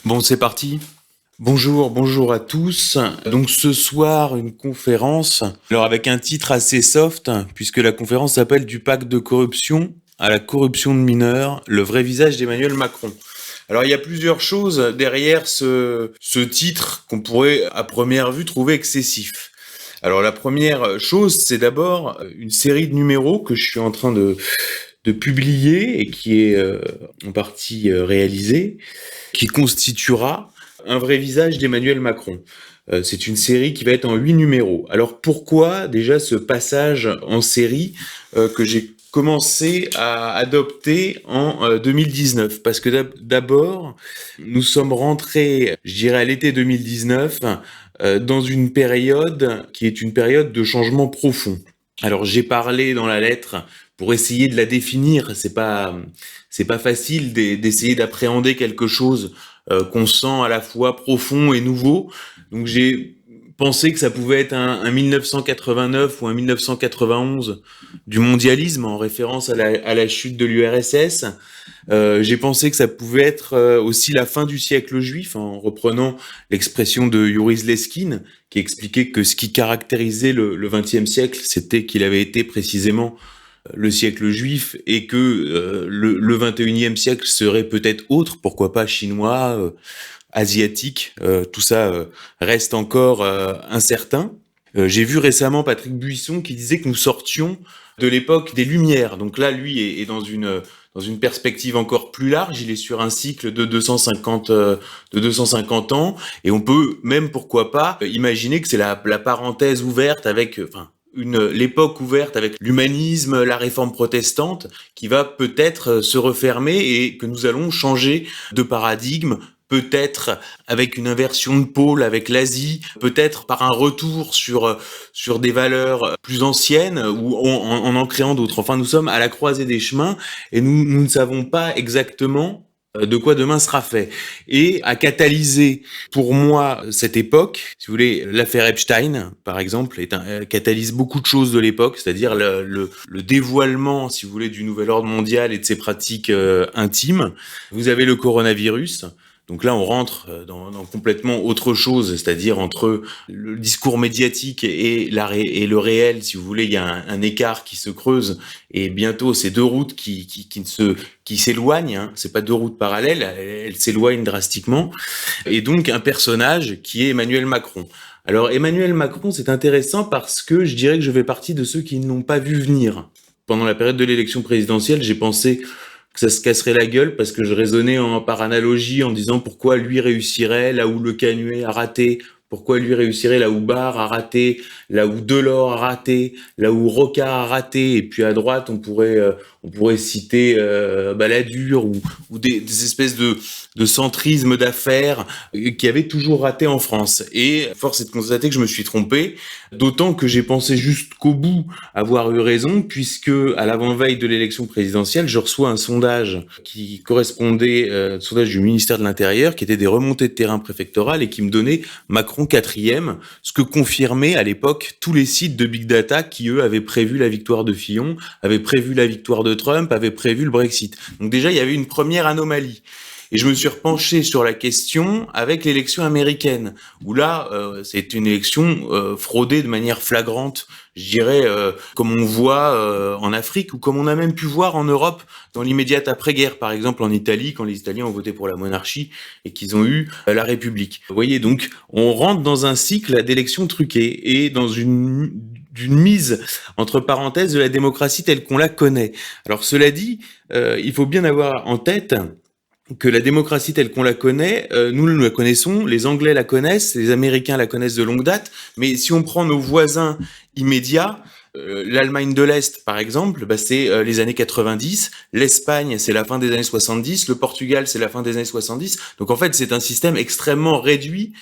Bon, c'est parti. Bonjour à tous. Donc ce soir, une conférence, alors avec un titre assez soft, puisque la conférence s'appelle Du pacte de corruption à la corruption de mineurs, le vrai visage d'Emmanuel Macron. Alors il y a plusieurs choses derrière ce titre qu'on pourrait à première vue trouver excessif. Alors la première chose, c'est d'abord une série de numéros que je suis en train de publier et qui est en partie réalisée, qui constituera un vrai visage d'Emmanuel Macron. C'est une série qui va être en 8 numéros. Alors pourquoi déjà ce passage en série que j'ai commencé à adopter en 2019? Parce que d'abord, nous sommes rentrés, je dirais à l'été 2019, dans une période qui est une période de changement profond. Alors j'ai parlé dans la lettre pour essayer de la définir. C'est pas facile d'essayer d'appréhender quelque chose qu'on sent à la fois profond et nouveau. Donc j'ai pensé que ça pouvait être un 1989 ou un 1991 du mondialisme en référence à la chute de l'URSS. J'ai pensé que ça pouvait être aussi la fin du siècle juif, en reprenant l'expression de Yuri Zleskin, qui expliquait que ce qui caractérisait le XXe siècle, c'était qu'il avait été précisément le siècle juif et que le 21e siècle serait peut-être autre, pourquoi pas chinois, asiatique, tout ça reste encore incertain. J'ai vu récemment Patrick Buisson qui disait que nous sortions de l'époque des Lumières. Donc là, lui est dans une perspective encore plus large. Il est sur un cycle de 250 ans, et on peut même, pourquoi pas, imaginer que c'est la parenthèse ouverte avec, l'époque ouverte avec l'humanisme, la réforme protestante, qui va peut-être se refermer et que nous allons changer de paradigme, peut-être avec une inversion de pôle avec l'Asie, peut-être par un retour sur des valeurs plus anciennes ou en créant d'autres. Enfin, nous sommes à la croisée des chemins et nous ne savons pas exactement de quoi demain sera fait. Et à catalyser, pour moi, cette époque, si vous voulez, l'affaire Epstein, par exemple, catalyse beaucoup de choses de l'époque, c'est-à-dire le dévoilement, si vous voulez, du nouvel ordre mondial et de ses pratiques intimes. Vous avez le coronavirus. Donc là, on rentre dans complètement autre chose, c'est-à-dire entre le discours médiatique et le réel, si vous voulez, il y a un écart qui se creuse, et bientôt ces deux routes qui s'éloignent, hein. C'est pas deux routes parallèles, elles s'éloignent drastiquement, et donc un personnage qui est Emmanuel Macron. Alors Emmanuel Macron, c'est intéressant parce que je dirais que je fais partie de ceux qui ne l'ont pas vu venir. Pendant la période de l'élection présidentielle, j'ai pensé que ça se casserait la gueule parce que je raisonnais par analogie en disant pourquoi lui réussirait là où Le Canuet a raté, pourquoi lui réussirait là où Barre a raté, là où Delors a raté, là où Rocard a raté, et puis à droite on pourrait citer Balladur ou des espèces de centrisme d'affaires qui avaient toujours raté en France. Et force est de constater que je me suis trompé, d'autant que j'ai pensé jusqu'au bout avoir eu raison, puisque à l'avant-veille de l'élection présidentielle, je reçois un sondage qui correspondait, sondage du ministère de l'Intérieur, qui était des remontées de terrain préfectorales et qui me donnait Macron 4e, ce que confirmaient à l'époque tous les sites de Big Data qui, eux, avaient prévu la victoire de Fillon, avaient prévu la victoire de Trump, avaient prévu le Brexit. Donc déjà, il y avait une première anomalie. Et je me suis repenché sur la question avec l'élection américaine, où là, c'est une élection fraudée de manière flagrante, je dirais, comme on voit en Afrique, ou comme on a même pu voir en Europe dans l'immédiate après-guerre, par exemple en Italie, quand les Italiens ont voté pour la monarchie et qu'ils ont eu la République. Vous voyez, donc, on rentre dans un cycle d'élections truquées et dans d'une mise entre parenthèses de la démocratie telle qu'on la connaît. Alors cela dit, il faut bien avoir en tête que la démocratie telle qu'on la connaît, nous la connaissons, les Anglais la connaissent, les Américains la connaissent de longue date, mais si on prend nos voisins immédiats, l'Allemagne de l'Est, par exemple, c'est les années 90, l'Espagne, c'est la fin des années 70, le Portugal, c'est la fin des années 70, donc en fait, c'est un système extrêmement réduit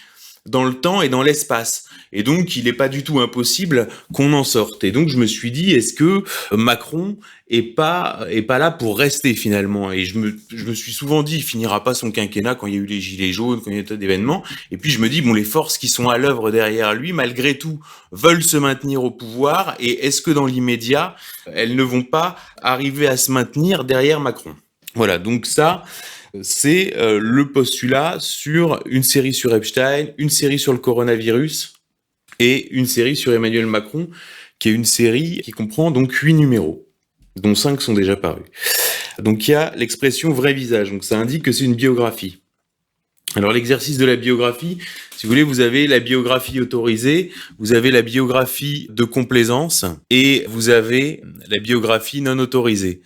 dans le temps et dans l'espace. Et donc, il n'est pas du tout impossible qu'on en sorte. Et donc, je me suis dit, est-ce que Macron est pas là pour rester finalement? Et je me suis souvent dit, il finira pas son quinquennat quand il y a eu les gilets jaunes, quand il y a eu des événements. Et puis, je me dis, bon, les forces qui sont à l'œuvre derrière lui, malgré tout, veulent se maintenir au pouvoir. Et est-ce que dans l'immédiat, elles ne vont pas arriver à se maintenir derrière Macron? Voilà. Donc ça, c'est le postulat sur une série sur Epstein, une série sur le coronavirus et une série sur Emmanuel Macron, qui est une série qui comprend donc 8 numéros, dont 5 sont déjà parus. Donc il y a l'expression vrai visage, donc ça indique que c'est une biographie. Alors l'exercice de la biographie, si vous voulez, vous avez la biographie autorisée, vous avez la biographie de complaisance et vous avez la biographie non autorisée.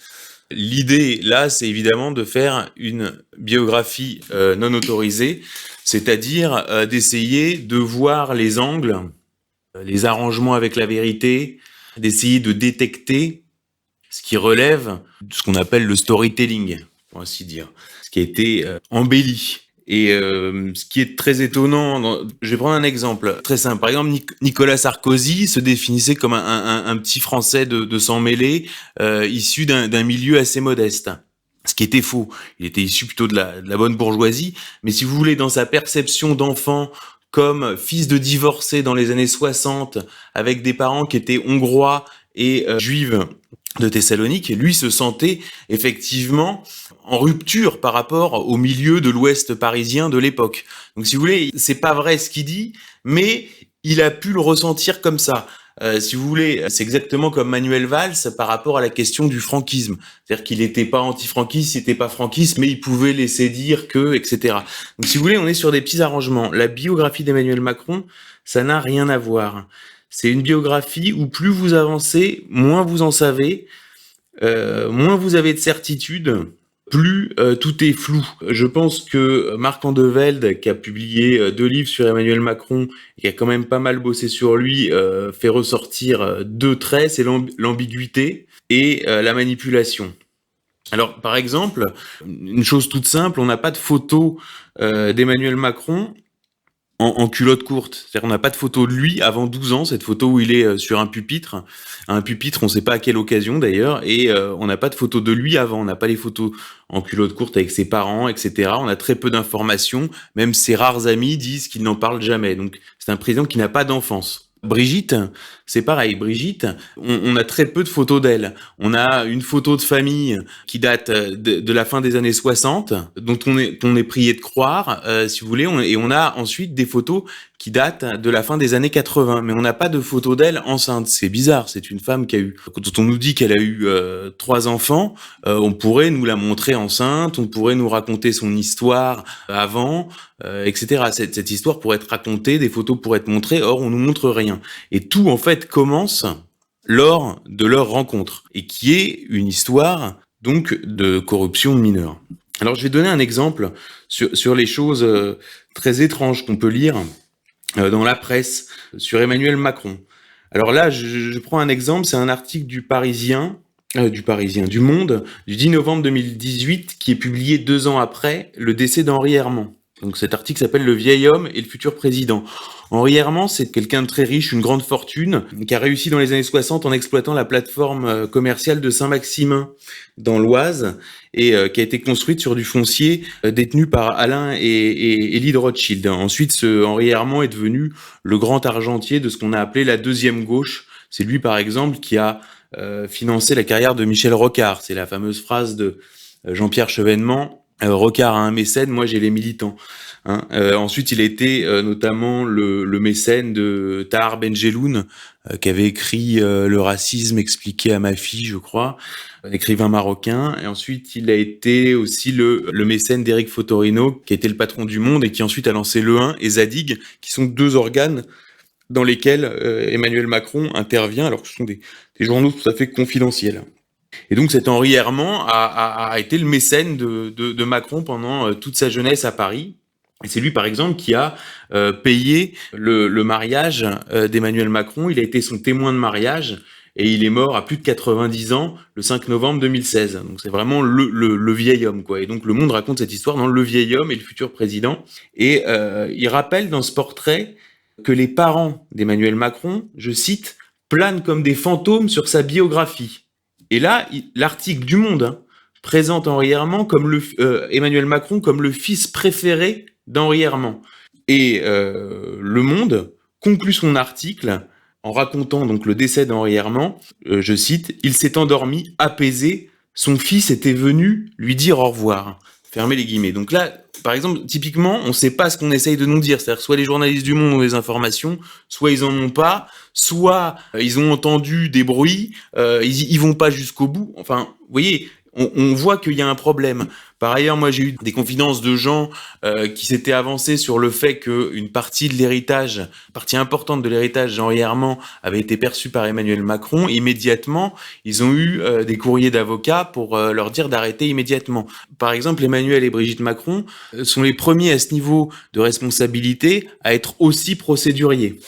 L'idée là, c'est évidemment de faire une biographie non autorisée, c'est-à-dire d'essayer de voir les angles, les arrangements avec la vérité, d'essayer de détecter ce qui relève de ce qu'on appelle le storytelling, pour ainsi dire, ce qui a été embelli. Et ce qui est très étonnant, je vais prendre un exemple très simple. Par exemple, Nicolas Sarkozy se définissait comme un petit Français de sang mêlé, issu d'un milieu assez modeste. Ce qui était faux. Il était issu plutôt de la bonne bourgeoisie. Mais si vous voulez, dans sa perception d'enfant, comme fils de divorcé dans les années 60, avec des parents qui étaient hongrois et juifs de Thessalonique, lui se sentait effectivement en rupture par rapport au milieu de l'Ouest parisien de l'époque. Donc si vous voulez, c'est pas vrai ce qu'il dit, mais il a pu le ressentir comme ça. Si vous voulez, c'est exactement comme Manuel Valls par rapport à la question du franquisme. C'est-à-dire qu'il n'était pas anti-franquiste, il n'était pas franquiste, mais il pouvait laisser dire que, etc. Donc si vous voulez, on est sur des petits arrangements. La biographie d'Emmanuel Macron, ça n'a rien à voir. C'est une biographie où plus vous avancez, moins vous en savez, moins vous avez de certitude, plus tout est flou. Je pense que Marc Andevelde, qui a publié 2 livres sur Emmanuel Macron, et qui a quand même pas mal bossé sur lui, fait ressortir 2 traits, c'est l'ambiguïté et la manipulation. Alors, par exemple, une chose toute simple, on n'a pas de photo d'Emmanuel Macron en culotte courte. C'est-à-dire on n'a pas de photo de lui avant 12 ans, cette photo où il est sur un pupitre. Un pupitre, on ne sait pas à quelle occasion d'ailleurs, et on n'a pas de photo de lui avant. On n'a pas les photos en culotte courte avec ses parents, etc. On a très peu d'informations. Même ses rares amis disent qu'il n'en parle jamais. Donc c'est un président qui n'a pas d'enfance. Brigitte, c'est pareil. Brigitte, on a très peu de photos d'elle. On a une photo de famille qui date de la fin des années 60, dont on est prié de croire, si vous voulez, et on a ensuite des photos qui datent de la fin des années 80, mais on n'a pas de photo d'elle enceinte. C'est bizarre, c'est une femme qui a eu, quand on nous dit qu'elle a eu 3 enfants, on pourrait nous la montrer enceinte, on pourrait nous raconter son histoire avant, etc. Cette histoire pourrait être racontée, des photos pourraient être montrées, or on nous montre rien. Et tout en fait commence lors de leur rencontre, et qui est une histoire donc de corruption de mineurs. Alors je vais donner un exemple sur les choses très étranges qu'on peut lire dans la presse sur Emmanuel Macron. Alors là, je prends un exemple, c'est un article du Monde, du 10 novembre 2018, qui est publié 2 ans après le décès d'Henri Herman. Donc cet article s'appelle « Le vieil homme et le futur président ». Henri Herman, c'est quelqu'un de très riche, une grande fortune, qui a réussi dans les années 60 en exploitant la plateforme commerciale de Saint-Maximin dans l'Oise, et qui a été construite sur du foncier détenu par Alain et Élie de Rothschild. Ensuite, ce Henri Herman est devenu le grand argentier de ce qu'on a appelé la deuxième gauche. C'est lui, par exemple, qui a financé la carrière de Michel Rocard. C'est la fameuse phrase de Jean-Pierre Chevènement. Rocard a un mécène, moi j'ai les militants. Ensuite, il a été notamment le mécène de Tahar Benjeloun, qui avait écrit Le racisme expliqué à ma fille, je crois, un écrivain marocain. Et ensuite, il a été aussi le mécène d'Éric Fotorino, qui était le patron du Monde et qui ensuite a lancé Le 1 et Zadig, qui sont 2 organes dans lesquels Emmanuel Macron intervient, alors que ce sont des journaux tout à fait confidentiels. Et donc cet Henri Herman a été le mécène de Macron pendant toute sa jeunesse à Paris. Et c'est lui, par exemple, qui a payé le mariage d'Emmanuel Macron. Il a été son témoin de mariage et il est mort à plus de 90 ans le 5 novembre 2016. Donc c'est vraiment le vieil homme, quoi. Et donc Le Monde raconte cette histoire dans Le vieil homme et le futur président. Et il rappelle dans ce portrait que les parents d'Emmanuel Macron, je cite, planent comme des fantômes sur sa biographie. Et là, l'article du Monde présente Henri Herman comme Emmanuel Macron comme le fils préféré d'Henri Herman. Et Le Monde conclut son article en racontant donc le décès d'Henri Herman. Je cite, « Il s'est endormi, apaisé, son fils était venu lui dire au revoir ». Fermez les guillemets. Donc là, par exemple, typiquement, on ne sait pas ce qu'on essaye de nous dire. C'est-à-dire soit les journalistes du Monde ont des informations, soit ils en ont pas, soit ils ont entendu des bruits, ils vont pas jusqu'au bout. Enfin, vous voyez, on voit qu'il y a un problème. Par ailleurs, moi, j'ai eu des confidences de gens qui s'étaient avancés sur le fait qu'une partie de l'héritage, partie importante de l'héritage Jean-Henri Herman avait été perçue par Emmanuel Macron. Immédiatement, ils ont eu des courriers d'avocats pour leur dire d'arrêter immédiatement. Par exemple, Emmanuel et Brigitte Macron sont les premiers à ce niveau de responsabilité à être aussi procéduriers.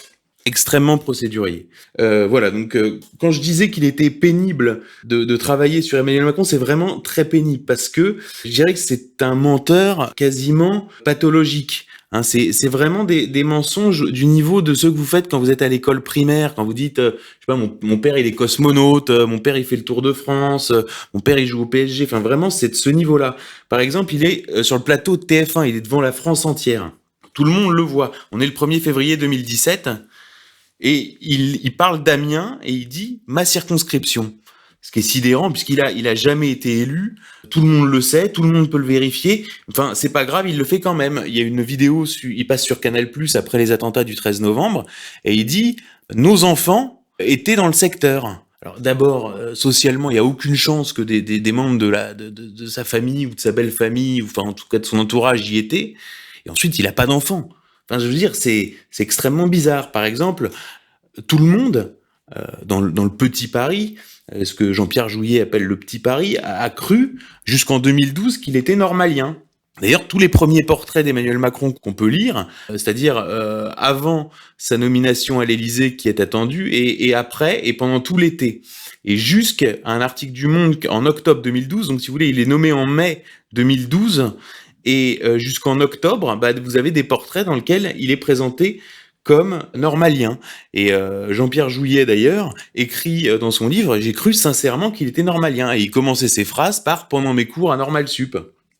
Extrêmement procédurier. Voilà, donc quand je disais qu'il était pénible de travailler sur Emmanuel Macron, c'est vraiment très pénible parce que je dirais que c'est un menteur quasiment pathologique. Hein, c'est vraiment des mensonges du niveau de ceux que vous faites quand vous êtes à l'école primaire, quand vous dites, je sais pas, mon père il est cosmonaute, mon père il fait le Tour de France, mon père il joue au PSG, enfin vraiment c'est de ce niveau-là. Par exemple, il est sur le plateau de TF1, il est devant la France entière. Tout le monde le voit. On est le 1er février 2017. Et il parle d'Amiens et il dit « ma circonscription ». Ce qui est sidérant puisqu'il a jamais été élu. Tout le monde le sait, tout le monde peut le vérifier. Enfin, c'est pas grave, il le fait quand même. Il y a une vidéo, il passe sur Canal+ après les attentats du 13 novembre et il dit « nos enfants étaient dans le secteur ». Alors d'abord, socialement, il y a aucune chance que des membres de sa famille ou de sa belle famille, ou enfin en tout cas de son entourage y étaient. Et ensuite, il a pas d'enfants. Enfin, je veux dire, c'est extrêmement bizarre. Par exemple, tout le monde, dans le petit Paris, ce que Jean-Pierre Jouyet appelle le petit Paris, a cru jusqu'en 2012 qu'il était normalien. D'ailleurs, tous les premiers portraits d'Emmanuel Macron qu'on peut lire, c'est-à-dire avant sa nomination à l'Élysée qui est attendue, et après, et pendant tout l'été. Et jusqu'à un article du Monde en octobre 2012, donc si vous voulez, il est nommé en mai 2012, et jusqu'en octobre, vous avez des portraits dans lesquels il est présenté comme normalien. Et Jean-Pierre Jouyet, d'ailleurs, écrit dans son livre « J'ai cru sincèrement qu'il était normalien ». Et il commençait ses phrases par « pendant mes cours à Normal Sup ».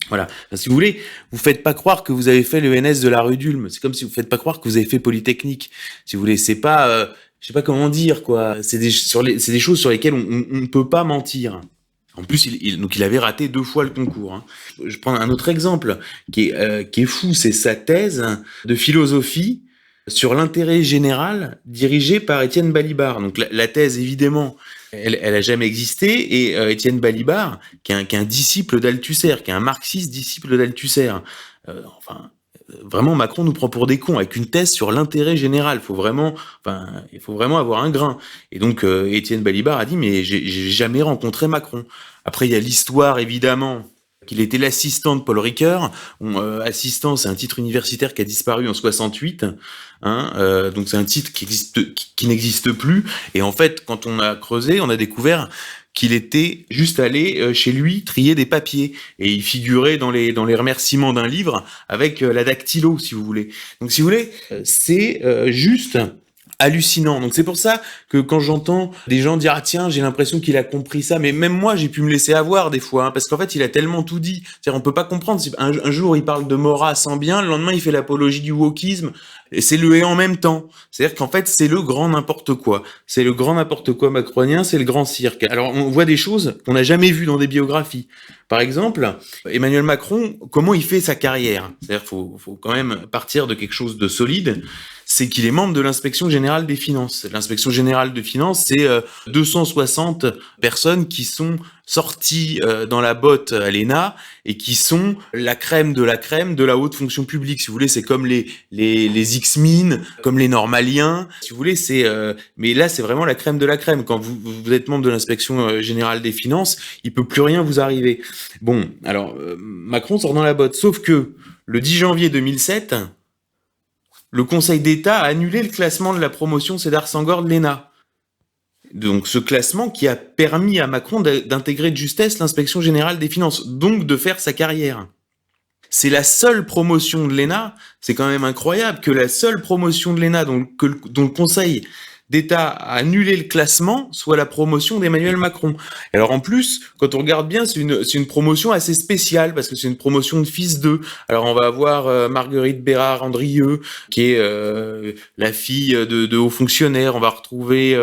Voilà. Enfin, si vous voulez, vous faites pas croire que vous avez fait le NS de la rue d'Ulm. C'est comme si vous faites pas croire que vous avez fait Polytechnique. Si vous voulez, c'est pas, je sais pas comment dire, quoi. C'est des choses sur lesquelles on ne peut pas mentir. En plus, donc il avait raté 2 fois le concours. Hein. Je prends un autre exemple qui est fou, c'est sa thèse de philosophie sur l'intérêt général dirigée par Étienne Balibar. Donc la thèse, évidemment, elle a jamais existé, et Étienne Balibar, qui est un disciple d'Althusser, qui est un marxiste disciple d'Althusser. Vraiment, Macron nous prend pour des cons avec une thèse sur l'intérêt général. Il faut vraiment avoir un grain. Et donc, Étienne Balibar a dit, mais j'ai jamais rencontré Macron. Après, il y a l'histoire, évidemment, qu'il était l'assistant de Paul Ricoeur. Assistant, c'est un titre universitaire qui a disparu en 68. Donc, c'est un titre qui n'existe plus. Et en fait, quand on a creusé, on a découvert qu'il était juste allé chez lui trier des papiers, et il figurait dans les remerciements d'un livre avec la dactylo, si vous voulez. Donc si vous voulez, c'est juste hallucinant. Donc c'est pour ça que quand j'entends des gens dire « Ah tiens, j'ai l'impression qu'il a compris ça », mais même moi, j'ai pu me laisser avoir des fois, parce qu'en fait, il a tellement tout dit. C'est-à-dire, on peut pas comprendre. Un jour, il parle de Maurras sans bien, le lendemain, il fait l'apologie du wokisme, et c'est le « et en même temps ». C'est-à-dire qu'en fait, c'est le grand n'importe quoi. C'est le grand n'importe quoi macronien, c'est le grand cirque. Alors, on voit des choses qu'on n'a jamais vues dans des biographies. Par exemple, Emmanuel Macron, comment il fait sa carrière? C'est-à-dire, faut quand même partir de quelque chose de solide. C'est qu'il est membre de l'inspection générale des finances. L'inspection générale des finances, c'est 260 personnes qui sont sorties dans la botte à l'ENA et qui sont la crème de la haute fonction publique. Si vous voulez, c'est comme les X-Min, comme les normaliens. Si vous voulez, mais là, c'est vraiment la crème de la crème. Quand vous êtes membre de l'inspection générale des finances, il peut plus rien vous arriver. Bon, alors, Macron sort dans la botte. Sauf que le 10 janvier 2007, le Conseil d'État a annulé le classement de la promotion Cédar Senghor de l'ENA. Donc ce classement qui a permis à Macron d'intégrer de justesse l'inspection générale des finances, donc de faire sa carrière. C'est la seule promotion de l'ENA, c'est quand même incroyable que la seule promotion de l'ENA dont le Conseil d'État à annuler le classement soit la promotion d'Emmanuel Macron. Alors en plus, quand on regarde bien, c'est une promotion assez spéciale parce que c'est une promotion de fils d'eux. Alors on va avoir Marguerite Bérard-Andrieux qui est la fille de hauts fonctionnaires. On va retrouver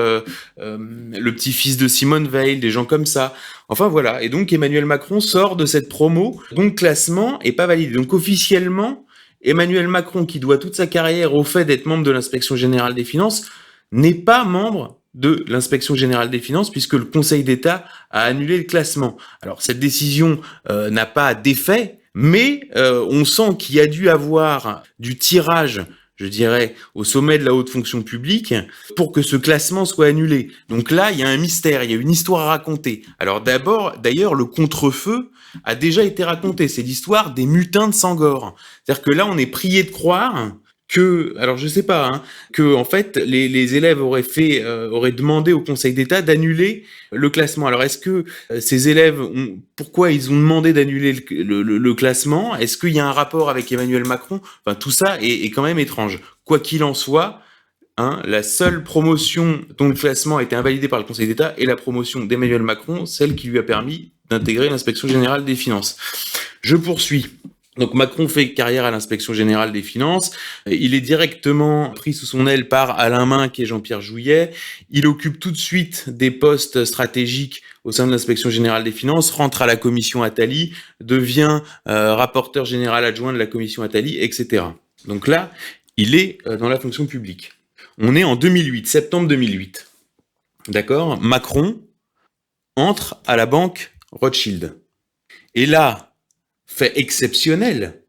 le petit-fils de Simone Veil, des gens comme ça. Enfin voilà. Et donc Emmanuel Macron sort de cette promo, donc classement est pas validé. Donc officiellement, Emmanuel Macron, qui doit toute sa carrière au fait d'être membre de l'Inspection générale des finances, n'est pas membre de l'Inspection générale des finances puisque le Conseil d'État a annulé le classement. Alors cette décision n'a pas d'effet, mais on sent qu'il y a dû avoir du tirage, je dirais, au sommet de la haute fonction publique pour que ce classement soit annulé. Donc là, il y a un mystère, il y a une histoire à raconter. Alors d'ailleurs, le contre-feu a déjà été raconté. C'est l'histoire des mutins de Sangor. C'est-à-dire que là, on est prié de croire que, alors je sais pas, hein, que en fait les élèves auraient demandé au Conseil d'État d'annuler le classement. Alors est-ce que ces élèves pourquoi ils ont demandé d'annuler le classement? Est-ce qu'il y a un rapport avec Emmanuel Macron? Enfin tout ça est quand même étrange. Quoi qu'il en soit, hein, la seule promotion dont le classement a été invalidé par le Conseil d'État est la promotion d'Emmanuel Macron, celle qui lui a permis d'intégrer l'Inspection générale des finances. Je poursuis. Donc Macron fait carrière à l'Inspection générale des finances. Il est directement pris sous son aile par Alain Minc et Jean-Pierre Jouyet. Il occupe tout de suite des postes stratégiques au sein de l'Inspection générale des finances, rentre à la commission Attali, devient rapporteur général adjoint de la commission Attali, etc. Donc là, il est dans la fonction publique. On est en 2008, septembre 2008. D'accord ? Macron entre à la banque Rothschild. Et là, fait exceptionnel,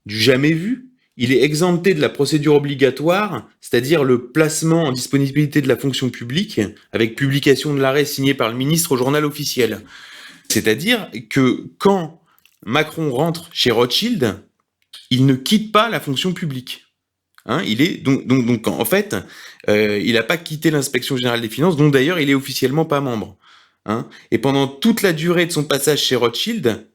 du jamais vu, il est exempté de la procédure obligatoire, c'est-à-dire le placement en disponibilité de la fonction publique, avec publication de l'arrêt signé par le ministre au journal officiel. C'est-à-dire que quand Macron rentre chez Rothschild, il ne quitte pas la fonction publique. Hein, il est donc en fait, il n'a pas quitté l'Inspection générale des finances, dont d'ailleurs il est officiellement pas membre. Hein, et pendant toute la durée de son passage chez Rothschild,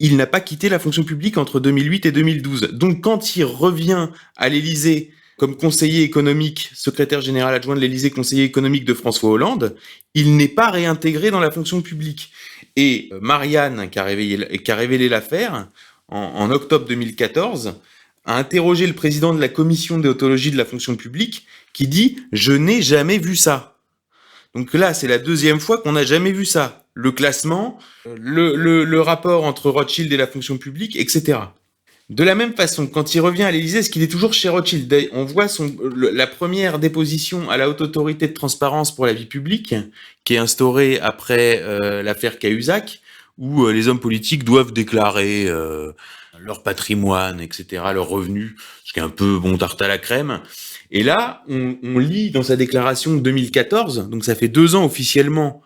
il n'a pas quitté la fonction publique entre 2008 et 2012. Donc quand il revient à l'Élysée comme conseiller économique, secrétaire général adjoint de l'Élysée, conseiller économique de François Hollande, il n'est pas réintégré dans la fonction publique. Et Marianne, qui a révélé l'affaire, en octobre 2014, a interrogé le président de la commission de déontologie de la fonction publique, qui dit « Je n'ai jamais vu ça ». Donc là, c'est la deuxième fois qu'on n'a jamais vu ça. Le classement, le rapport entre Rothschild et la fonction publique, etc. De la même façon, quand il revient à l'Élysée, est-ce qu'il est toujours chez Rothschild? On voit la première déposition à la Haute Autorité de Transparence pour la vie publique, qui est instaurée après l'affaire Cahuzac, où les hommes politiques doivent déclarer leur patrimoine, etc., leurs revenus, ce qui est un peu tarte à la crème. Et là, on lit dans sa déclaration de 2014, donc ça fait 2 ans officiellement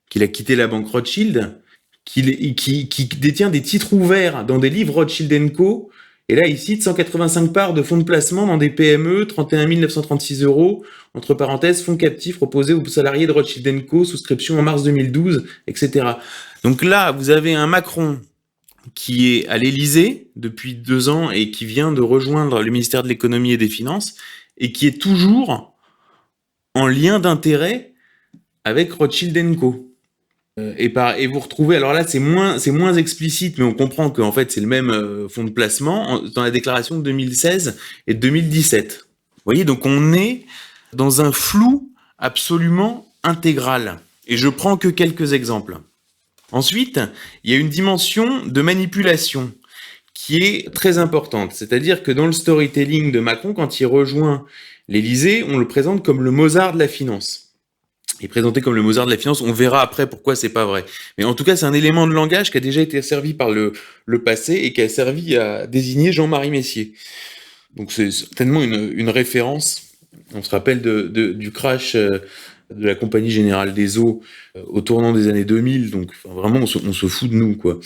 qu'il a quitté la banque Rothschild, qui détient des titres ouverts dans des livres Rothschild & Co. Et là, il cite 185 parts de fonds de placement dans des PME, 31 936 €, entre parenthèses, fonds captifs proposés aux salariés de Rothschild & Co., souscription en mars 2012, etc. Donc là, vous avez un Macron qui est à l'Élysée depuis 2 ans et qui vient de rejoindre le ministère de l'économie et des finances et qui est toujours en lien d'intérêt avec Rothschild & Co. Et vous retrouvez, alors là c'est moins explicite, mais on comprend qu'en fait c'est le même fonds de placement dans la déclaration de 2016 et de 2017. Vous voyez, donc on est dans un flou absolument intégral. Et je prends que quelques exemples. Ensuite, il y a une dimension de manipulation qui est très importante. C'est-à-dire que dans le storytelling de Macron, quand il rejoint l'Élysée, on le présente comme le Mozart de la finance. Il est présenté comme le Mozart de la finance, on verra après pourquoi c'est pas vrai. Mais en tout cas, c'est un élément de langage qui a déjà été servi par le passé et qui a servi à désigner Jean-Marie Messier. Donc c'est certainement une référence. On se rappelle du crash de la Compagnie Générale des Eaux au tournant des années 2000, donc vraiment on se fout de nous, quoi.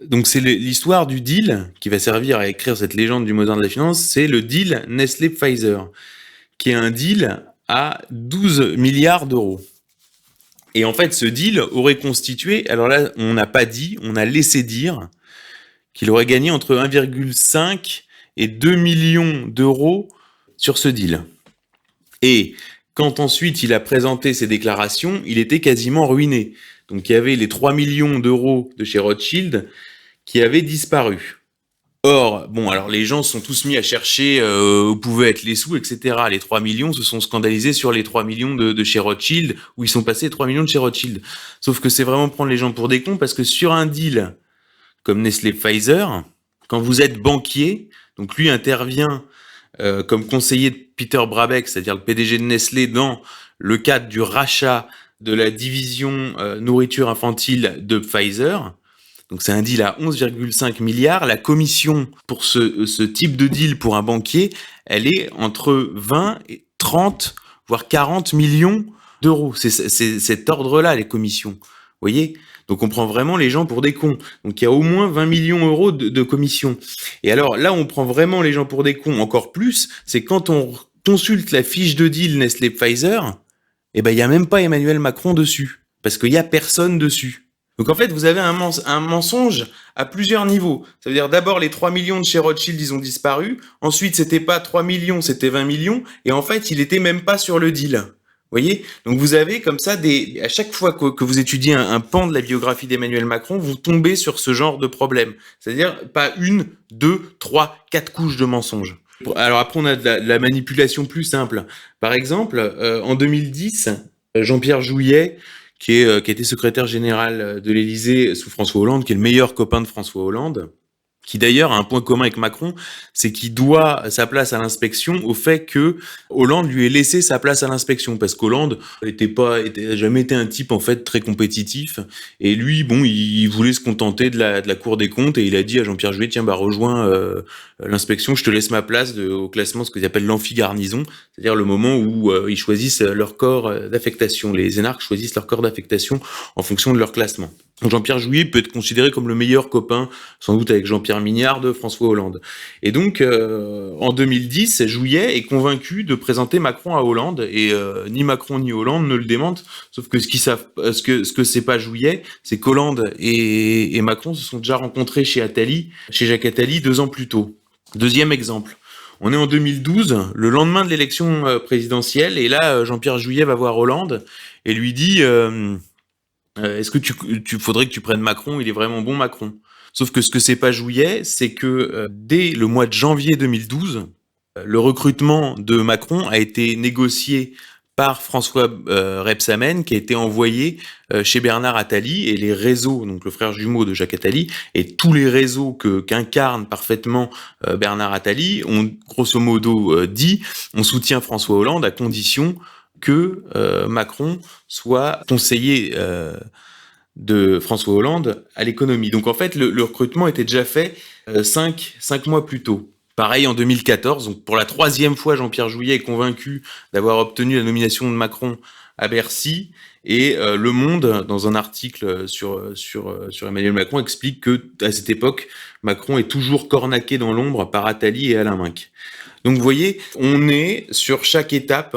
Donc c'est l'histoire du deal qui va servir à écrire cette légende du Mozart de la finance, c'est le deal Nestlé-Pfizer, qui est un deal à 12 milliards d'euros. Et en fait, ce deal aurait constitué, alors là, on n'a pas dit, on a laissé dire qu'il aurait gagné entre 1,5 et 2 millions d'euros sur ce deal. Et Quand ensuite il a présenté ses déclarations, il était quasiment ruiné. Donc il y avait les 3 millions d'euros de chez Rothschild qui avaient disparu. Or, bon, alors les gens se sont tous mis à chercher où pouvaient être les sous, etc. Les 3 millions se sont scandalisés sur les 3 millions de chez Rothschild, où ils sont passés 3 millions de chez Rothschild. Sauf que c'est vraiment prendre les gens pour des cons, parce que sur un deal comme Nestlé Pfizer, quand vous êtes banquier, donc lui intervient comme conseiller de Peter Brabeck, c'est-à-dire le PDG de Nestlé, dans le cadre du rachat de la division nourriture infantile de Pfizer. Donc c'est un deal à 11,5 milliards. La commission pour ce type de deal pour un banquier, elle est entre 20 et 30, voire 40 millions d'euros. C'est cet ordre-là, les commissions. Vous voyez? Donc on prend vraiment les gens pour des cons. Donc il y a au moins 20 millions d'euros de commissions. Et alors là, on prend vraiment les gens pour des cons encore plus, c'est quand on consulte la fiche de deal Nestlé-Pfizer, eh ben il y a même pas Emmanuel Macron dessus. Parce qu'il y a personne dessus. Donc en fait, vous avez un mensonge à plusieurs niveaux. Ça veut dire d'abord les 3 millions de chez Rothschild, ils ont disparu. Ensuite, c'était pas 3 millions, c'était 20 millions. Et en fait, il était même pas sur le deal. Vous voyez? Donc vous avez comme ça à chaque fois que vous étudiez un pan de la biographie d'Emmanuel Macron, vous tombez sur ce genre de problème. C'est-à-dire pas une, deux, trois, quatre couches de mensonges. Alors après, on a de la manipulation plus simple. Par exemple, en 2010, Jean-Pierre Jouyet, qui était secrétaire général de l'Élysée sous François Hollande, qui est le meilleur copain de François Hollande, qui d'ailleurs a un point commun avec Macron, c'est qu'il doit sa place à l'inspection au fait que Hollande lui ait laissé sa place à l'inspection, parce qu'Hollande était jamais été un type en fait très compétitif, et lui, bon, il voulait se contenter de la Cour des comptes, et il a dit à Jean-Pierre Jouyet, tiens, rejoins l'inspection, je te laisse ma place au classement, ce qu'ils appellent l'amphi-garnison, c'est-à-dire le moment où ils choisissent leur corps d'affectation. Les énarques choisissent leur corps d'affectation en fonction de leur classement. Donc Jean-Pierre Jouyet peut être considéré comme le meilleur copain, sans doute avec Jean-Pierre Mignard, de François Hollande. Et donc, en 2010, Jouyet est convaincu de présenter Macron à Hollande, et ni Macron ni Hollande ne le démentent, sauf que ce que c'est pas Jouyet, c'est qu'Hollande et Macron se sont déjà rencontrés chez Jacques Attali 2 ans plus tôt. Deuxième exemple. On est en 2012, le lendemain de l'élection présidentielle, et là, Jean-Pierre Jouyet va voir Hollande et lui dit est-ce que tu faudrait que tu prennes Macron, il est vraiment bon Macron. Sauf que ce que c'est pas Jouyet, c'est que dès le mois de janvier 2012, le recrutement de Macron a été négocié par François Rebsamen, qui a été envoyé chez Bernard Attali, et les réseaux, donc le frère jumeau de Jacques Attali, et tous les réseaux qu'incarne parfaitement Bernard Attali ont grosso modo dit on soutient François Hollande à condition que Macron soit conseiller de François Hollande à l'économie. Donc en fait, le recrutement était déjà fait 5 mois plus tôt. Pareil en 2014, donc pour la 3e fois, Jean-Pierre Jouyet est convaincu d'avoir obtenu la nomination de Macron à Bercy, et Le Monde, dans un article sur Emmanuel Macron, explique que à cette époque, Macron est toujours cornaqué dans l'ombre par Attali et Alain Minc. Donc vous voyez, on est sur chaque étape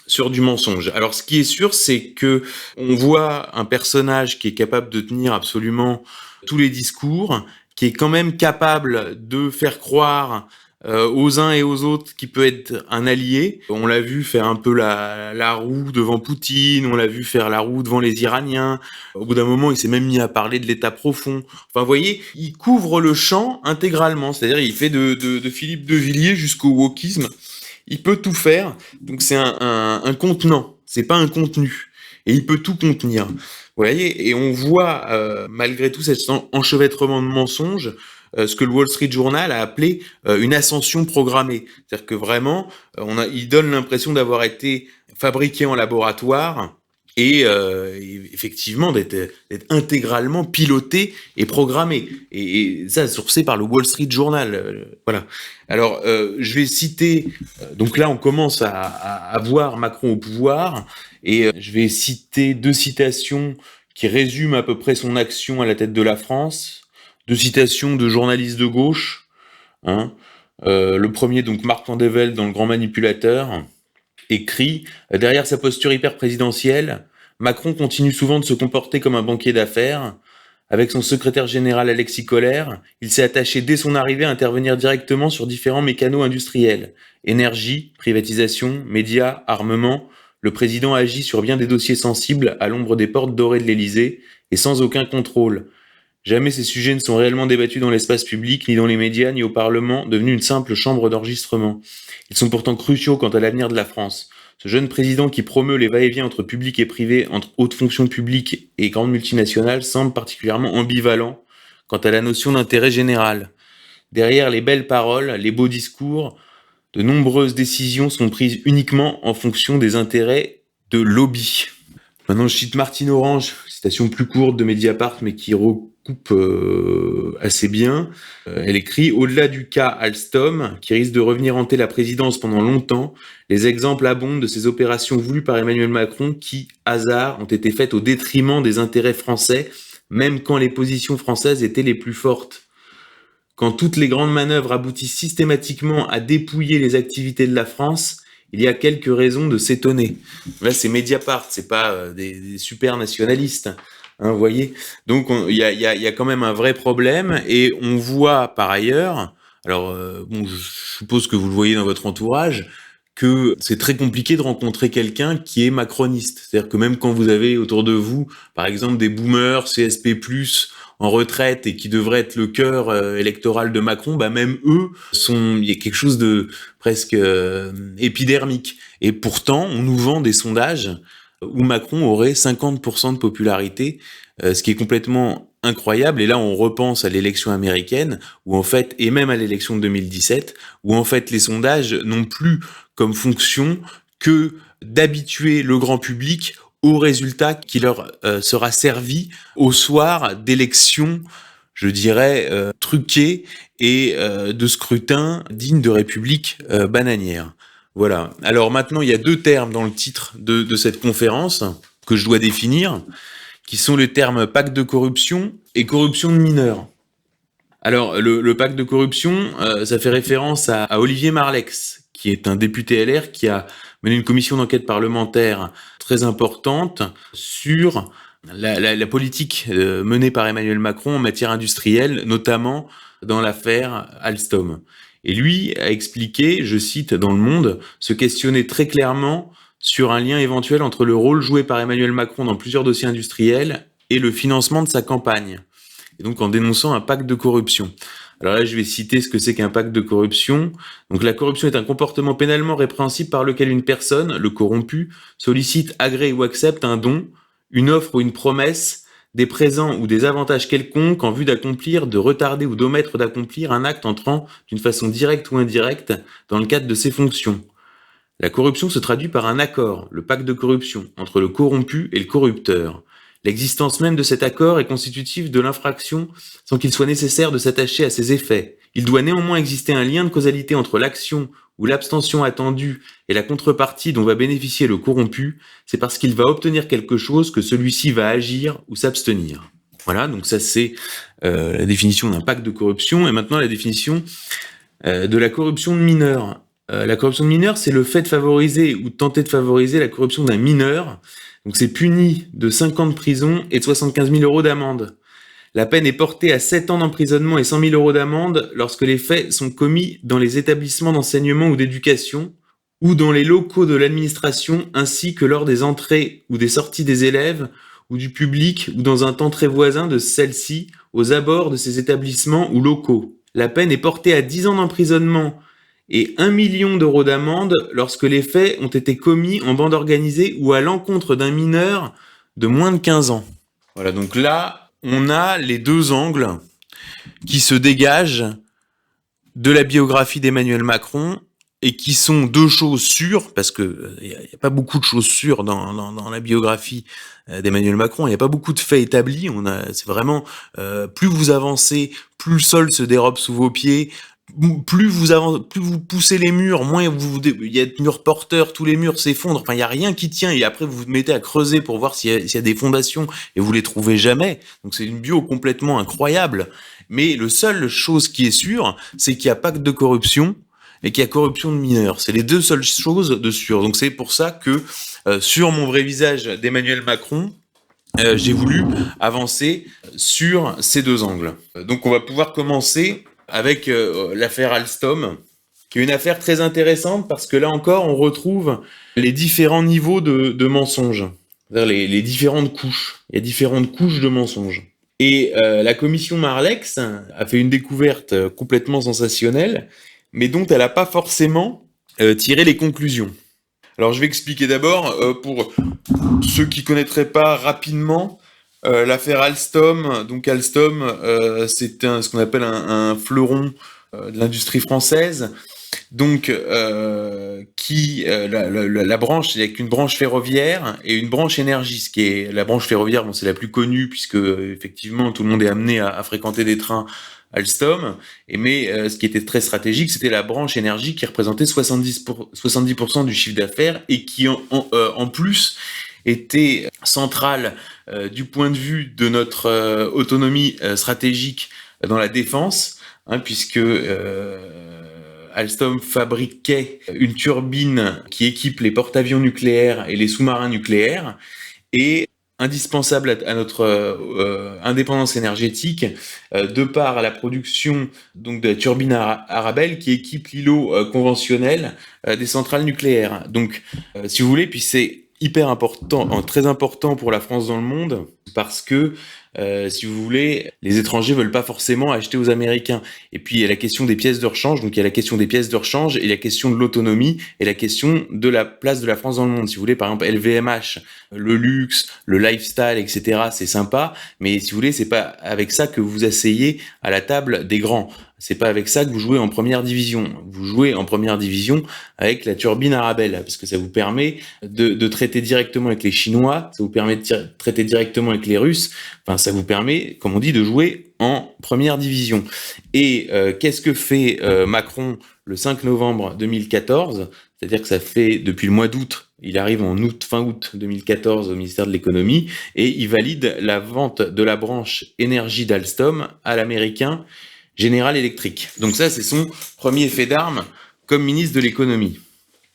sur du mensonge. Alors ce qui est sûr, c'est que on voit un personnage qui est capable de tenir absolument tous les discours, qui est quand même capable de faire croire aux uns et aux autres qu'il peut être un allié. On l'a vu faire un peu la roue devant Poutine, on l'a vu faire la roue devant les Iraniens. Au bout d'un moment, il s'est même mis à parler de l'État profond. Enfin, vous voyez, il couvre le champ intégralement. C'est-à-dire, il fait de Philippe de Villiers jusqu'au wokisme. Il peut tout faire. Donc, c'est un contenant. C'est pas un contenu. Et il peut tout contenir. Vous voyez, et on voit, malgré tout cet enchevêtrement de mensonges, ce que le Wall Street Journal a appelé une ascension programmée. C'est-à-dire que vraiment, il donne l'impression d'avoir été fabriqué en laboratoire et effectivement d'être intégralement piloté et programmé. Et ça, sourcé par le Wall Street Journal. Voilà. Alors, je vais citer... donc là, on commence à voir Macron au pouvoir, et je vais citer 2 citations qui résument à peu près son action à la tête de la France. 2 citations de journalistes de gauche. Hein. Le premier, donc Marc Vandevelde dans Le Grand Manipulateur, écrit « Derrière sa posture hyper présidentielle, Macron continue souvent de se comporter comme un banquier d'affaires. Avec son secrétaire général Alexis Kohler, il s'est attaché dès son arrivée à intervenir directement sur différents mécanos industriels. Énergie, privatisation, médias, armement, le président agit sur bien des dossiers sensibles à l'ombre des portes dorées de l'Élysée et sans aucun contrôle. Jamais ces sujets ne sont réellement débattus dans l'espace public, ni dans les médias, ni au Parlement, devenu une simple chambre d'enregistrement. Ils sont pourtant cruciaux quant à l'avenir de la France. Ce jeune président qui promeut les va-et-vient entre public et privé, entre haute fonction publique et grandes multinationales, semble particulièrement ambivalent quant à la notion d'intérêt général. Derrière les belles paroles, les beaux discours, de nombreuses décisions sont prises uniquement en fonction des intérêts de lobby. Maintenant, je cite Martine Orange, citation plus courte de Mediapart, mais qui recoupe assez bien. Elle écrit « Au-delà du cas Alstom, qui risque de revenir hanter la présidence pendant longtemps, les exemples abondent de ces opérations voulues par Emmanuel Macron qui, hasard, ont été faites au détriment des intérêts français, même quand les positions françaises étaient les plus fortes. Quand toutes les grandes manœuvres aboutissent systématiquement à dépouiller les activités de la France, il y a quelques raisons de s'étonner. » Là, c'est Mediapart, c'est pas des super nationalistes, hein, vous voyez. Donc, il y a quand même un vrai problème, et on voit par ailleurs, alors bon, je suppose que vous le voyez dans votre entourage, que c'est très compliqué de rencontrer quelqu'un qui est macroniste. C'est-à-dire que même quand vous avez autour de vous, par exemple, des boomers, CSP+, en retraite et qui devraient être le cœur électoral de Macron, bah même eux il y a quelque chose de presque épidermique. Et pourtant, on nous vend des sondages où Macron aurait 50% de popularité, ce qui est complètement incroyable. Et là, on repense à l'élection américaine, où en fait, et même à l'élection de 2017, où en fait, les sondages n'ont plus comme fonction que d'habituer le grand public au résultat qui leur sera servi au soir d'élections, je dirais, truquées et de scrutins dignes de république bananière. Voilà. Alors maintenant, il y a deux termes dans le titre de cette conférence que je dois définir, qui sont les termes pacte de corruption et corruption de mineurs. Alors, le pacte de corruption, ça fait référence à Olivier Marleix, qui est un député LR qui a mené une commission d'enquête parlementaire très importante sur la politique menée par Emmanuel Macron en matière industrielle, notamment dans l'affaire Alstom. Et lui a expliqué, je cite dans Le Monde, se questionner très clairement sur un lien éventuel entre le rôle joué par Emmanuel Macron dans plusieurs dossiers industriels et le financement de sa campagne. Et donc en dénonçant un pacte de corruption. Alors là, je vais citer ce que c'est qu'un pacte de corruption. Donc la corruption est un comportement pénalement répréhensible par lequel une personne, le corrompu, sollicite, agrée ou accepte un don, une offre ou une promesse, des présents ou des avantages quelconques en vue d'accomplir, de retarder ou d'omettre d'accomplir un acte entrant d'une façon directe ou indirecte dans le cadre de ses fonctions. La corruption se traduit par un accord, le pacte de corruption, entre le corrompu et le corrupteur. L'existence même de cet accord est constitutive de l'infraction sans qu'il soit nécessaire de s'attacher à ses effets. Il doit néanmoins exister un lien de causalité entre l'action ou l'abstention attendue et la contrepartie dont va bénéficier le corrompu. C'est parce qu'il va obtenir quelque chose que celui-ci va agir ou s'abstenir. Voilà, donc ça c'est la définition d'un pacte de corruption. Et maintenant la définition de la corruption de mineurs. La corruption de mineurs, c'est le fait de favoriser ou de tenter de favoriser la corruption d'un mineur. Donc c'est puni de 5 ans de prison et de 75 000 euros d'amende. La peine est portée à 7 ans d'emprisonnement et 100 000 euros d'amende lorsque les faits sont commis dans les établissements d'enseignement ou d'éducation ou dans les locaux de l'administration ainsi que lors des entrées ou des sorties des élèves ou du public ou dans un temps très voisin de celle-ci aux abords de ces établissements ou locaux. La peine est portée à 10 ans d'emprisonnement et 1 million d'euros d'amende lorsque les faits ont été commis en bande organisée ou à l'encontre d'un mineur de moins de 15 ans. Voilà, donc là, on a les deux angles qui se dégagent de la biographie d'Emmanuel Macron et qui sont deux choses sûres, parce que il y a pas beaucoup de choses sûres dans la biographie d'Emmanuel Macron, il n'y a pas beaucoup de faits établis, c'est vraiment, plus vous avancez, plus le sol se dérobe sous vos pieds, plus vous poussez les murs, moins il y a de murs porteurs, tous les murs s'effondrent, enfin il y a rien qui tient, et après vous vous mettez à creuser pour voir s'il y a des fondations, et vous les trouvez jamais. Donc c'est une bio complètement incroyable. Mais le seule chose qui est sûre, c'est qu'il y a pacte de corruption et qu'il y a corruption de mineurs. C'est les deux seules choses de sûres. Donc c'est pour ça que sur mon vrai visage d'Emmanuel Macron, j'ai voulu avancer sur ces deux angles. Donc on va pouvoir commencer avec l'affaire Alstom, qui est une affaire très intéressante parce que là encore, on retrouve les différents niveaux de mensonges, c'est-à-dire les différentes couches. Il y a différentes couches de mensonges. Et la commission Marlex a fait une découverte complètement sensationnelle, mais dont elle n'a pas forcément tiré les conclusions. Alors je vais expliquer d'abord, pour ceux qui connaîtraient pas rapidement, l'affaire Alstom. Donc Alstom, c'est ce qu'on appelle un fleuron de l'industrie française. Donc, la branche, il n'y a qu'une branche ferroviaire et une branche énergie. Ce qui est la branche ferroviaire, bon, c'est la plus connue puisque effectivement tout le monde est amené à fréquenter des trains Alstom. Mais ce qui était très stratégique, c'était la branche énergie qui représentait 70% du chiffre d'affaires et qui en plus était centrale du point de vue de notre autonomie stratégique dans la défense, puisque Alstom fabriquait une turbine qui équipe les porte-avions nucléaires et les sous-marins nucléaires, et indispensable à notre indépendance énergétique, de par la production donc de la turbine Arabelle qui équipe l'îlot conventionnel des centrales nucléaires. Donc, si vous voulez, puis c'est hyper important, très important pour la France dans le monde, parce que si vous voulez, les étrangers veulent pas forcément acheter aux Américains. Et puis il y a la question des pièces de rechange, donc il y a la question des pièces de rechange et la question de l'autonomie et la question de la place de la France dans le monde. Si vous voulez, par exemple, LVMH, le luxe, le lifestyle, etc., c'est sympa, mais si vous voulez, c'est pas avec ça que vous vous asseyez à la table des grands. C'est pas avec ça que vous jouez en première division. Vous jouez en première division avec la turbine Arabelle, parce que ça vous permet de traiter directement avec les Chinois, ça vous permet de traiter directement avec les Russes. Enfin, ça vous permet, comme on dit, de jouer en première division. Et qu'est-ce que fait Macron le 5 novembre 2014 ? C'est-à-dire que ça fait depuis le mois d'août, il arrive fin août 2014 au ministère de l'économie, et il valide la vente de la branche énergie d'Alstom à l'américain General Electric. Donc ça, c'est son premier fait d'armes comme ministre de l'économie.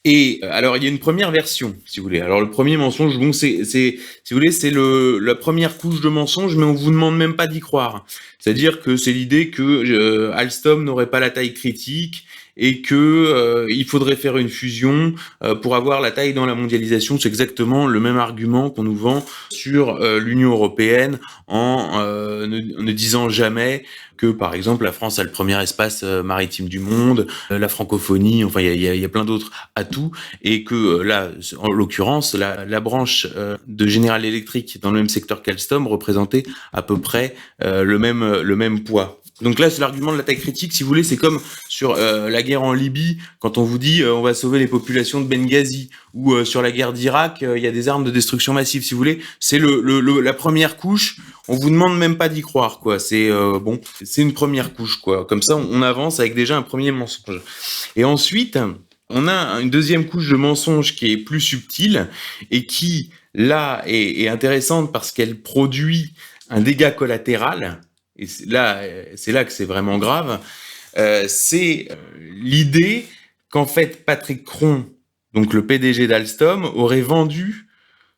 Et alors, il y a une première version, si vous voulez. Alors, le premier mensonge, bon, si vous voulez, c'est la première couche de mensonge, mais on vous demande même pas d'y croire. C'est-à-dire que c'est l'idée que Alstom n'aurait pas la taille critique et que il faudrait faire une fusion pour avoir la taille dans la mondialisation. C'est exactement le même argument qu'on nous vend sur l'Union européenne en ne disant jamais que, par exemple, la France a le premier espace maritime du monde, la francophonie, enfin, il y a plein d'autres atouts, et que là, en l'occurrence, la branche de General Electric dans le même secteur qu'Alstom représentait à peu près le même poids. Donc là, c'est l'argument de la taille critique, si vous voulez, c'est comme sur la guerre en Libye, quand on vous dit on va sauver les populations de Benghazi, ou sur la guerre d'Irak, il y a des armes de destruction massive, si vous voulez. C'est la première couche, on vous demande même pas d'y croire, quoi. C'est bon, c'est une première couche, quoi. Comme ça, on avance avec déjà un premier mensonge. Et ensuite, on a une deuxième couche de mensonge qui est plus subtile et qui, là, est intéressante parce qu'elle produit un dégât collatéral. Et c'est là que c'est vraiment grave. C'est l'idée qu'en fait Patrick Cron, donc le PDG d'Alstom, aurait vendu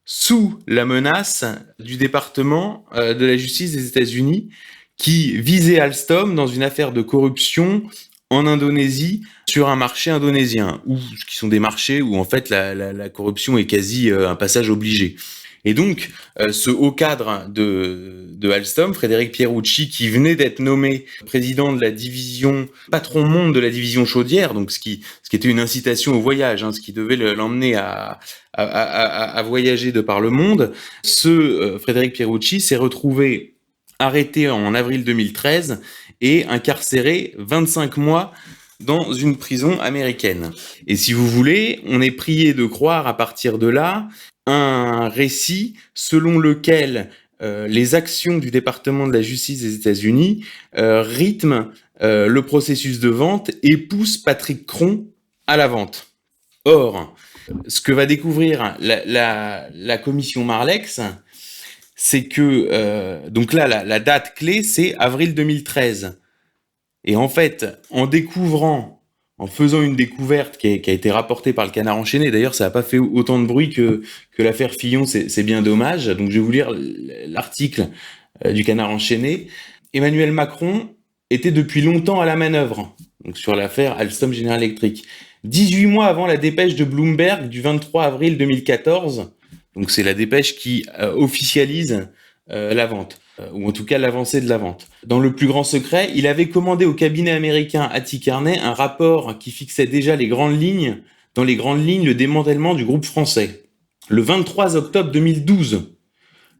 sous la menace du département de la justice des États-Unis qui visait Alstom dans une affaire de corruption en Indonésie sur un marché indonésien, qui sont des marchés où en fait la corruption est quasi un passage obligé. Et donc, ce haut cadre de Alstom, Frédéric Pierucci, qui venait d'être nommé président de la division, patron monde de la division chaudière, donc ce qui était une incitation au voyage, ce qui devait l'emmener à voyager de par le monde, Frédéric Pierucci s'est retrouvé arrêté en avril 2013 et incarcéré 25 mois dans une prison américaine. Et si vous voulez, on est prié de croire à partir de là un récit selon lequel les actions du département de la justice des États-Unis rythment le processus de vente et poussent Patrick Cron à la vente. Or, ce que va découvrir la commission Marlex, c'est que donc là la date clé c'est avril 2013. Et en fait, en faisant une découverte qui a été rapportée par le Canard enchaîné, d'ailleurs ça n'a pas fait autant de bruit que l'affaire Fillon, c'est bien dommage, donc je vais vous lire l'article du Canard enchaîné. Emmanuel Macron était depuis longtemps à la manœuvre. donc sur l'affaire Alstom General Electric. 18 mois avant la dépêche de Bloomberg du 23 avril 2014, donc c'est la dépêche qui officialise la vente, ou en tout cas l'avancée de la vente. Dans le plus grand secret, il avait commandé au cabinet américain Hattie Kearney un rapport qui fixait déjà dans les grandes lignes, le démantèlement du groupe français. Le 23 octobre 2012.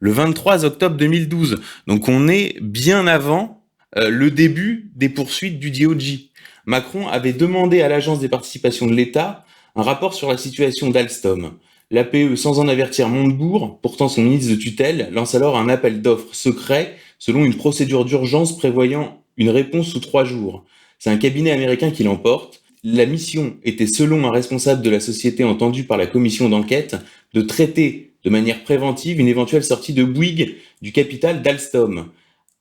Le 23 octobre 2012. Donc on est bien avant le début des poursuites du DOJ. Macron avait demandé à l'Agence des participations de l'État un rapport sur la situation d'Alstom. L'APE, sans en avertir Montebourg, pourtant son ministre de tutelle, lance alors un appel d'offres secret selon une procédure d'urgence prévoyant une réponse sous 3 jours. C'est un cabinet américain qui l'emporte. La mission était, selon un responsable de la société entendu par la commission d'enquête, de traiter de manière préventive une éventuelle sortie de Bouygues du capital d'Alstom.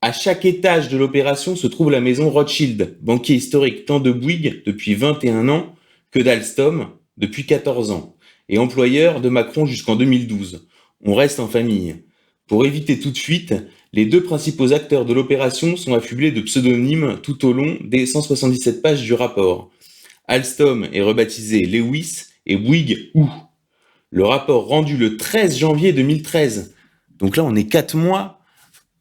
À chaque étage de l'opération se trouve la maison Rothschild, banquier historique tant de Bouygues depuis 21 ans que d'Alstom depuis 14 ans, et employeur de Macron jusqu'en 2012. On reste en famille. Pour éviter toute fuite, les 2 principaux acteurs de l'opération sont affublés de pseudonymes tout au long des 177 pages du rapport. Alstom est rebaptisé Lewis et Bouygues Ou. Le rapport rendu le 13 janvier 2013. Donc là, on est 4 mois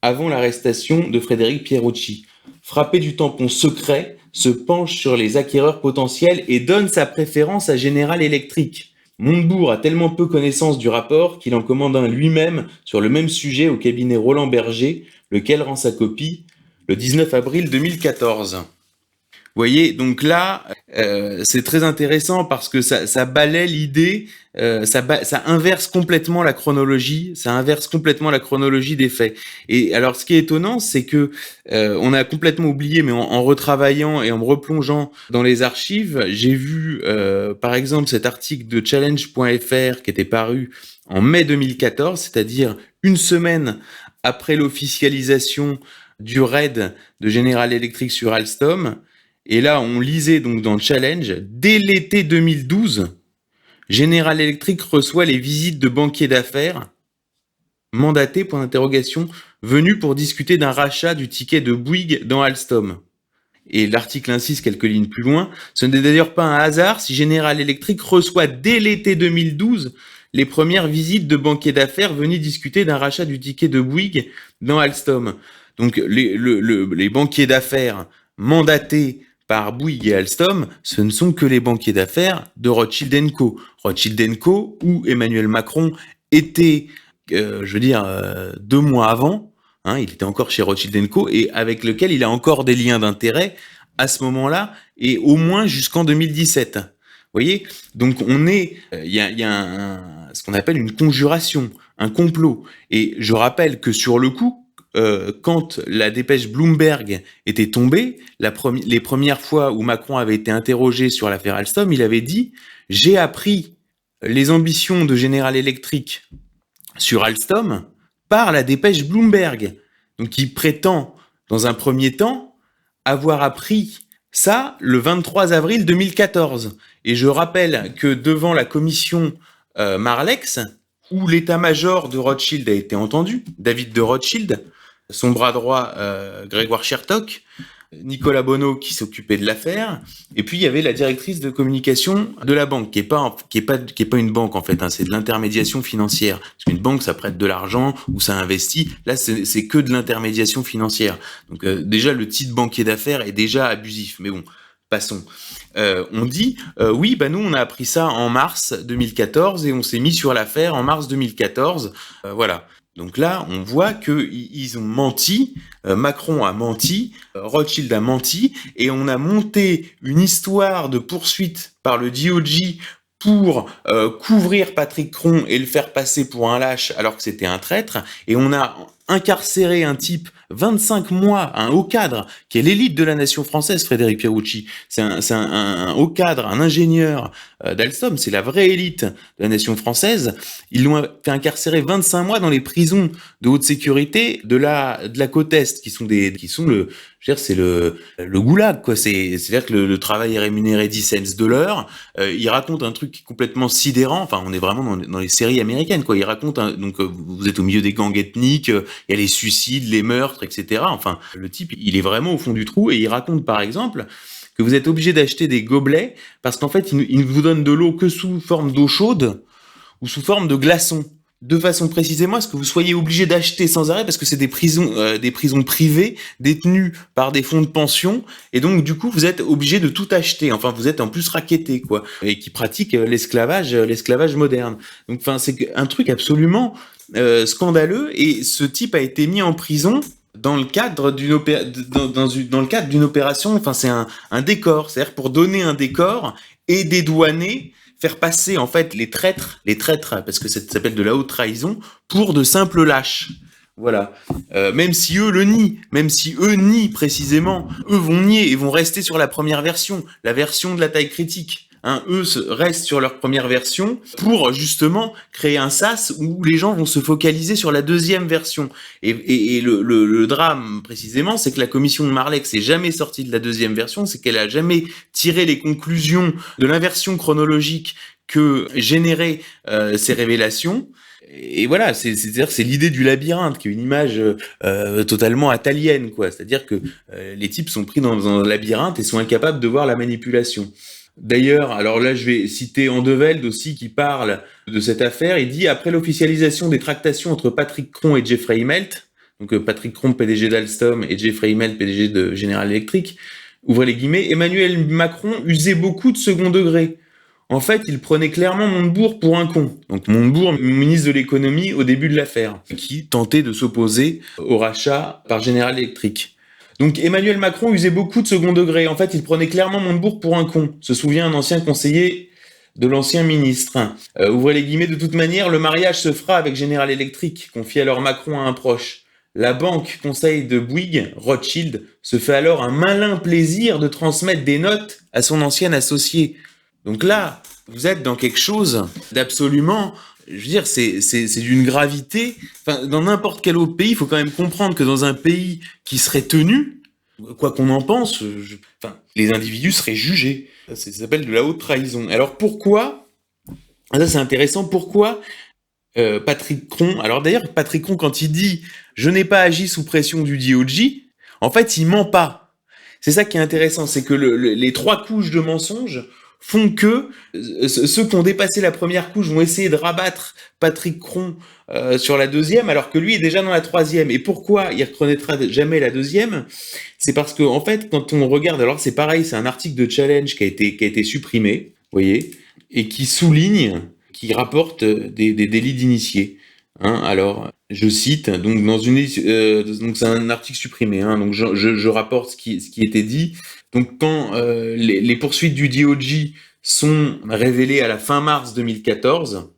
avant l'arrestation de Frédéric Pierucci. Frappé du tampon secret, se penche sur les acquéreurs potentiels et donne sa préférence à General Electric. Montebourg a tellement peu connaissance du rapport qu'il en commande un lui-même sur le même sujet au cabinet Roland Berger, lequel rend sa copie le 19 avril 2014. Vous voyez, donc là, c'est très intéressant parce que ça balaie l'idée, ça inverse complètement la chronologie, des faits. Et alors, ce qui est étonnant, c'est que on a complètement oublié, mais en retravaillant et en me replongeant dans les archives, j'ai vu, par exemple, cet article de Challenge.fr qui était paru en mai 2014, c'est-à-dire une semaine après l'officialisation du raid de General Electric sur Alstom. Et là, on lisait donc dans le Challenge, dès l'été 2012, General Electric reçoit les visites de banquiers d'affaires mandatés, venus pour discuter d'un rachat du ticket de Bouygues dans Alstom. Et l'article insiste quelques lignes plus loin, ce n'est d'ailleurs pas un hasard si General Electric reçoit dès l'été 2012 les premières visites de banquiers d'affaires venus discuter d'un rachat du ticket de Bouygues dans Alstom. Donc les banquiers d'affaires mandatés par Bouygues et Alstom, ce ne sont que les banquiers d'affaires de Rothschild & Co. Rothschild & Co, où Emmanuel Macron était, 2 mois avant, il était encore chez Rothschild & Co, et avec lequel il a encore des liens d'intérêt à ce moment-là, et au moins jusqu'en 2017. Vous voyez ? Donc il y a ce qu'on appelle une conjuration, un complot. Et je rappelle que sur le coup, quand la dépêche Bloomberg était tombée, les premières fois où Macron avait été interrogé sur l'affaire Alstom, il avait dit « J'ai appris les ambitions de General Electric sur Alstom par la dépêche Bloomberg ». Donc il prétend, dans un premier temps, avoir appris ça le 23 avril 2014. Et je rappelle que devant la commission Marlex, où l'état-major de Rothschild a été entendu, David de Rothschild, son bras droit Grégoire Chertok, Nicolas Bonneau qui s'occupait de l'affaire, et puis il y avait la directrice de communication de la banque, qui est pas une banque en fait, c'est de l'intermédiation financière. Parce qu'une banque ça prête de l'argent ou ça investit, là c'est que de l'intermédiation financière. Donc déjà le titre banquier d'affaires est déjà abusif, mais bon, passons. On dit oui, nous on a appris ça en mars 2014 et on s'est mis sur l'affaire en mars 2014, voilà. Donc là, on voit qu'ils ont menti, Macron a menti, Rothschild a menti, et on a monté une histoire de poursuite par le DOJ pour couvrir Patrick Cron et le faire passer pour un lâche alors que c'était un traître, et on a incarcéré un type 25 mois, un haut cadre, qui est l'élite de la nation française, Frédéric Pierucci. C'est un haut cadre, un ingénieur d'Alstom, c'est la vraie élite de la nation française. Ils l'ont fait incarcérer 25 mois dans les prisons de haute sécurité de la côte Est, c'est le goulag, quoi. C'est-à-dire que le travail est rémunéré 10 cents de l'heure. Il raconte un truc complètement sidérant. Enfin, on est vraiment dans les séries américaines, quoi. Il raconte, vous êtes au milieu des gangs ethniques, il y a les suicides, les meurtres, etc. Enfin, le type, il est vraiment au fond du trou et il raconte, par exemple, que vous êtes obligé d'acheter des gobelets parce qu'en fait, ils ne vous donnent de l'eau que sous forme d'eau chaude ou sous forme de glaçons. De façon précisément à ce que vous soyez obligé d'acheter sans arrêt parce que c'est des prisons privées détenues par des fonds de pension et donc du coup vous êtes obligé de tout acheter. Enfin vous êtes en plus racketté quoi et qui pratiquent l'esclavage moderne. Donc enfin c'est un truc absolument scandaleux et ce type a été mis en prison dans le cadre dans le cadre d'une opération. Enfin c'est un décor, c'est-à-dire pour donner un décor et dédouaner, faire passer en fait les traîtres, parce que ça s'appelle de la haute trahison, pour de simples lâches. Voilà. Même si eux le nient, même si eux nient précisément, eux vont nier et vont rester sur la première version, la version de la taille critique. Hein, eux restent sur leur première version pour justement créer un sas où les gens vont se focaliser sur la deuxième version. Et le drame précisément, c'est que la commission de Marleix s'est jamais sortie de la deuxième version, c'est qu'elle a jamais tiré les conclusions de l'inversion chronologique que généraient ces révélations. Et voilà, c'est-à-dire c'est l'idée du labyrinthe, qui est une image totalement attalienne, quoi. C'est-à-dire que les types sont pris dans un labyrinthe et sont incapables de voir la manipulation. D'ailleurs, alors là, je vais citer Andeveld aussi, qui parle de cette affaire. Il dit « Après l'officialisation des tractations entre Patrick Cron et Jeffrey Immelt », donc Patrick Cron, PDG d'Alstom, et Jeffrey Immelt, PDG de General Electric, ouvrez les guillemets, Emmanuel Macron usait beaucoup de second degré. En fait, il prenait clairement Montebourg pour un con. Donc Montebourg, ministre de l'économie au début de l'affaire, qui tentait de s'opposer au rachat par General Electric. Donc Emmanuel Macron usait beaucoup de second degré. En fait, il prenait clairement Montebourg pour un con, se souvient un ancien conseiller de l'ancien ministre. Ouvrez les guillemets, de toute manière, le mariage se fera avec General Electric, confie alors Macron à un proche. La banque conseil de Bouygues, Rothschild, se fait alors un malin plaisir de transmettre des notes à son ancien associé. Donc là, vous êtes dans quelque chose d'absolument, je veux dire, c'est d'une gravité. Enfin, dans n'importe quel autre pays, il faut quand même comprendre que dans un pays qui serait tenu, quoi qu'on en pense, les individus seraient jugés. Ça s'appelle de la haute trahison. Alors pourquoi, ça c'est intéressant, pourquoi Patrick Cron, alors d'ailleurs Patrick Cron quand il dit « je n'ai pas agi sous pression du DOJ », en fait il ment pas. C'est ça qui est intéressant, c'est que les trois couches de mensonges font que ceux qui ont dépassé la première couche vont essayer de rabattre Patrick Cron sur la deuxième, alors que lui est déjà dans la troisième. Et pourquoi il reconnaîtra jamais la deuxième? C'est parce que en fait, quand on regarde, alors c'est pareil, c'est un article de Challenge qui a été supprimé, vous voyez, et qui souligne, qui rapporte des délits d'initiés. Hein, alors, je cite, donc donc c'est un article supprimé. Hein, donc je rapporte ce qui était dit. Donc quand les poursuites du DOJ sont révélées à la fin mars 2014,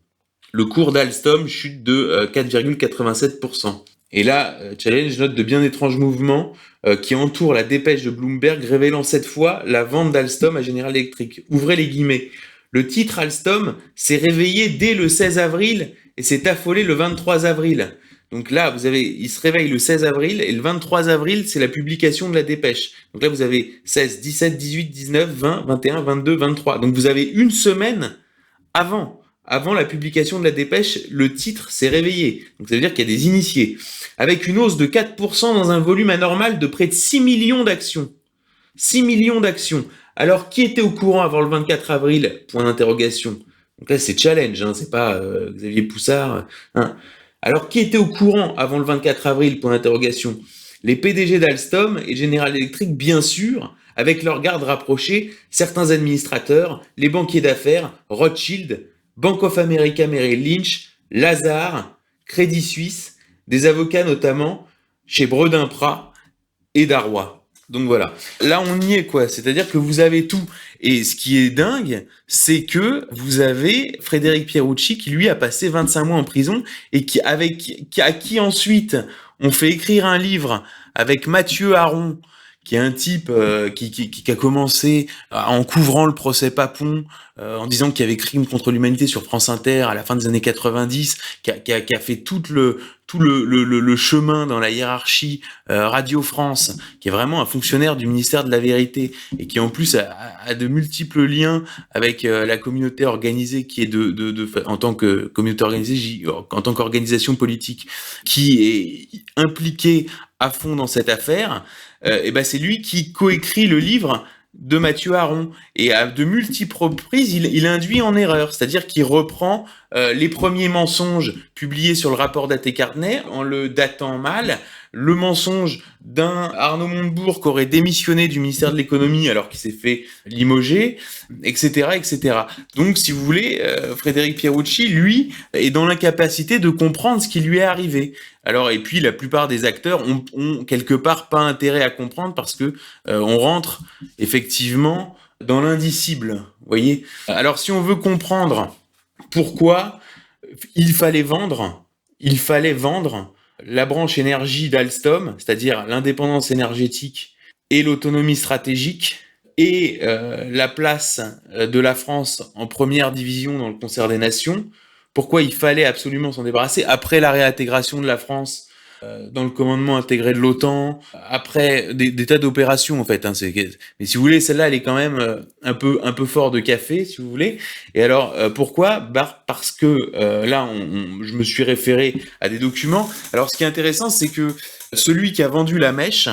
le cours d'Alstom chute de 4,87%. Et là, Challenge note de bien étranges mouvements qui entourent la dépêche de Bloomberg révélant cette fois la vente d'Alstom à General Electric. Ouvrez les guillemets. Le titre Alstom s'est réveillé dès le 16 avril et s'est affolé le 23 avril. Donc là, il se réveille le 16 avril et le 23 avril, c'est la publication de la dépêche. Donc là, vous avez 16, 17, 18, 19, 20, 21, 22, 23. Donc vous avez une semaine avant la publication de la dépêche, le titre s'est réveillé. Donc ça veut dire qu'il y a des initiés. Avec une hausse de 4% dans un volume anormal de près de 6 millions d'actions. 6 millions d'actions. Alors, qui était au courant avant le 24 avril? Point d'interrogation. Donc là, c'est Challenge, hein, c'est pas Xavier Poussard. Hein. Alors, qui était au courant avant le 24 avril? Point d'interrogation. Les PDG d'Alstom et General Electric, bien sûr, avec leurs gardes rapprochés, certains administrateurs, les banquiers d'affaires, Rothschild, Bank of America Merrill Lynch, Lazard, Crédit Suisse, des avocats notamment chez Bredin-Pras et Darrois. Donc voilà, là on y est quoi, c'est-à-dire que vous avez tout. Et ce qui est dingue, c'est que vous avez Frédéric Pierucci qui lui a passé 25 mois en prison et à qui ensuite on fait écrire un livre avec Mathieu Aron, qui est un type qui a commencé en couvrant le procès Papon, en disant qu'il y avait crime contre l'humanité sur France Inter à la fin des années 90, qui a fait tout le chemin dans la hiérarchie Radio France, qui est vraiment un fonctionnaire du ministère de la Vérité et qui en plus a de multiples liens avec la communauté organisée qui est en tant que communauté organisée, en tant qu'organisation politique qui est impliquée à fond dans cette affaire. Et ben c'est lui qui coécrit le livre de Mathieu Aron. Et à de multiples reprises, il induit en erreur. C'est-à-dire qu'il reprend les premiers mensonges publiés sur le rapport Daté-Cartnet en le datant mal. Le mensonge d'un Arnaud Montebourg qui aurait démissionné du ministère de l'économie alors qu'il s'est fait limoger, etc., etc. Donc, si vous voulez, Frédéric Pierucci, lui, est dans l'incapacité de comprendre ce qui lui est arrivé. Alors, et puis, la plupart des acteurs ont quelque part pas intérêt à comprendre parce que on rentre effectivement dans l'indicible. Vous voyez. Alors, si on veut comprendre pourquoi il fallait vendre la branche énergie d'Alstom, c'est-à-dire l'indépendance énergétique et l'autonomie stratégique, et la place de la France en première division dans le concert des nations. Pourquoi il fallait absolument s'en débarrasser après la réintégration de la France dans le commandement intégré de l'OTAN, après des tas d'opérations en fait. Mais si vous voulez, celle-là, elle est quand même un peu fort de café, si vous voulez. Et alors, pourquoi ? Parce que là, je me suis référé à des documents. Alors, ce qui est intéressant, c'est que celui qui a vendu la mèche,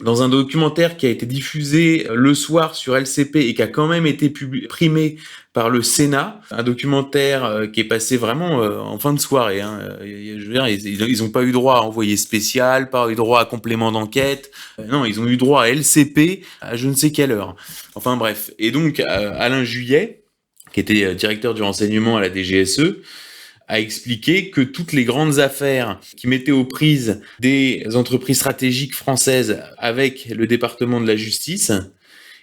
dans un documentaire qui a été diffusé le soir sur LCP et qui a quand même été primé par le Sénat, un documentaire qui est passé vraiment en fin de soirée. Je veux dire, ils ont pas eu droit à envoyé spécial, pas eu droit à complément d'enquête. Non, ils ont eu droit à LCP à je ne sais quelle heure. Enfin bref. Et donc Alain Juillet, qui était directeur du renseignement à la DGSE, a expliqué que toutes les grandes affaires qui mettaient aux prises des entreprises stratégiques françaises avec le département de la justice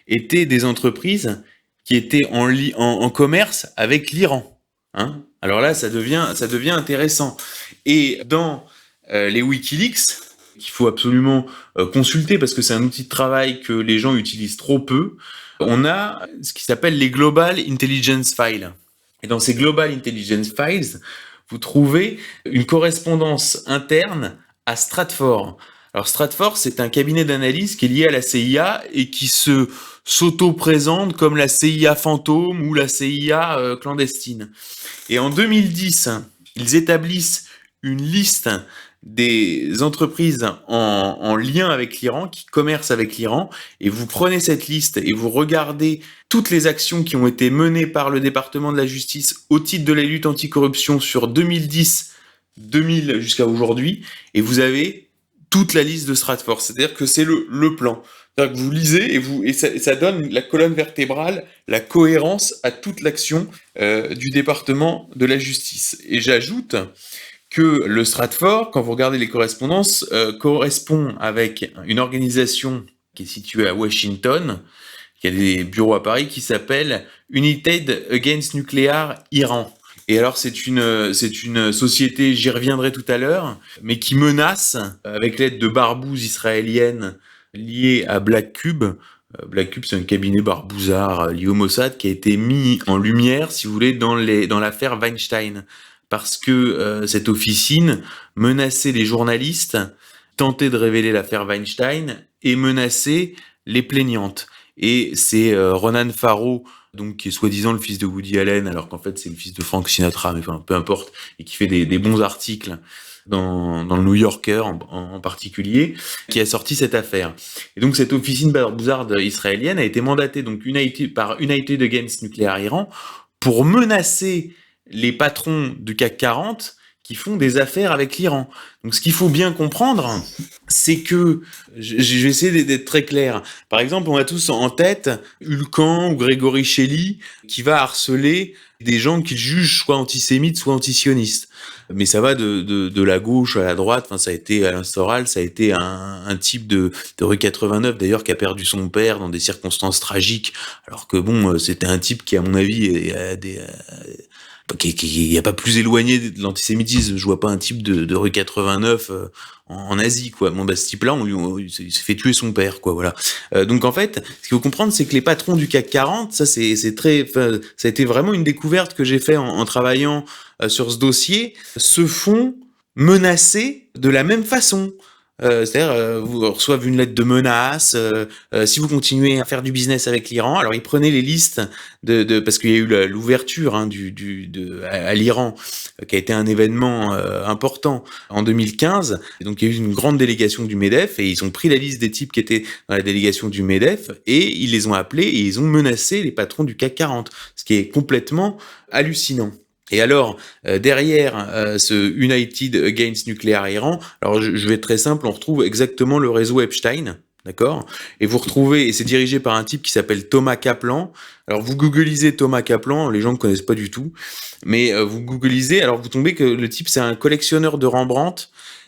étaient des entreprises qui étaient en commerce avec l'Iran. Hein ? Alors là, ça devient intéressant. Et dans les Wikileaks, qu'il faut absolument consulter parce que c'est un outil de travail que les gens utilisent trop peu, on a ce qui s'appelle les Global Intelligence Files. Et dans ces Global Intelligence Files, vous trouvez une correspondance interne à Stratfor. Alors Stratfor, c'est un cabinet d'analyse qui est lié à la CIA et qui s'auto-présente comme la CIA fantôme ou la CIA clandestine. Et en 2010, ils établissent une liste des entreprises en lien avec l'Iran, qui commercent avec l'Iran, et vous prenez cette liste et vous regardez toutes les actions qui ont été menées par le département de la justice au titre de la lutte anticorruption sur 2010, 2000 jusqu'à aujourd'hui, et vous avez toute la liste de Stratfor. C'est-à-dire que c'est le plan. C'est-à-dire que vous lisez et ça donne la colonne vertébrale, la cohérence à toute l'action du département de la justice. Et j'ajoute que le Stratfor, quand vous regardez les correspondances, correspond avec une organisation qui est située à Washington, qui a des bureaux à Paris, qui s'appelle United Against Nuclear Iran. Et alors c'est une société, j'y reviendrai tout à l'heure, mais qui menace, avec l'aide de barbouzes israéliennes liées à Black Cube. Black Cube, c'est un cabinet barbouzard lié au Mossad qui a été mis en lumière, si vous voulez, dans l'affaire Weinstein. Parce que cette officine menaçait les journalistes, tentait de révéler l'affaire Weinstein et menaçait les plaignantes. Et c'est Ronan Farrow, donc qui est soi-disant le fils de Woody Allen, alors qu'en fait c'est le fils de Frank Sinatra, mais enfin peu importe, et qui fait des bons articles dans le New Yorker en particulier, qui a sorti cette affaire. Et donc cette officine barbouzarde israélienne a été mandatée donc par United Against Nuclear Iran pour menacer les patrons du CAC 40 qui font des affaires avec l'Iran. Donc ce qu'il faut bien comprendre, c'est que, je vais essayer d'être très clair, par exemple on a tous en tête Hulcan ou Grégory Shelley qui va harceler des gens qu'il juge soit antisémites, soit antisionistes. Mais ça va de la gauche à la droite, enfin ça a été Alain Soral, ça a été un type de rue 89 d'ailleurs qui a perdu son père dans des circonstances tragiques, alors que bon, c'était un type qui à mon avis qui a pas plus éloigné de l'antisémitisme. Je vois pas un type de rue 89 en Asie, quoi. Bon, ce type-là, il s'est fait tuer son père, quoi, voilà. Donc, en fait, ce qu'il faut comprendre, c'est que les patrons du CAC 40, ça, ça a été vraiment une découverte que j'ai fait en travaillant sur ce dossier, se font menacer de la même façon. c'est-à-dire vous reçoivent une lettre de menace, si vous continuez à faire du business avec l'Iran. Alors ils prenaient les listes parce qu'il y a eu l'ouverture hein, à l'Iran, qui a été un événement important en 2015. Et donc il y a eu une grande délégation du MEDEF et ils ont pris la liste des types qui étaient dans la délégation du MEDEF et ils les ont appelés et ils ont menacé les patrons du CAC 40, ce qui est complètement hallucinant. Et alors, derrière ce United Against Nuclear Iran, alors je vais être très simple, on retrouve exactement le réseau Epstein, d'accord? Et vous retrouvez, et c'est dirigé par un type qui s'appelle Thomas Kaplan. Alors vous googlisez Thomas Kaplan, les gens ne connaissent pas du tout, mais vous googlisez, alors vous tombez que le type c'est un collectionneur de Rembrandt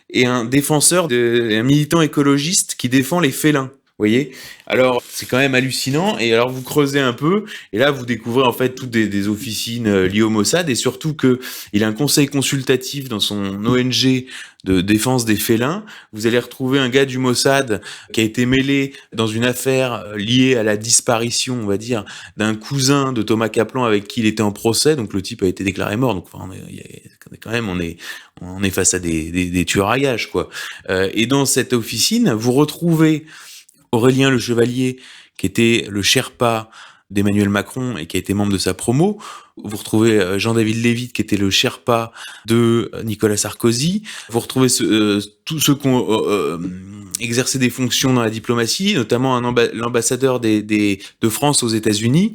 et un un militant écologiste qui défend les félins. Vous voyez? Alors, c'est quand même hallucinant. Et alors, vous creusez un peu, et là, vous découvrez en fait toutes des officines liées au Mossad, et surtout que il a un conseil consultatif dans son ONG de défense des félins. Vous allez retrouver un gars du Mossad qui a été mêlé dans une affaire liée à la disparition, on va dire, d'un cousin de Thomas Kaplan avec qui il était en procès. Donc, le type a été déclaré mort. Donc, enfin, on est face à des tueurs à gages, quoi. Et dans cette officine, vous retrouvez Aurélien Le Chevalier, qui était le Sherpa d'Emmanuel Macron et qui a été membre de sa promo. Vous retrouvez Jean-David Lévy, qui était le Sherpa de Nicolas Sarkozy. Vous retrouvez tous ceux qui ont exercé des fonctions dans la diplomatie, notamment l'ambassadeur de France aux États-Unis,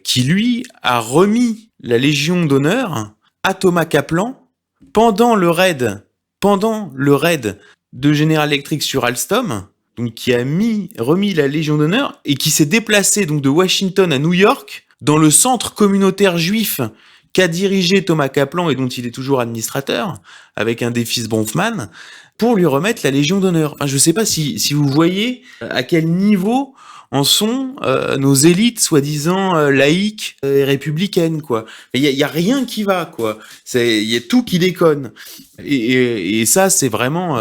qui lui a remis la Légion d'honneur à Thomas Kaplan pendant le raid de General Electric sur Alstom, donc qui a remis la Légion d'honneur et qui s'est déplacé donc de Washington à New York dans le centre communautaire juif qu'a dirigé Thomas Kaplan et dont il est toujours administrateur avec un des fils Bronfman pour lui remettre la Légion d'honneur. Enfin, je ne sais pas si vous voyez à quel niveau en sont nos élites soi-disant laïques et républicaines, quoi. Il y a rien qui va, quoi. Il y a tout qui déconne. Et ça, c'est vraiment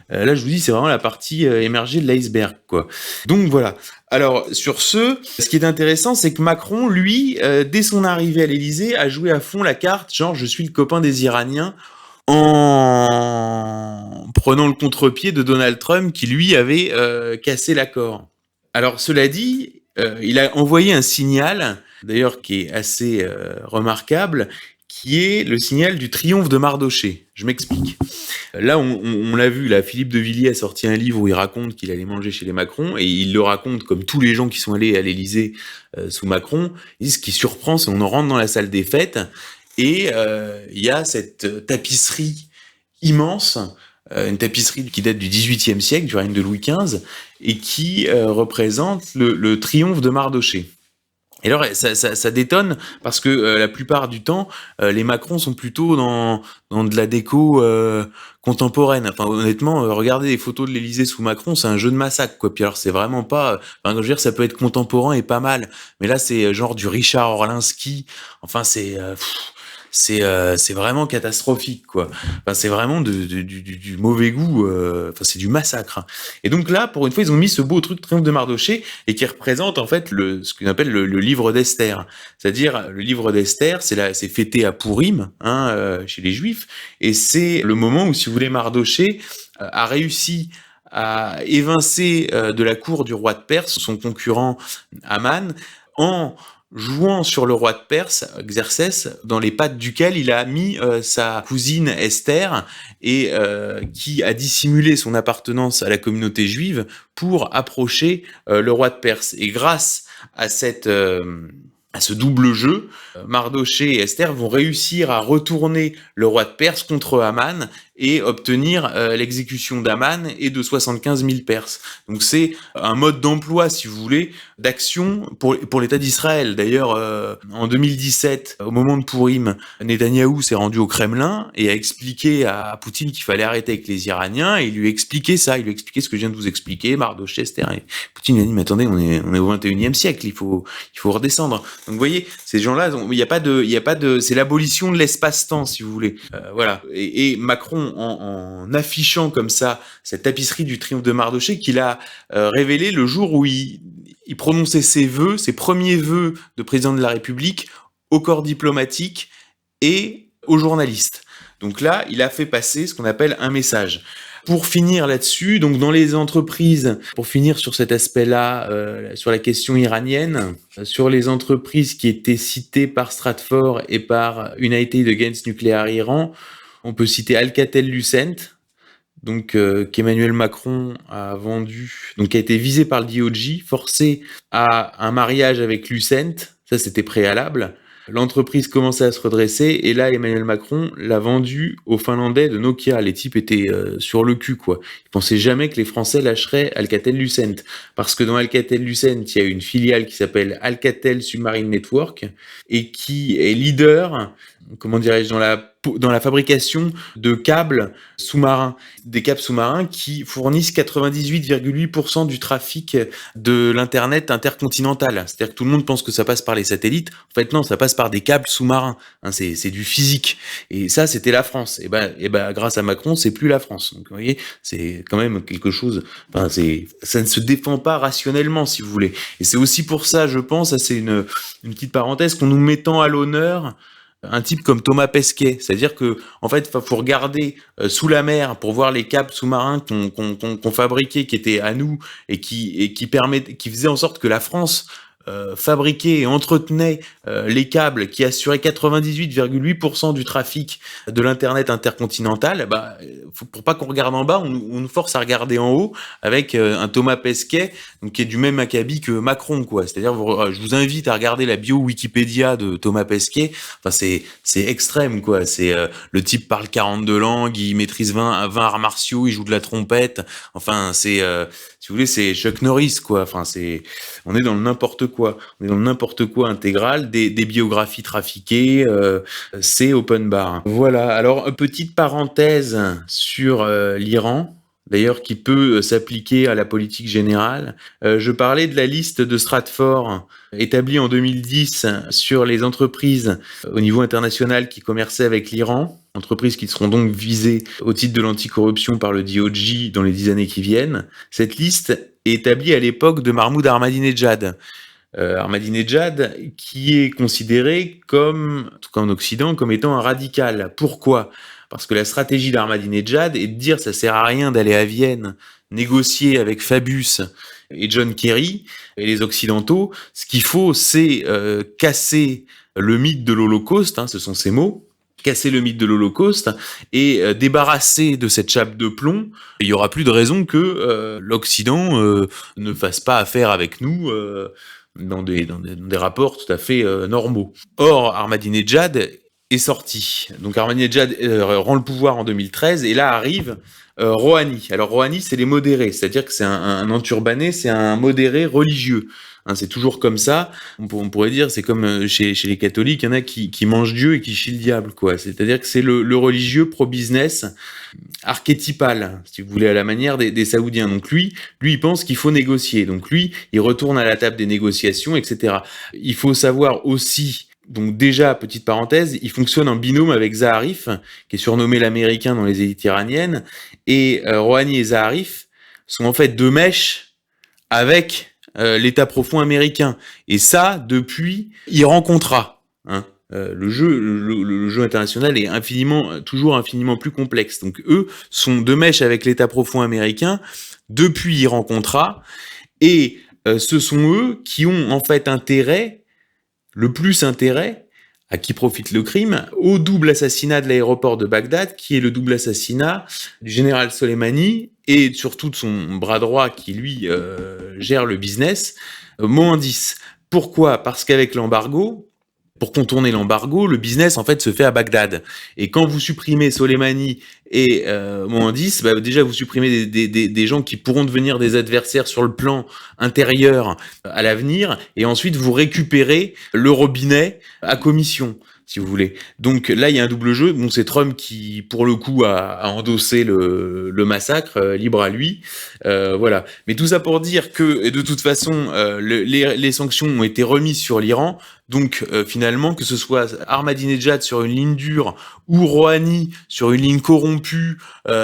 là, je vous dis, c'est vraiment la partie émergée de l'iceberg, quoi. Donc voilà. Alors sur ce qui est intéressant, c'est que Macron, lui, dès son arrivée à l'Élysée, a joué à fond la carte, genre je suis le copain des Iraniens, en prenant le contre-pied de Donald Trump qui lui avait cassé l'accord. Alors cela dit, il a envoyé un signal, d'ailleurs qui est assez remarquable, qui est le signal du triomphe de Mardochée. Je m'explique. Là, on l'a vu, là, Philippe de Villiers a sorti un livre où il raconte qu'il allait manger chez les Macron, et il le raconte comme tous les gens qui sont allés à l'Élysée sous Macron. Il dit, ce qui surprend, c'est qu'on rentre dans la salle des fêtes, et il y a cette tapisserie immense, une tapisserie qui date du XVIIIe siècle, du règne de Louis XV, et qui représente le triomphe de Mardochée. Et alors, ça détonne parce que la plupart du temps, les Macron sont plutôt dans de la déco contemporaine. Enfin, honnêtement, regardez les photos de l'Élysée sous Macron, c'est un jeu de massacre, quoi. Puis alors, c'est vraiment pas... Enfin, je veux dire, ça peut être contemporain et pas mal. Mais là, c'est genre du Richard Orlinski. Enfin, c'est vraiment catastrophique, quoi. Enfin, c'est vraiment du mauvais goût. Enfin, c'est du massacre, hein. Et donc là, pour une fois, ils ont mis ce beau truc Triomphe de Mardochée et qui représente en fait ce qu'on appelle le livre d'Esther. C'est-à-dire le livre d'Esther, c'est fêté à Pourim, hein, chez les Juifs, et c'est le moment où, si vous voulez, Mardochée a réussi à évincer de la cour du roi de Perse son concurrent Aman en jouant sur le roi de Perse, Xerxès, dans les pattes duquel il a mis sa cousine Esther, et qui a dissimulé son appartenance à la communauté juive pour approcher le roi de Perse. Et grâce à ce double jeu, Mardochée et Esther vont réussir à retourner le roi de Perse contre Aman et obtenir l'exécution d'Aman et de 75 000 Perses. Donc c'est un mode d'emploi, si vous voulez, d'action pour l'État d'Israël. D'ailleurs, en 2017, au moment de Pourim, Netanyahou s'est rendu au Kremlin et a expliqué à Poutine qu'il fallait arrêter avec les Iraniens, et il lui a expliqué ça, il lui a expliqué ce que je viens de vous expliquer, Mardochée, Esther. Et Poutine lui a dit, mais attendez, on est au 21e siècle, il faut redescendre. Donc vous voyez, ces gens-là, il y a pas de, c'est l'abolition de l'espace-temps, si vous voulez. Voilà. Et Macron, en affichant comme ça cette tapisserie du triomphe de Mardochée, qu'il a révélé le jour où il prononçait ses premiers vœux de président de la République au corps diplomatique et aux journalistes. Donc là, il a fait passer ce qu'on appelle un message. Pour finir là-dessus, donc dans les entreprises, pour finir sur cet aspect-là, sur la question iranienne, sur les entreprises qui étaient citées par Stratfor et par United Against Nuclear Iran, on peut citer Alcatel-Lucent, donc qu'Emmanuel Macron a vendu, donc qui a été visé par le DOJ, forcé à un mariage avec Lucent, ça c'était préalable. L'entreprise commençait à se redresser et là Emmanuel Macron l'a vendu aux Finlandais de Nokia. Les types étaient sur le cul quoi. Ils pensaient jamais que les Français lâcheraient Alcatel-Lucent parce que dans Alcatel-Lucent il y a une filiale qui s'appelle Alcatel Submarine Network et qui est leader, comment dirais-je, dans la fabrication de câbles sous-marins, des câbles sous-marins qui fournissent 98,8% du trafic de l'internet intercontinental. C'est-à-dire que tout le monde pense que ça passe par les satellites. En fait, non, ça passe par des câbles sous-marins. Hein, c'est du physique. Et ça, c'était la France. Et ben, grâce à Macron, c'est plus la France. Donc, vous voyez, c'est quand même quelque chose. Enfin, ça ne se défend pas rationnellement, si vous voulez. Et c'est aussi pour ça, je pense, ça c'est une petite parenthèse, qu'on nous mettant à l'honneur un type comme Thomas Pesquet, c'est-à-dire que en fait, faut regarder sous la mer pour voir les câbles sous-marins qu'on fabriquait, qui étaient à nous et qui faisaient en sorte que la France fabriquait et entretenait les câbles qui assuraient 98,8% du trafic de l'internet intercontinental. Pour pas qu'on regarde en bas, on nous force à regarder en haut avec un Thomas Pesquet, donc qui est du même acabit que Macron, quoi. C'est-à-dire, je vous invite à regarder la bio Wikipédia de Thomas Pesquet. Enfin, c'est extrême, quoi. C'est le type parle 42 langues, il maîtrise 20 arts martiaux, il joue de la trompette. Enfin, si vous voulez, c'est Chuck Norris, quoi. Enfin, on est dans le n'importe quoi. On est dans le n'importe quoi intégral, des biographies trafiquées, c'est open bar. Voilà. Alors, une petite parenthèse sur l'Iran, d'ailleurs, qui peut s'appliquer à la politique générale. Je parlais de la liste de Stratfor établie en 2010 sur les entreprises au niveau international qui commerçaient avec l'Iran. Entreprises qui seront donc visées au titre de l'anticorruption par le DOJ dans les 10 années qui viennent. Cette liste est établie à l'époque de Mahmoud Ahmadinejad. Ahmadinejad qui est considéré comme, en tout cas en Occident, comme étant un radical. Pourquoi ? Parce que la stratégie d'Ahmadinejad est de dire ça sert à rien d'aller à Vienne négocier avec Fabius et John Kerry et les Occidentaux. Ce qu'il faut, c'est casser le mythe de l'Holocauste, ce sont ces mots, casser le mythe de l'Holocauste et débarrasser de cette chape de plomb. Il y aura plus de raison que l'Occident ne fasse pas affaire avec nous dans des rapports tout à fait normaux. Or, Ahmadinejad est sorti. Donc Ahmadinejad rend le pouvoir en 2013 et là arrive Rouhani. Alors Rouhani, c'est les modérés, c'est-à-dire que c'est un enturbané, c'est un modéré religieux. C'est toujours comme ça. On pourrait dire, c'est comme chez les catholiques, il y en a qui mangent Dieu et qui chient le diable, quoi. C'est-à-dire que c'est le religieux pro-business archétypal, si vous voulez, à la manière des Saoudiens. Donc lui, il pense qu'il faut négocier. Donc lui, il retourne à la table des négociations, etc. Il faut savoir aussi, donc déjà, petite parenthèse, il fonctionne en binôme avec Zaharif, qui est surnommé l'Américain dans les élites iraniennes, et Rouhani et Zaharif sont en fait deux mèches avec l'État profond américain. Et ça, depuis Iran-Contra. Le jeu international est toujours infiniment plus complexe. Donc eux sont deux mèches avec l'État profond américain depuis Iran-Contra, et ce sont eux qui ont en fait le plus intérêt, à qui profite le crime, au double assassinat de l'aéroport de Bagdad, qui est le double assassinat du général Soleimani et surtout de son bras droit qui, lui, gère le business, Mohandis. Pourquoi ? Parce qu'avec l'embargo, pour contourner l'embargo, le business en fait se fait à Bagdad. Et quand vous supprimez Soleimani et Mohandis, déjà vous supprimez des gens qui pourront devenir des adversaires sur le plan intérieur à l'avenir, et ensuite vous récupérez le robinet à commission, si vous voulez. Donc là, il y a un double jeu. Bon, c'est Trump qui, pour le coup, a endossé le massacre, libre à lui. Voilà. Mais tout ça pour dire que, de toute façon, les sanctions ont été remises sur l'Iran. Donc finalement, que ce soit Ahmadinejad sur une ligne dure ou Rouhani sur une ligne corrompue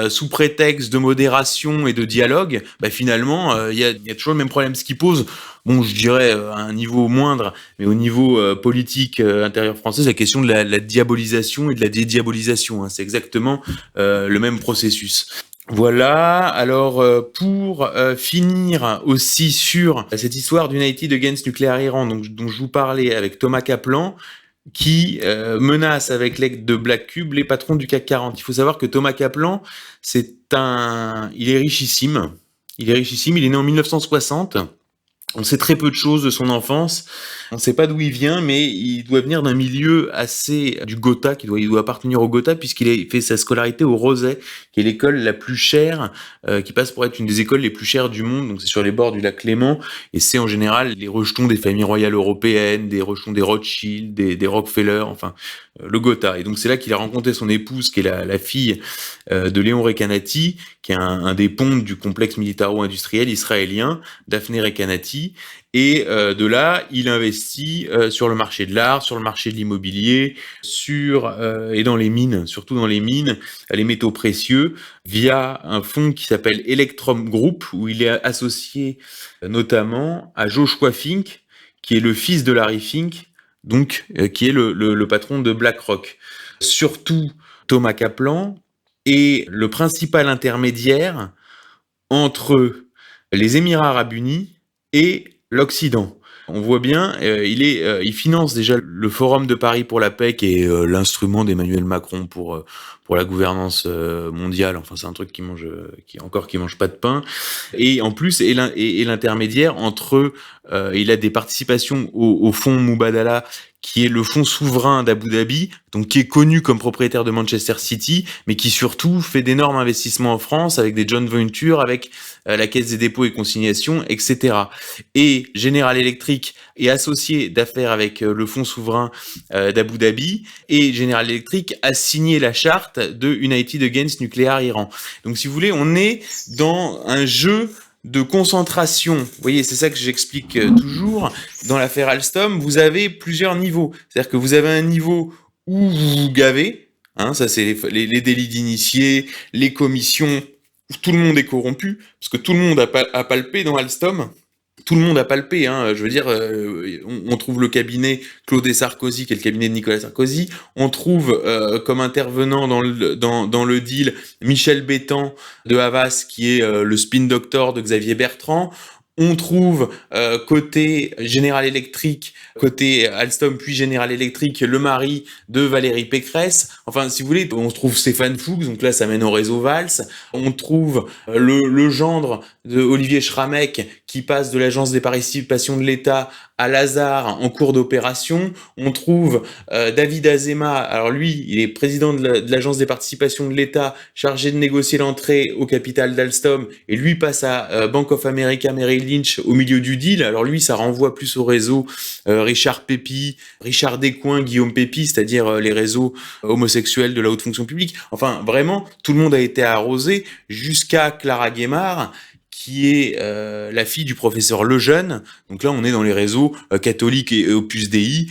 sous prétexte de modération et de dialogue, finalement, il y a toujours le même problème. Ce qui pose bon, je dirais à un niveau moindre, mais au niveau politique intérieur français, c'est la question de la diabolisation et de la dédiabolisation, hein. C'est exactement le même processus. Voilà, alors pour finir aussi sur cette histoire d'United Against Nuclear Iran, donc, dont je vous parlais avec Thomas Kaplan, qui menace avec l'aide de Black Cube les patrons du CAC 40. Il faut savoir que Thomas Kaplan, il est richissime. Il est richissime, il est né en 1960. On sait très peu de choses de son enfance. On ne sait pas d'où il vient, mais il doit venir d'un milieu assez du Gotha, il doit appartenir au Gotha, puisqu'il a fait sa scolarité au Roset, qui est l'école la plus chère, qui passe pour être une des écoles les plus chères du monde. Donc c'est sur les bords du lac Léman, et c'est en général les rejetons des familles royales européennes, des rejetons des Rothschild, des Rockefeller, enfin le Gotha. Et donc c'est là qu'il a rencontré son épouse, qui est la fille de Léon Recanati, qui est un des pontes du complexe militaro-industriel israélien, Daphné Recanati. Et de là, il investit sur le marché de l'art, sur le marché de l'immobilier, et dans les mines, surtout dans les mines, les métaux précieux, via un fonds qui s'appelle Electrum Group, où il est associé notamment à Joshua Fink, qui est le fils de Larry Fink, donc qui est le patron de BlackRock. Surtout, Thomas Kaplan est le principal intermédiaire entre les Émirats arabes unis et l'Occident. On voit bien, il finance déjà le Forum de Paris pour la paix, qui est l'instrument d'Emmanuel Macron pour la gouvernance mondiale. Enfin, c'est un truc qui mange pas de pain. Et en plus, et l'intermédiaire entre, il a des participations au fonds Mubadala, qui est le fonds souverain d'Abu Dhabi, donc qui est connu comme propriétaire de Manchester City, mais qui surtout fait d'énormes investissements en France avec des joint ventures, avec la Caisse des dépôts et consignations, etc. Et General Electric est associé d'affaires avec le fonds souverain d'Abu Dhabi, et General Electric a signé la charte de United Against Nuclear Iran. Donc si vous voulez, on est dans un jeu de concentration. Vous voyez, c'est ça que j'explique toujours. Dans l'affaire Alstom, vous avez plusieurs niveaux. C'est-à-dire que vous avez un niveau où vous vous gavez, hein, ça c'est les délits d'initiés, les commissions, tout le monde est corrompu, parce que tout le monde a palpé dans Alstom. Tout le monde a palpé, hein. Je veux dire, on trouve le cabinet Claude Sarkozy, qui est le cabinet de Nicolas Sarkozy. On trouve comme intervenant dans le deal Michel Bétan de Havas, qui est le spin doctor de Xavier Bertrand. On trouve côté General Electric, côté Alstom puis General Electric, le mari de Valérie Pécresse. Enfin, si vous voulez, on trouve Stéphane Fuchs, donc là ça mène au réseau Valls. On trouve le gendre de Olivier Schramek, qui passe de l'Agence des participations de l'État à Lazare en cours d'opération. On trouve David Azema, alors lui, il est président de l'Agence des participations de l'État, chargé de négocier l'entrée au capital d'Alstom, et lui passe à Bank of America Merrill Lynch au milieu du deal. Alors lui, ça renvoie plus au réseau Richard Pépi, Richard Descoings, Guillaume Pépi, c'est-à-dire les réseaux homosexuels de la haute fonction publique. Enfin, vraiment, tout le monde a été arrosé jusqu'à Clara Guémard, qui est la fille du professeur Lejeune. Donc là, on est dans les réseaux catholiques et Opus Dei,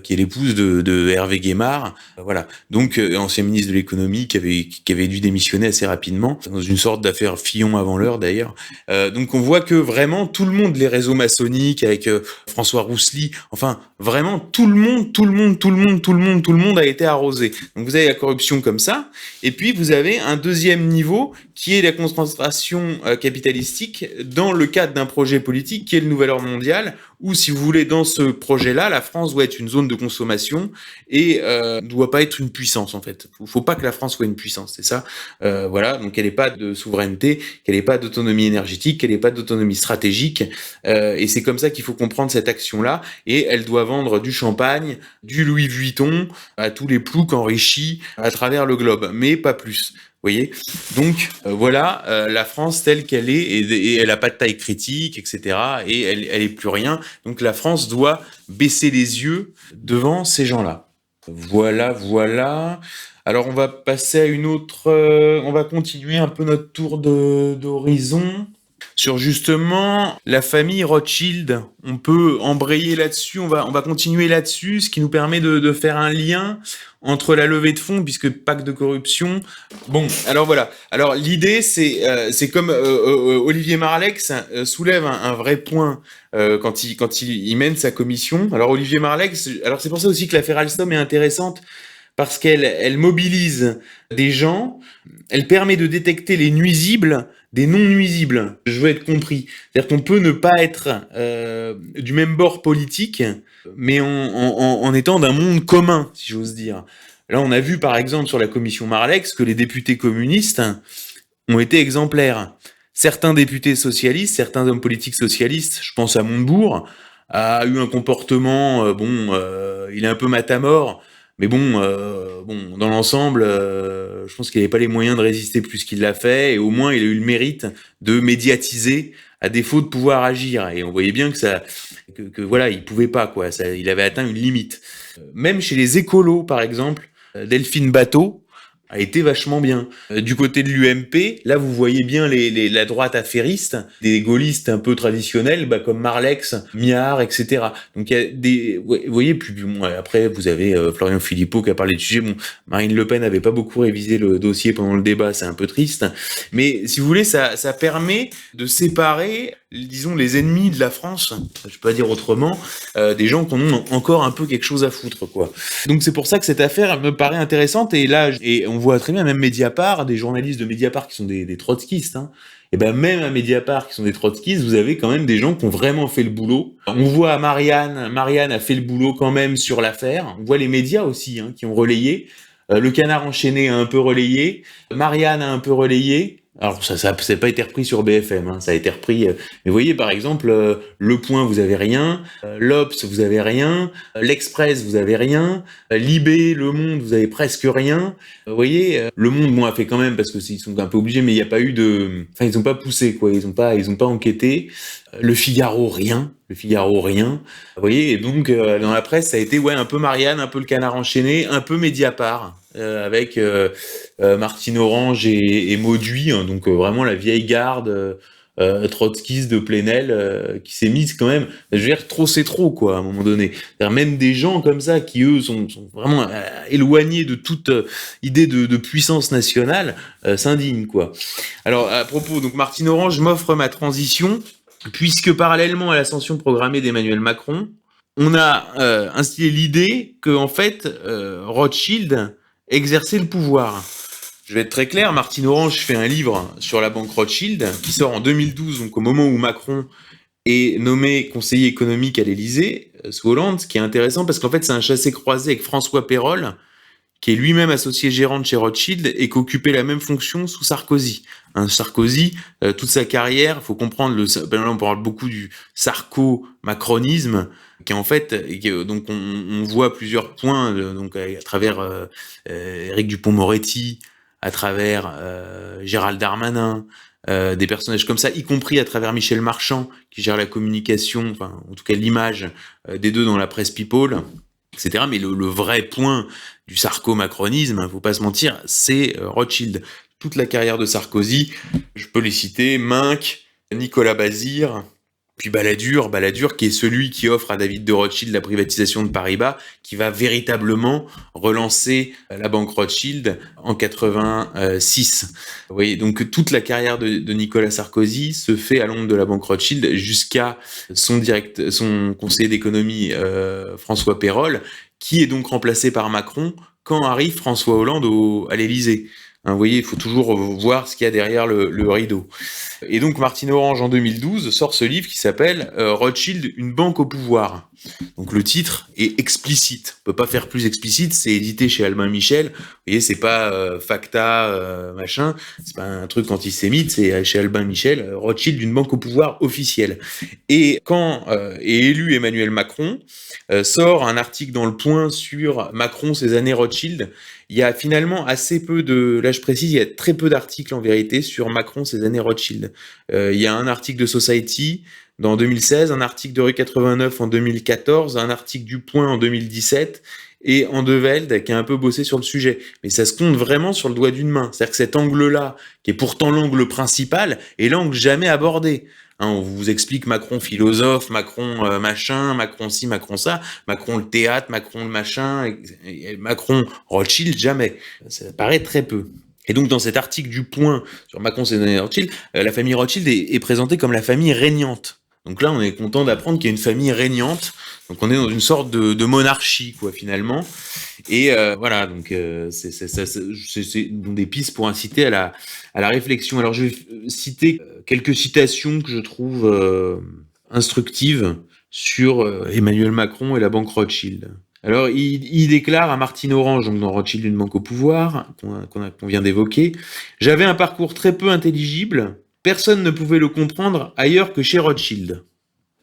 qui est l'épouse de Hervé Guémard. Voilà. Donc, ancien ministre de l'économie, qui avait dû démissionner assez rapidement, dans une sorte d'affaire Fillon avant l'heure d'ailleurs. Donc on voit que vraiment tout le monde, les réseaux maçonniques avec François Roussely, enfin vraiment tout le monde a été arrosé. Donc vous avez la corruption comme ça, et puis vous avez un deuxième niveau qui est la concentration capitalistique dans le cadre d'un projet politique qui est le nouvel ordre mondial, où, si vous voulez, dans ce projet-là, la France doit être une zone de consommation et ne doit pas être une puissance, en fait. Il ne faut pas que la France soit une puissance, c'est ça. Voilà, donc qu'elle n'ait pas de souveraineté, qu'elle n'ait pas d'autonomie énergétique, qu'elle n'ait pas d'autonomie stratégique. Et c'est comme ça qu'il faut comprendre cette action-là. Et elle doit vendre du champagne, du Louis Vuitton à tous les ploucs enrichis à travers le globe, mais pas plus. Vous voyez, donc voilà la France telle qu'elle est, et elle n'a pas de taille critique, etc. Et elle est plus rien. Donc la France doit baisser les yeux devant ces gens-là. Voilà. Alors on va passer à une autre. On va continuer un peu notre tour d'horizon. Sur justement la famille Rothschild, on peut embrayer là-dessus, on va continuer là-dessus, ce qui nous permet de faire un lien entre la levée de fonds, puisque pacte de corruption. Bon, alors voilà. Alors l'idée, c'est comme Olivier Marleix soulève un vrai point quand il mène sa commission. Alors Olivier Marleix, alors c'est pour ça aussi que l'affaire Alstom est intéressante, parce qu'elle mobilise des gens, elle permet de détecter les nuisibles des non nuisibles. Je veux être compris. C'est-à-dire qu'on peut ne pas être du même bord politique, mais en étant d'un monde commun, si j'ose dire. Là, on a vu par exemple sur la commission Marleix que les députés communistes ont été exemplaires. Certains députés socialistes, certains hommes politiques socialistes, je pense à Montebourg, a eu un comportement, il est un peu matamore, mais dans l'ensemble, je pense qu'il n'avait pas les moyens de résister plus qu'il l'a fait, et au moins il a eu le mérite de médiatiser à défaut de pouvoir agir. Et on voyait bien que voilà, il pouvait pas, quoi. Il avait atteint une limite. Même chez les écolos, par exemple, Delphine Batho a été vachement bien. Du côté de l'UMP, là vous voyez bien la droite affairiste, des gaullistes un peu traditionnels, comme Marleix, Miard, etc. Donc il y a des, vous voyez, puis bon, après vous avez Florian Philippot qui a parlé du sujet. Bon, Marine Le Pen n'avait pas beaucoup révisé le dossier pendant le débat, c'est un peu triste. Mais si vous voulez, ça permet de séparer, disons, les ennemis de la France, je peux pas dire autrement, des gens qui en ont encore un peu quelque chose à foutre, quoi. Donc c'est pour ça que cette affaire me paraît intéressante, et là, on voit très bien, même Mediapart, des journalistes de Mediapart qui sont des trotskistes, hein. Et ben même à Mediapart qui sont des trotskistes, vous avez quand même des gens qui ont vraiment fait le boulot. On voit Marianne a fait le boulot quand même sur l'affaire. On voit les médias aussi, hein, qui ont relayé. Le Canard enchaîné a un peu relayé. Marianne a un peu relayé. Alors ça n'a pas été repris sur BFM, hein, ça a été repris. Mais vous voyez par exemple, Le Point, vous avez rien. L'Obs, vous avez rien. L'Express, vous avez rien. Libé, Le Monde, vous avez presque rien. Vous voyez, Le Monde, a fait quand même parce que ils sont un peu obligés, mais il n'y a pas eu de, enfin ils ont pas poussé, quoi. Ils ont pas enquêté. Le Figaro, rien. Vous voyez, et donc dans la presse, ça a été un peu Marianne, un peu le Canard enchaîné, un peu Mediapart, avec Martine Orange et Mauduit, hein, donc vraiment la vieille garde trotskiste de Plenel qui s'est mise quand même. Je veux dire, trop c'est trop, quoi, à un moment donné. C'est-à-dire, même des gens comme ça qui eux sont vraiment éloignés de toute idée de puissance nationale s'indignent, quoi. Alors à propos, donc Martine Orange m'offre ma transition. Puisque parallèlement à l'ascension programmée d'Emmanuel Macron, on a instillé l'idée que en fait Rothschild exerçait le pouvoir. Je vais être très clair, Martine Orange fait un livre sur la banque Rothschild qui sort en 2012, donc au moment où Macron est nommé conseiller économique à l'Élysée, sous Hollande, ce qui est intéressant parce qu'en fait c'est un chassé-croisé avec François Pérolle, qui est lui-même associé gérant de chez Rothschild et qui occupait la même fonction sous Sarkozy. Sarkozy, toute sa carrière, il faut comprendre, là on parle beaucoup du sarko-macronisme, qui en fait, donc on voit plusieurs points, donc à travers Éric Dupond-Moretti, à travers Gérald Darmanin, des personnages comme ça, y compris à travers Michel Marchand, qui gère la communication, enfin en tout cas l'image des deux dans la presse People, etc. Mais le vrai point du sarko-macronisme, faut pas se mentir, c'est Rothschild. Toute la carrière de Sarkozy, je peux les citer, Minc, Nicolas Bazir, puis Balladur, qui est celui qui offre à David de Rothschild la privatisation de Paribas, qui va véritablement relancer la banque Rothschild en 86. Vous voyez, donc toute la carrière de Nicolas Sarkozy se fait à l'ombre de la banque Rothschild jusqu'à son conseiller d'économie François Pérolle, qui est donc remplacé par Macron quand arrive François Hollande à l'Élysée. Vous voyez, il faut toujours voir ce qu'il y a derrière le rideau. Et donc Martine Orange en 2012 sort ce livre qui s'appelle Rothschild, une banque au pouvoir. Donc le titre est explicite, on peut pas faire plus explicite, c'est édité chez Albin Michel. Vous voyez, c'est pas Facta machin, c'est pas un truc antisémite, c'est chez Albin Michel, Rothschild, une banque au pouvoir officielle. Et quand est élu Emmanuel Macron, sort un article dans Le Point sur Macron, ses années Rothschild. Il y a finalement assez peu là je précise, il y a très peu d'articles en vérité sur Macron, ses années Rothschild. Il y a un article de Society en 2016, un article de Rue 89 en 2014, un article du Point en 2017, et Andevelde qui a un peu bossé sur le sujet. Mais ça se compte vraiment sur le doigt d'une main. C'est-à-dire que cet angle-là, qui est pourtant l'angle principal, est l'angle jamais abordé. Hein, on vous explique Macron philosophe, Macron machin, Macron ci, Macron ça, Macron le théâtre, Macron le machin, et Macron Rothschild, jamais. Ça paraît très peu. Et donc dans cet article du Point sur Macron et Rothschild, la famille Rothschild est présentée comme la famille régnante. Donc là, on est content d'apprendre qu'il y a une famille régnante. Donc on est dans une sorte de monarchie, quoi, finalement. Et voilà, donc c'est des pistes pour inciter à la réflexion. Alors je vais citer quelques citations que je trouve instructives sur Emmanuel Macron et la banque Rothschild. Alors, il déclare à Martine Orange, donc dans Rothschild, une banque au pouvoir, qu'on vient d'évoquer, « J'avais un parcours très peu intelligible, personne ne pouvait le comprendre ailleurs que chez Rothschild. »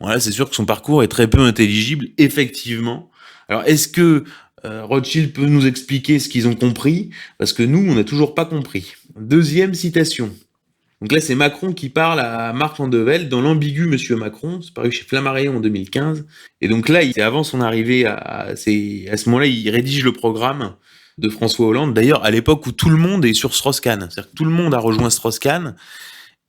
Voilà, c'est sûr que son parcours est très peu intelligible, effectivement. Alors, est-ce que Rothschild peut nous expliquer ce qu'ils ont compris? Parce que nous, on n'a toujours pas compris. Deuxième citation. Donc là, c'est Macron qui parle à Marc Andevelde dans l'ambigu Monsieur Macron, c'est paru chez Flammarion en 2015. Et donc là, c'est avant son arrivée, à ce moment-là, il rédige le programme de François Hollande, d'ailleurs à l'époque où tout le monde est sur Strauss-Kahn. C'est-à-dire que tout le monde a rejoint Strauss-Kahn,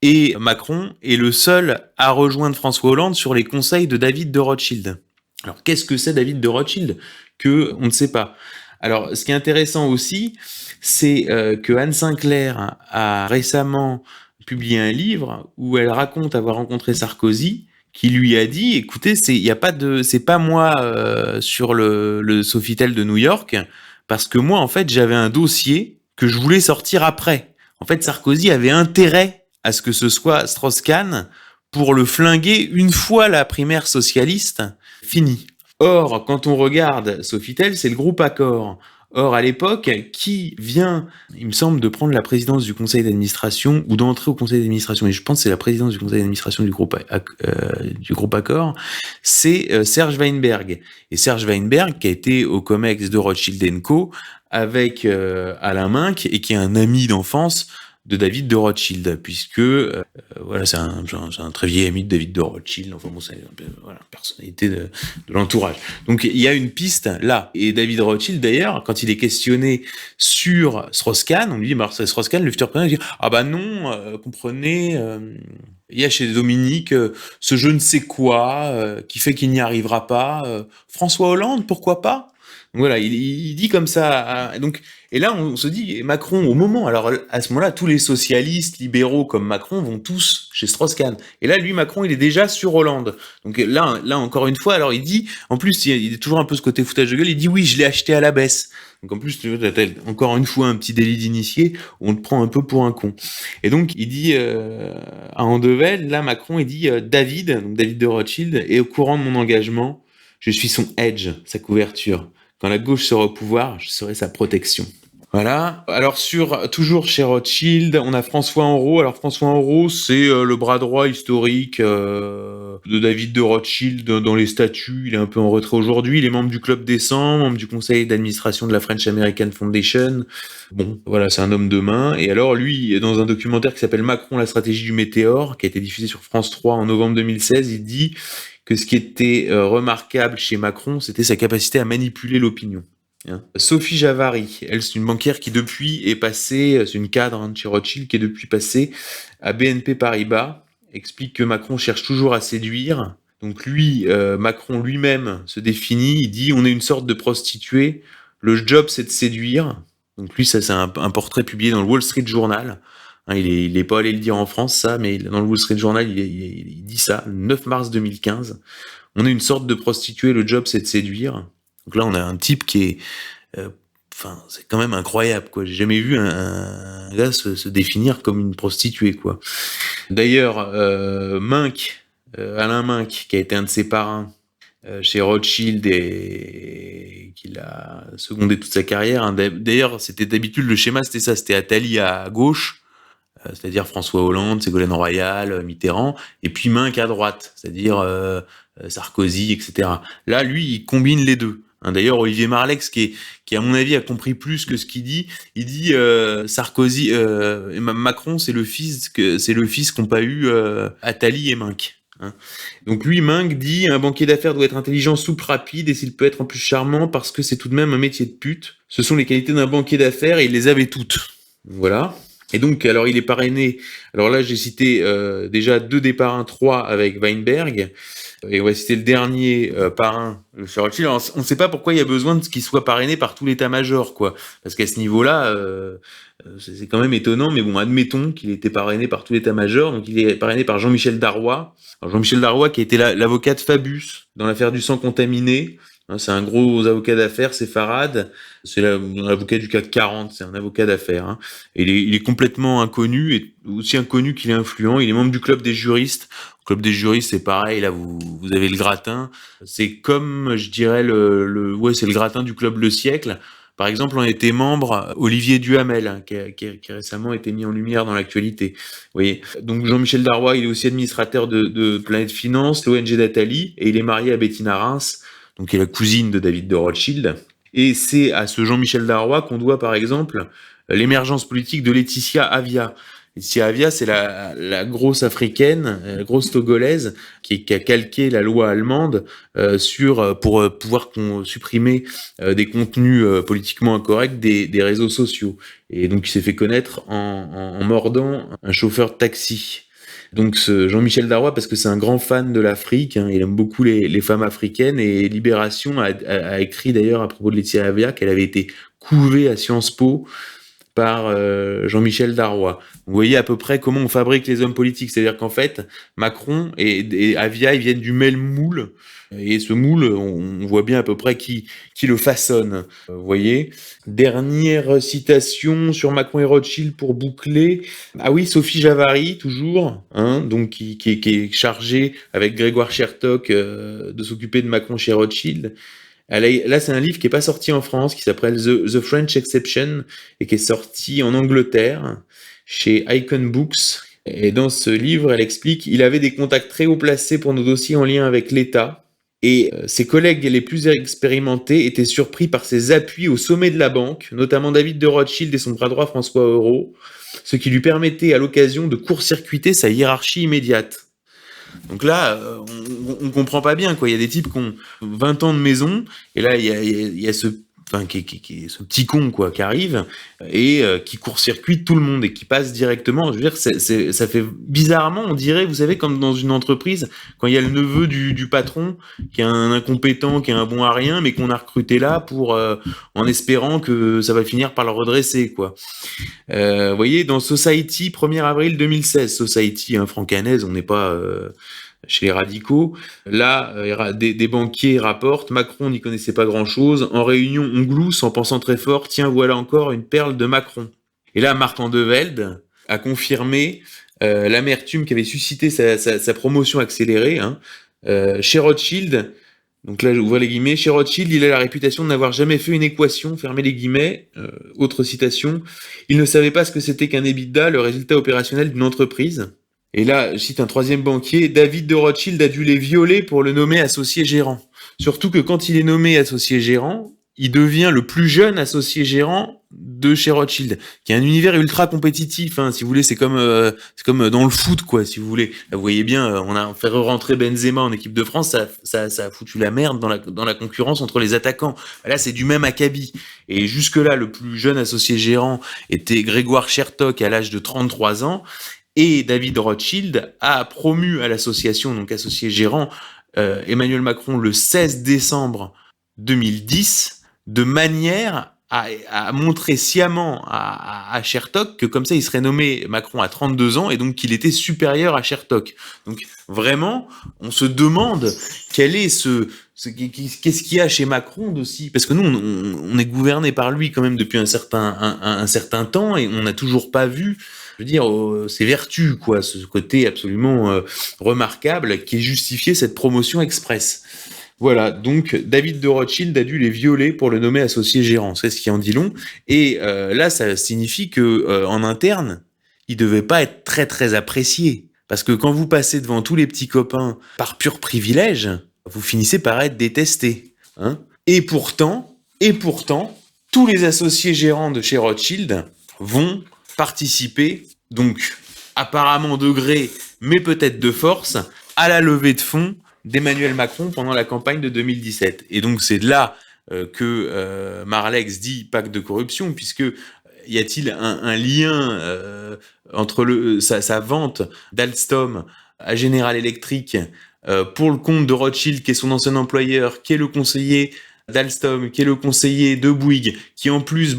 et Macron est le seul à rejoindre François Hollande sur les conseils de David de Rothschild. Alors qu'est-ce que c'est David de Rothschild? Que on ne sait pas. Alors ce qui est intéressant aussi, c'est que Anne Sinclair a récemment publié un livre où elle raconte avoir rencontré Sarkozy, qui lui a dit, écoutez, c'est pas moi sur le Sofitel de New York, parce que moi, en fait, j'avais un dossier que je voulais sortir après. En fait, Sarkozy avait intérêt à ce que ce soit Strauss-Kahn pour le flinguer une fois la primaire socialiste finie. Or, quand on regarde Sofitel, c'est le groupe Accor. Or, à l'époque, qui vient, il me semble, de prendre la présidence du conseil d'administration ou d'entrer au conseil d'administration, et je pense que c'est la présidence du conseil d'administration du groupe Accor, c'est Serge Weinberg. Et Serge Weinberg, qui a été au COMEX de Rothschild & Co, avec Alain Minc, et qui est un ami d'enfance de David de Rothschild, puisque voilà, c'est un très vieil ami de David de Rothschild. Enfin bon, c'est voilà, personnalité de l'entourage. Donc il y a une piste là. Et David Rothschild d'ailleurs, quand il est questionné sur Strauss-Kahn, on lui dit Marcel Strauss-Kahn, le futur président, il dit ah bah non, comprenez. Il y a chez Dominique ce je ne sais quoi qui fait qu'il n'y arrivera pas. François Hollande, pourquoi pas? Donc voilà, il dit comme ça. Donc, et là, on se dit, Macron, au moment, alors à ce moment-là, tous les socialistes libéraux comme Macron vont tous chez Strauss-Kahn. Et là, lui, Macron, il est déjà sur Hollande. Donc là encore une fois, alors il dit, en plus, il est toujours un peu ce côté foutage de gueule, il dit oui, je l'ai acheté à la baisse. Donc en plus, tu vois, t'as encore une fois un petit délit d'initié, on te prend un peu pour un con. Et donc, il dit à Andevelde, là, Macron, il dit David, donc David de Rothschild, est au courant de mon engagement, je suis son edge, sa couverture. Quand la gauche sera au pouvoir, je serai sa protection. Voilà. Alors toujours chez Rothschild, on a François Henrot. Alors François Henrot, c'est le bras droit historique de David de Rothschild dans les statuts. Il est un peu en retrait aujourd'hui. Il est membre du Club des 100, membre du conseil d'administration de la French American Foundation. Bon, voilà, c'est un homme de main. Et alors lui, dans un documentaire qui s'appelle Macron, la stratégie du météore, qui a été diffusé sur France 3 en novembre 2016, il dit que ce qui était remarquable chez Macron, c'était sa capacité à manipuler l'opinion. Sophie Javary, elle, c'est une banquière qui depuis est passée, c'est une cadre de chez Rothschild, qui est depuis passée à BNP Paribas, explique que Macron cherche toujours à séduire. Donc lui, Macron lui-même se définit, il dit on est une sorte de prostituée, le job c'est de séduire. Donc lui, ça c'est un portrait publié dans le Wall Street Journal. Il est pas allé le dire en France, ça, mais dans le Wall Street Journal, il dit ça, le 9 mars 2015. On est une sorte de prostituée, le job c'est de séduire. Donc là, on a un type qui est... c'est quand même incroyable, quoi. J'ai jamais vu un gars se définir comme une prostituée, quoi. D'ailleurs, Alain Minc, qui a été un de ses parrains chez Rothschild et qui l'a secondé toute sa carrière. D'ailleurs, c'était d'habitude, le schéma, c'était ça. C'était Attali à gauche, c'est-à-dire François Hollande, Ségolène Royal, Mitterrand, et puis Minc à droite, c'est-à-dire Sarkozy, etc. Là, lui, il combine les deux. D'ailleurs, Olivier Marleix, qui à mon avis a compris plus que ce qu'il dit, il dit Sarkozy, Macron, c'est le fils qu'ont pas eu Attali et Minc. hein. Donc lui, Ming dit, un banquier d'affaires doit être intelligent, souple, rapide, et s'il peut être en plus charmant parce que c'est tout de même un métier de pute. Ce sont les qualités d'un banquier d'affaires et il les avait toutes. Voilà. Et donc, alors il est parrainé. Alors là, j'ai cité déjà 2 des parrains, 3 avec Weinberg. Et on va citer le dernier parrain, le Sir Rothschild. Alors, on ne sait pas pourquoi il y a besoin de qu'il soit parrainé par tout l'état-major, quoi. Parce qu'à ce niveau-là, c'est quand même étonnant. Mais bon, admettons qu'il était parrainé par tout l'état-major. Donc, il est parrainé par Jean-Michel Darrois. Alors, Jean-Michel Darrois, qui a été l'avocat de Fabius dans l'affaire du sang contaminé. Hein, c'est un gros avocat d'affaires, séfarade. C'est l'avocat du CAC 40. C'est un avocat d'affaires. Hein. Et il est complètement inconnu, et aussi inconnu qu'il est influent. Il est membre du club des juristes. Le club des juristes, c'est pareil. Là, vous avez le gratin. C'est comme, je dirais, ouais, c'est le gratin du club Le Siècle. Par exemple, on était membre Olivier Duhamel, hein, qui a récemment été mis en lumière dans l'actualité. Vous voyez. Donc Jean-Michel Darrois, il est aussi administrateur de Planète Finance, l'ONG d'Atali, et il est marié à Bettina Reims, donc qui est la cousine de David de Rothschild. Et c'est à ce Jean-Michel Darrois qu'on doit, par exemple, l'émergence politique de Laetitia Avia. Laetitia Avia, c'est la grosse africaine, la grosse togolaise, qui a calqué la loi allemande pour pouvoir supprimer des contenus politiquement incorrects des réseaux sociaux. Et donc, il s'est fait connaître en mordant un chauffeur de taxi. Donc ce Jean-Michel Darrois, parce que c'est un grand fan de l'Afrique, hein, il aime beaucoup les femmes africaines, et Libération a écrit d'ailleurs à propos de Laetitia Avia qu'elle avait été couvée à Sciences Po par Jean-Michel Darrois. Vous voyez à peu près comment on fabrique les hommes politiques, c'est-à-dire qu'en fait, Macron et Avia, ils viennent du même moule, et ce moule, on voit bien à peu près qui le façonne. Vous voyez. Dernière citation sur Macron et Rothschild pour boucler. Ah oui, Sophie Javary, toujours, hein, donc qui est chargée avec Grégoire Chertok de s'occuper de Macron chez Rothschild. Là, c'est un livre qui n'est pas sorti en France, qui s'appelle The French Exception, et qui est sorti en Angleterre, chez Icon Books. Et dans ce livre, elle explique qu'il avait des contacts très haut placés pour nos dossiers en lien avec l'État. Et ses collègues les plus expérimentés étaient surpris par ses appuis au sommet de la banque, notamment David de Rothschild et son bras droit François Euro, ce qui lui permettait à l'occasion de court-circuiter sa hiérarchie immédiate. Donc là, on comprend pas bien, quoi. Il y a des types qui ont 20 ans de maison, et là, il y a ce petit con, quoi, qui arrive, et qui court-circuite tout le monde, et qui passe directement. Je veux dire, ça fait bizarrement, on dirait, vous savez, comme dans une entreprise, quand il y a le neveu du patron, qui est un incompétent, qui est un bon à rien, mais qu'on a recruté là en espérant que ça va finir par le redresser, quoi. Vous voyez, dans Society, 1er avril 2016, Society, hein, francanaise, on n'est pas chez les radicaux. Là, des banquiers rapportent, Macron n'y connaissait pas grand-chose. En réunion, on glousse en pensant très fort, tiens, voilà encore une perle de Macron. Et là, Martin de Velde a confirmé l'amertume qu'avait suscité sa promotion accélérée. Hein. Chez Rothschild, donc là, j'ouvre les guillemets, chez Rothschild, il a la réputation de n'avoir jamais fait une équation, fermez les guillemets, autre citation, il ne savait pas ce que c'était qu'un EBITDA, le résultat opérationnel d'une entreprise. Et là, je cite un troisième banquier, David de Rothschild a dû les violer pour le nommer associé gérant. Surtout que quand il est nommé associé gérant, il devient le plus jeune associé gérant de chez Rothschild, qui est un univers ultra compétitif, hein, si vous voulez, c'est comme dans le foot, quoi, si vous voulez. Là, vous voyez bien, on a fait rentrer Benzema en équipe de France, ça a foutu la merde dans la concurrence entre les attaquants. Là, c'est du même acabit. Et jusque-là, le plus jeune associé gérant était Grégoire Chertok à l'âge de 33 ans, et David Rothschild a promu à l'association, donc associé gérant, Emmanuel Macron le 16 décembre 2010, de manière à montrer sciemment à Chertok que comme ça il serait nommé Macron à 32 ans et donc qu'il était supérieur à Chertok. Donc vraiment, on se demande quel est qu'est-ce qu'il y a chez Macron d'aussi, parce que nous on est gouverné par lui quand même depuis un certain temps et on n'a toujours pas vu, je veux dire, ses vertus, quoi, ce côté absolument remarquable qui justifiait cette promotion express. Voilà, donc David de Rothschild a dû les violer pour le nommer associé gérant, c'est ce qui en dit long. Et là, ça signifie que en interne, il devait pas être très très apprécié, parce que quand vous passez devant tous les petits copains par pur privilège, vous finissez par être détesté. Hein. Et pourtant, tous les associés gérants de chez Rothschild vont participer, donc apparemment de gré, mais peut-être de force, à la levée de fonds d'Emmanuel Macron pendant la campagne de 2017. Et donc c'est là que Marlex dit pacte de corruption, puisque y a-t-il un lien entre sa vente d'Alstom à General Electric pour le compte de Rothschild, qui est son ancien employeur, qui est le conseiller d'Alstom, qui est le conseiller de Bouygues, qui en plus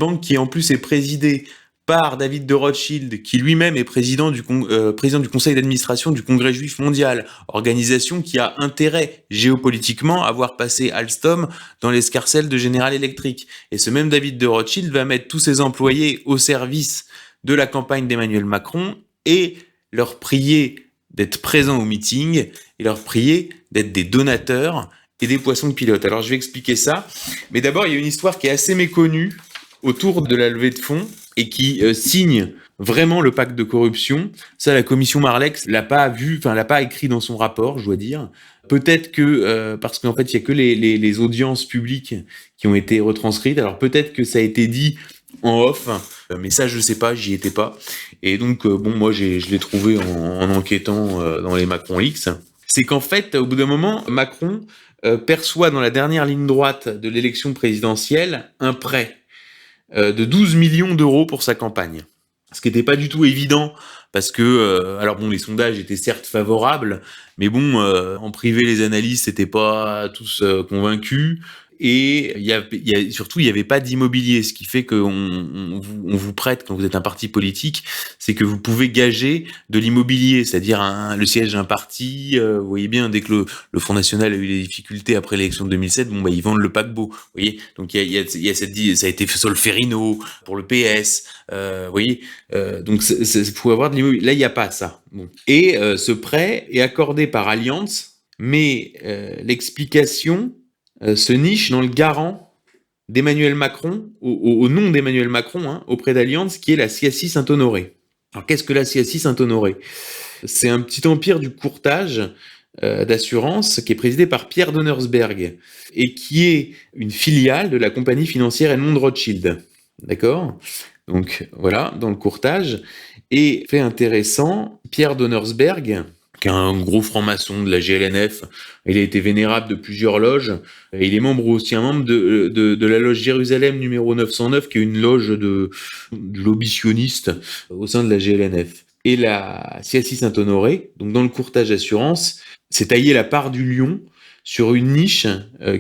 est présidé par David de Rothschild, qui lui-même est président du conseil d'administration du Congrès juif mondial, organisation qui a intérêt géopolitiquement à voir passer Alstom dans l'escarcelle de General Electric. Et ce même David de Rothschild va mettre tous ses employés au service de la campagne d'Emmanuel Macron et leur prier d'être présents au meeting et leur prier d'être des donateurs et des poissons de pilote. Alors je vais expliquer ça, mais d'abord il y a une histoire qui est assez méconnue autour de la levée de fonds et qui signe vraiment le pacte de corruption. Ça, la commission Marlex l'a pas écrit dans son rapport, je dois dire. Peut-être que, parce qu'en fait, il y a que les audiences publiques qui ont été retranscrites. Alors peut-être que ça a été dit en off, mais ça, je sais pas, j'y étais pas. Et donc, moi, je l'ai trouvé en enquêtant dans les Macron Leaks. C'est qu'en fait, au bout d'un moment, Macron perçoit dans la dernière ligne droite de l'élection présidentielle un prêt de 12 millions d'euros pour sa campagne. Ce qui n'était pas du tout évident, parce que, les sondages étaient certes favorables, mais en privé, les analystes n'étaient pas tous convaincus. Et surtout, il n'y avait pas d'immobilier, ce qui fait qu'on vous prête, quand vous êtes un parti politique, c'est que vous pouvez gager de l'immobilier, c'est-à-dire le siège d'un parti. Vous voyez bien, dès que le Front National a eu des difficultés après l'élection de 2007, ils vendent le paquebot. Vous voyez, donc il y a ça a été fait Solferino pour le PS. Vous voyez, donc il faut avoir de l'immobilier. Là, il n'y a pas ça. Bon. Et ce prêt est accordé par Allianz, mais l'explication se niche dans le garant d'Emmanuel Macron, au nom d'Emmanuel Macron, auprès d'Allianz, qui est la CSI Saint-Honoré. Alors qu'est-ce que la CSI Saint-Honoré ? C'est un petit empire du courtage d'assurance qui est présidé par Pierre Donnersberg et qui est une filiale de la compagnie financière Edmond Rothschild. D'accord ? Donc voilà, dans le courtage. Et fait intéressant, Pierre Donnersberg, qui est un gros franc-maçon de la GLNF. Il a été vénérable de plusieurs loges. Et il est un membre de la loge Jérusalem numéro 909, qui est une loge de lobbyistes au sein de la GLNF. Et la CSI Saint-Honoré, donc dans le courtage assurance, s'est taillé la part du lion sur une niche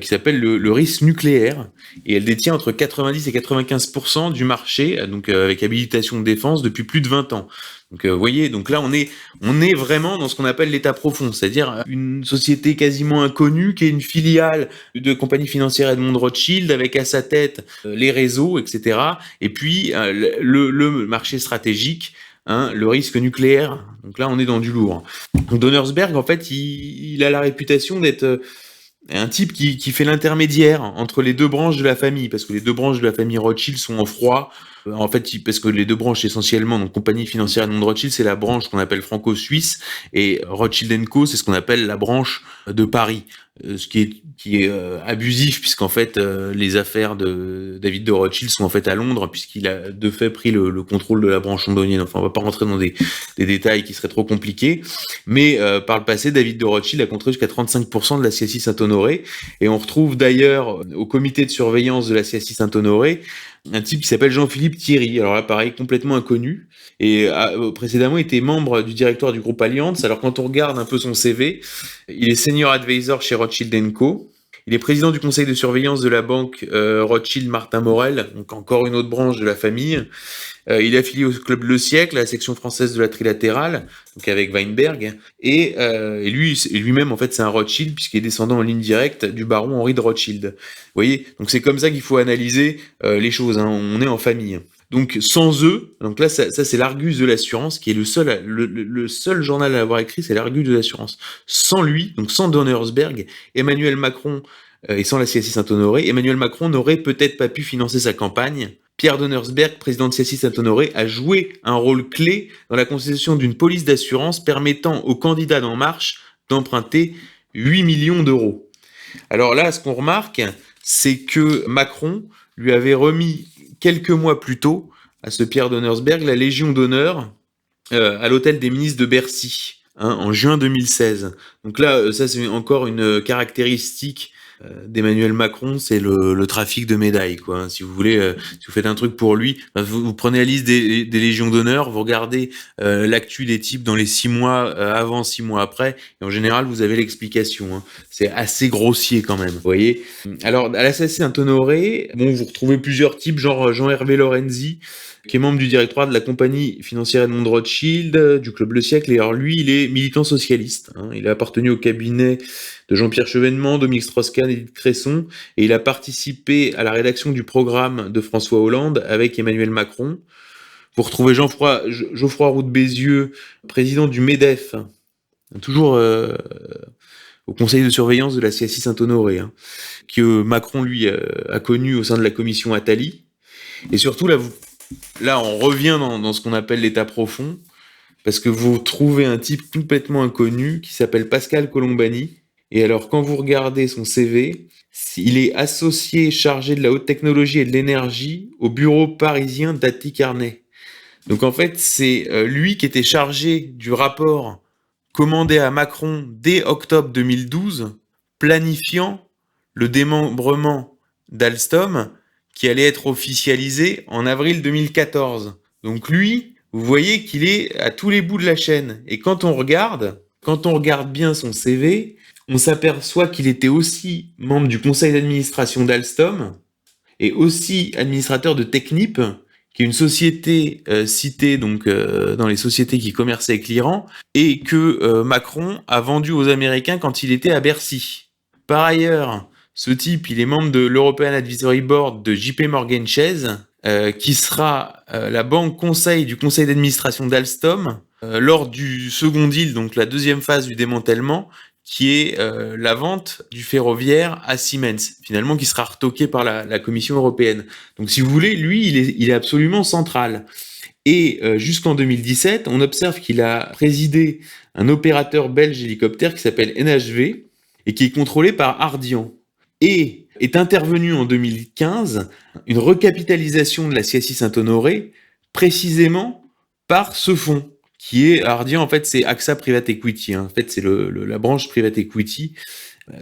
qui s'appelle le risque nucléaire, et elle détient entre 90 et 95% du marché, donc avec habilitation de défense depuis plus de 20 ans. Donc vous voyez, donc là on est vraiment dans ce qu'on appelle l'état profond, c'est-à-dire une société quasiment inconnue qui est une filiale de compagnie financière Edmond Rothschild avec à sa tête les réseaux, etc. Et puis le marché stratégique, le risque nucléaire. Donc là on est dans du lourd. Donc Donnersberg, en fait, il a la réputation d'être un type qui fait l'intermédiaire entre les deux branches de la famille, parce que les deux branches de la famille Rothschild sont en froid. En fait, parce que les deux branches essentiellement, donc compagnie financière Edmond Rothschild, c'est la branche qu'on appelle franco-suisse, et Rothschild & Co, c'est ce qu'on appelle la branche de Paris, ce qui est abusif, puisqu'en fait les affaires de David de Rothschild sont en fait à Londres, puisqu'il a de fait pris le contrôle de la branche londonienne. Enfin, on va pas rentrer dans des détails qui seraient trop compliqués, mais par le passé, David de Rothschild a contrôlé jusqu'à 35% de la CSI Saint-Honoré, et on retrouve d'ailleurs au comité de surveillance de la CSI Saint-Honoré un type qui s'appelle Jean-Philippe Thierry. Alors là, pareil, complètement inconnu, et précédemment était membre du directoire du groupe Allianz. Alors quand on regarde un peu son CV, il est senior advisor chez Rothschild & Co. Il est président du conseil de surveillance de la banque Rothschild Martin Morel, donc encore une autre branche de la famille. Il est affilié au club Le Siècle, à la section française de la Trilatérale, donc avec Weinberg. Et lui-même, en fait, c'est un Rothschild, puisqu'il est descendant en ligne directe du baron Henri de Rothschild. Vous voyez ? Donc c'est comme ça qu'il faut analyser les choses. On est en famille. Donc sans eux, donc là ça c'est l'Argus de l'assurance, qui est le seul journal à l'avoir écrit, c'est l'Argus de l'assurance. Sans lui, donc sans Donnersberg, Emmanuel Macron et sans la CSI Saint-Honoré, Emmanuel Macron n'aurait peut-être pas pu financer sa campagne. Pierre Donnersberg, président de CSI Saint-Honoré, a joué un rôle clé dans la constitution d'une police d'assurance permettant aux candidats d'En Marche d'emprunter 8 millions d'euros. Alors là, ce qu'on remarque, c'est que Macron lui avait remis quelques mois plus tôt à ce Pierre Donnersberg la Légion d'honneur à l'hôtel des ministres de Bercy. hein, en juin 2016. Donc là, ça c'est encore une caractéristique d'Emmanuel Macron, c'est le trafic de médailles, quoi. Si vous voulez, si vous faites un truc pour lui, vous prenez la liste des légions d'honneur, vous regardez l'actu des types dans les 6 mois avant, 6 mois après, et en général, vous avez l'explication. Hein. C'est assez grossier quand même, vous voyez. Alors, à la Saint-Honoré, bon, vous retrouvez plusieurs types, genre Jean-Hervé Lorenzi, qui est membre du directoire de la compagnie financière Edmond de Rothschild, du Club Le Siècle, et alors lui, il est militant socialiste. Hein. Il a appartenu au cabinet de Jean-Pierre Chevènement, Dominique Strauss-Kahn et Edith Cresson, et il a participé à la rédaction du programme de François Hollande avec Emmanuel Macron. Vous retrouvez Geoffroy Roux de Bézieux, président du MEDEF, toujours au conseil de surveillance de la CSI Saint-Honoré, hein, que Macron, lui, a connu au sein de la commission Attali. Et surtout, là on revient dans ce qu'on appelle l'état profond, parce que vous trouvez un type complètement inconnu qui s'appelle Pascal Colombani. Et alors, quand vous regardez son CV, il est associé chargé de la haute technologie et de l'énergie au bureau parisien d'Atty Carnet. Donc en fait, c'est lui qui était chargé du rapport commandé à Macron dès octobre 2012, planifiant le démembrement d'Alstom qui allait être officialisé en avril 2014. Donc lui, vous voyez qu'il est à tous les bouts de la chaîne. Et quand on regarde bien son CV, on s'aperçoit qu'il était aussi membre du conseil d'administration d'Alstom et aussi administrateur de Technip, qui est une société citée donc dans les sociétés qui commerçaient avec l'Iran et que Macron a vendu aux Américains quand il était à Bercy. Par ailleurs, ce type, il est membre de l'European Advisory Board de JP Morgan Chase, qui sera la banque conseil du conseil d'administration d'Alstom lors du second deal, donc la deuxième phase du démantèlement, qui est la vente du ferroviaire à Siemens, finalement qui sera retoqué par la Commission européenne. Donc si vous voulez, lui, il est absolument central. Et jusqu'en 2017, on observe qu'il a présidé un opérateur belge hélicoptère qui s'appelle NHV et qui est contrôlé par Ardian. Et est intervenue en 2015 une recapitalisation de la CSI Saint-Honoré, précisément par ce fonds, qui est Ardian, en fait, c'est AXA Private Equity. Hein. En fait, c'est la branche Private Equity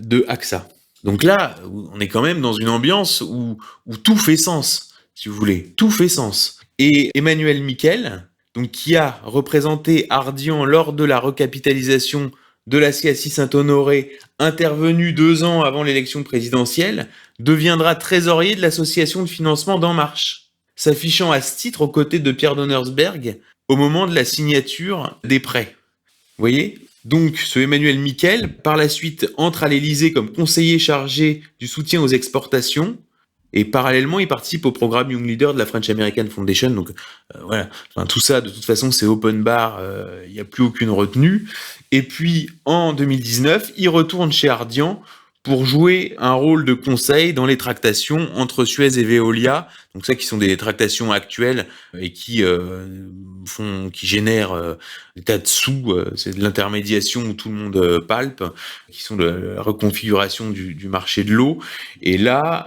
de AXA. Donc là, on est quand même dans une ambiance où tout fait sens, si vous voulez. Tout fait sens. Et Emmanuel Miquel, donc, qui a représenté Ardian lors de la recapitalisation de la CSI Saint-Honoré, intervenu 2 ans avant l'élection présidentielle, deviendra trésorier de l'association de financement d'En Marche, s'affichant à ce titre aux côtés de Pierre Donnersberg au moment de la signature des prêts. Vous voyez ? Donc, ce Emmanuel Miquel, par la suite, entre à l'Élysée comme conseiller chargé du soutien aux exportations, et parallèlement, il participe au programme Young Leader de la French American Foundation. Donc voilà, enfin, tout ça, de toute façon, c'est open bar, il n'y a plus aucune retenue. Et puis, en 2019, il retourne chez Ardian pour jouer un rôle de conseil dans les tractations entre Suez et Veolia. Donc ça, qui sont des tractations actuelles et qui génèrent des tas de sous. C'est de l'intermédiation où tout le monde palpe, qui sont de la reconfiguration du marché de l'eau. Et là,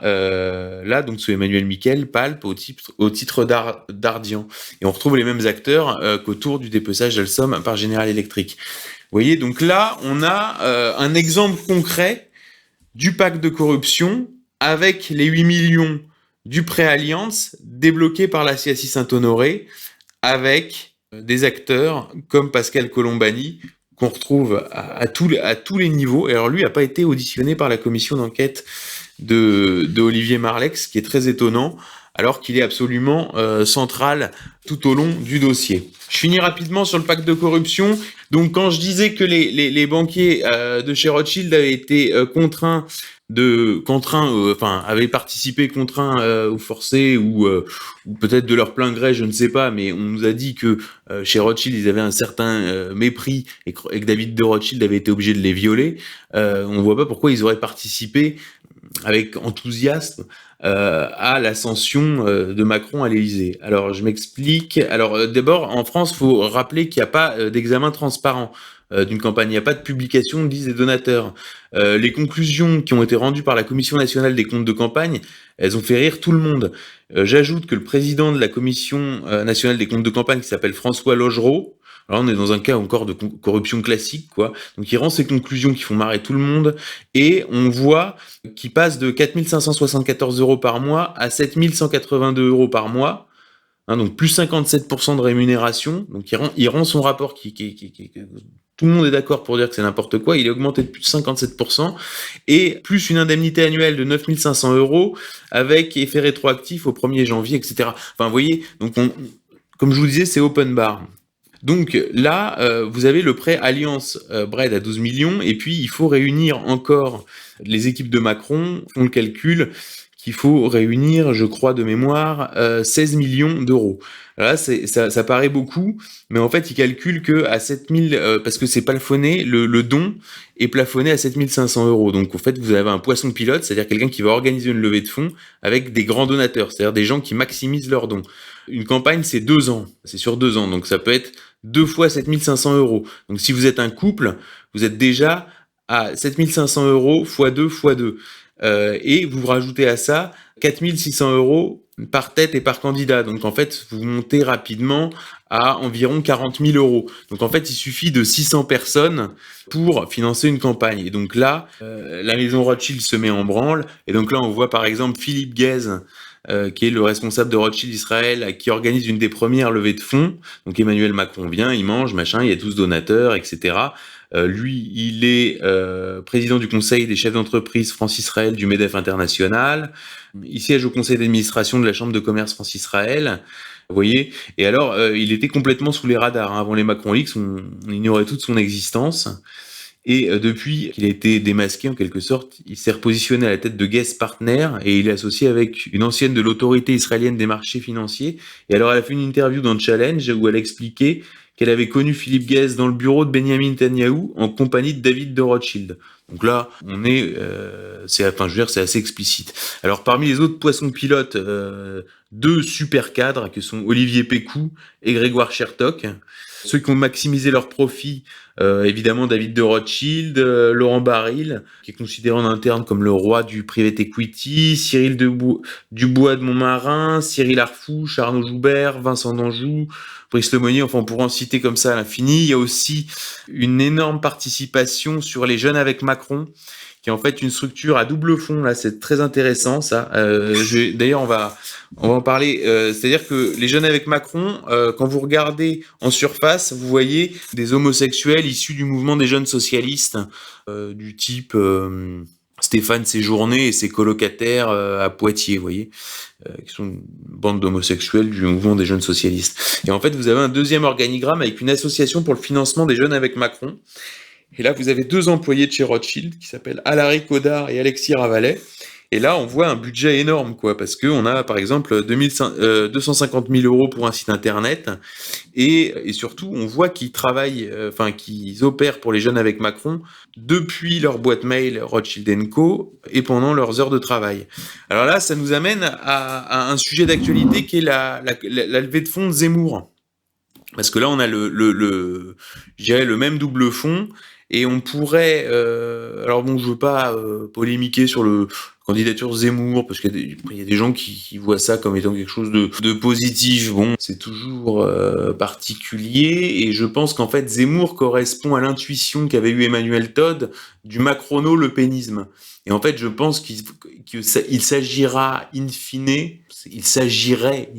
donc ce Emmanuel Miquel palpe au titre d'Ardian. Et on retrouve les mêmes acteurs qu'autour du dépeçage d'Alstom par General Electric. Vous voyez, donc là, on a un exemple concret du pacte de corruption avec les 8 millions du pré-alliance débloqués par la CSI Saint-Honoré avec des acteurs comme Pascal Colombani qu'on retrouve à tous les niveaux. Et alors lui n'a pas été auditionné par la commission d'enquête de Olivier Marleix, ce qui est très étonnant, alors qu'il est absolument central tout au long du dossier. Je finis rapidement sur le pacte de corruption. Donc quand je disais que les banquiers de chez Rothschild avaient été avaient participé contraints ou forcés ou peut-être de leur plein gré, je ne sais pas, mais on nous a dit que chez Rothschild ils avaient un certain mépris et que David de Rothschild avait été obligé de les violer. On ne voit pas pourquoi ils auraient participé avec enthousiasme à l'ascension de Macron à l'Élysée. Alors, je m'explique. Alors, d'abord, en France, il faut rappeler qu'il n'y a pas d'examen transparent d'une campagne. Il n'y a pas de publication de liste des donateurs. Les conclusions qui ont été rendues par la Commission nationale des comptes de campagne, elles ont fait rire tout le monde. J'ajoute que le président de la Commission nationale des comptes de campagne, qui s'appelle François Logereau, Alors on est dans un cas encore de corruption classique, quoi. Donc il rend ses conclusions qui font marrer tout le monde, et on voit qu'il passe de 4 574 euros par mois à 7 182 euros par mois. Hein, donc plus 57% de rémunération. Donc il rend son rapport tout le monde est d'accord pour dire que c'est n'importe quoi. Il est augmenté de plus de 57%, et plus une indemnité annuelle de 9 500 euros avec effet rétroactif au 1er janvier, etc. Enfin, vous voyez, donc comme je vous disais, c'est open bar. Donc là, vous avez le prêt Alliance Bread à 12 millions, et puis il faut réunir encore, les équipes de Macron font le calcul qu'il faut réunir, je crois de mémoire, 16 millions d'euros. Alors là, ça paraît beaucoup, mais en fait, ils calculent que à 7000, parce que c'est plafonné, le don est plafonné à 7500 euros. Donc en fait, vous avez un poisson pilote, c'est-à-dire quelqu'un qui va organiser une levée de fonds avec des grands donateurs, c'est-à-dire des gens qui maximisent leurs dons. Une campagne, c'est 2 ans, c'est sur 2 ans, donc ça peut être 2 fois 7500 euros. Donc si vous êtes un couple, vous êtes déjà à 7500 euros fois 2 fois 2. Et vous rajoutez à ça 4600 euros par tête et par candidat. Donc en fait, vous montez rapidement à environ 40 000 euros. Donc en fait, il suffit de 600 personnes pour financer une campagne. Et donc là, la maison Rothschild se met en branle. Et donc là, on voit par exemple Philippe Guèze, qui est le responsable de Rothschild Israël, qui organise une des premières levées de fonds. Donc Emmanuel Macron vient, il mange, machin, il y a 12 donateurs, etc. Lui, il est président du conseil des chefs d'entreprise France-Israël du MEDEF International. Il siège au conseil d'administration de la Chambre de commerce France-Israël. Vous voyez. Et alors, il était complètement sous les radars. Hein. Avant les Macron Leaks, on ignorait toute son existence. Et depuis qu'il a été démasqué, en quelque sorte, il s'est repositionné à la tête de Guest Partner, et il est associé avec une ancienne de l'autorité israélienne des marchés financiers. Et alors, elle a fait une interview dans Challenge où elle expliquait qu'elle avait connu Philippe Guest dans le bureau de Benjamin Netanyahou en compagnie de David de Rothschild. Donc là, on est, c'est assez explicite. Alors parmi les autres poissons pilotes, 2 super cadres que sont Olivier Pécou et Grégoire Chertok. Ceux qui ont maximisé leurs profits, évidemment David de Rothschild, Laurent Baril, qui est considéré en interne comme le roi du private equity, Cyril Dubois de Montmarin, Cyril Arfouche, Arnaud Joubert, Vincent Danjou, Brice Lemonnier, enfin on pourrait en citer comme ça à l'infini. Il y a aussi une énorme participation sur les jeunes avec Macron, qui est en fait une structure à double fond. Là, c'est très intéressant ça. D'ailleurs, on va en parler. C'est-à-dire que les jeunes avec Macron, quand vous regardez en surface, vous voyez des homosexuels issus du mouvement des jeunes socialistes, du type Stéphane Séjourné et ses colocataires à Poitiers, vous voyez, qui sont une bande d'homosexuels du mouvement des jeunes socialistes. Et en fait, vous avez un deuxième organigramme avec une association pour le financement des jeunes avec Macron. Et là, vous avez 2 employés de chez Rothschild qui s'appellent Alary Codard et Alexis Ravalet. Et là, on voit un budget énorme, quoi, parce qu'on a, par exemple, 250 000 euros pour un site internet, et surtout, on voit qu'ils travaillent, qu'ils opèrent pour les jeunes avec Macron depuis leur boîte mail Rothschild & Co. et pendant leurs heures de travail. Alors là, ça nous amène à un sujet d'actualité qui est la levée de fonds de Zemmour. Parce que là, on a je dirais le même double fond, et on pourrait, alors bon, je veux pas polémiquer sur le candidature Zemmour, parce qu'il y a des gens qui voient ça comme étant quelque chose de positif. Bon, c'est toujours particulier, et je pense qu'en fait Zemmour correspond à l'intuition qu'avait eu Emmanuel Todd du macrono-lepénisme. Et en fait, je pense qu'il s'agirait in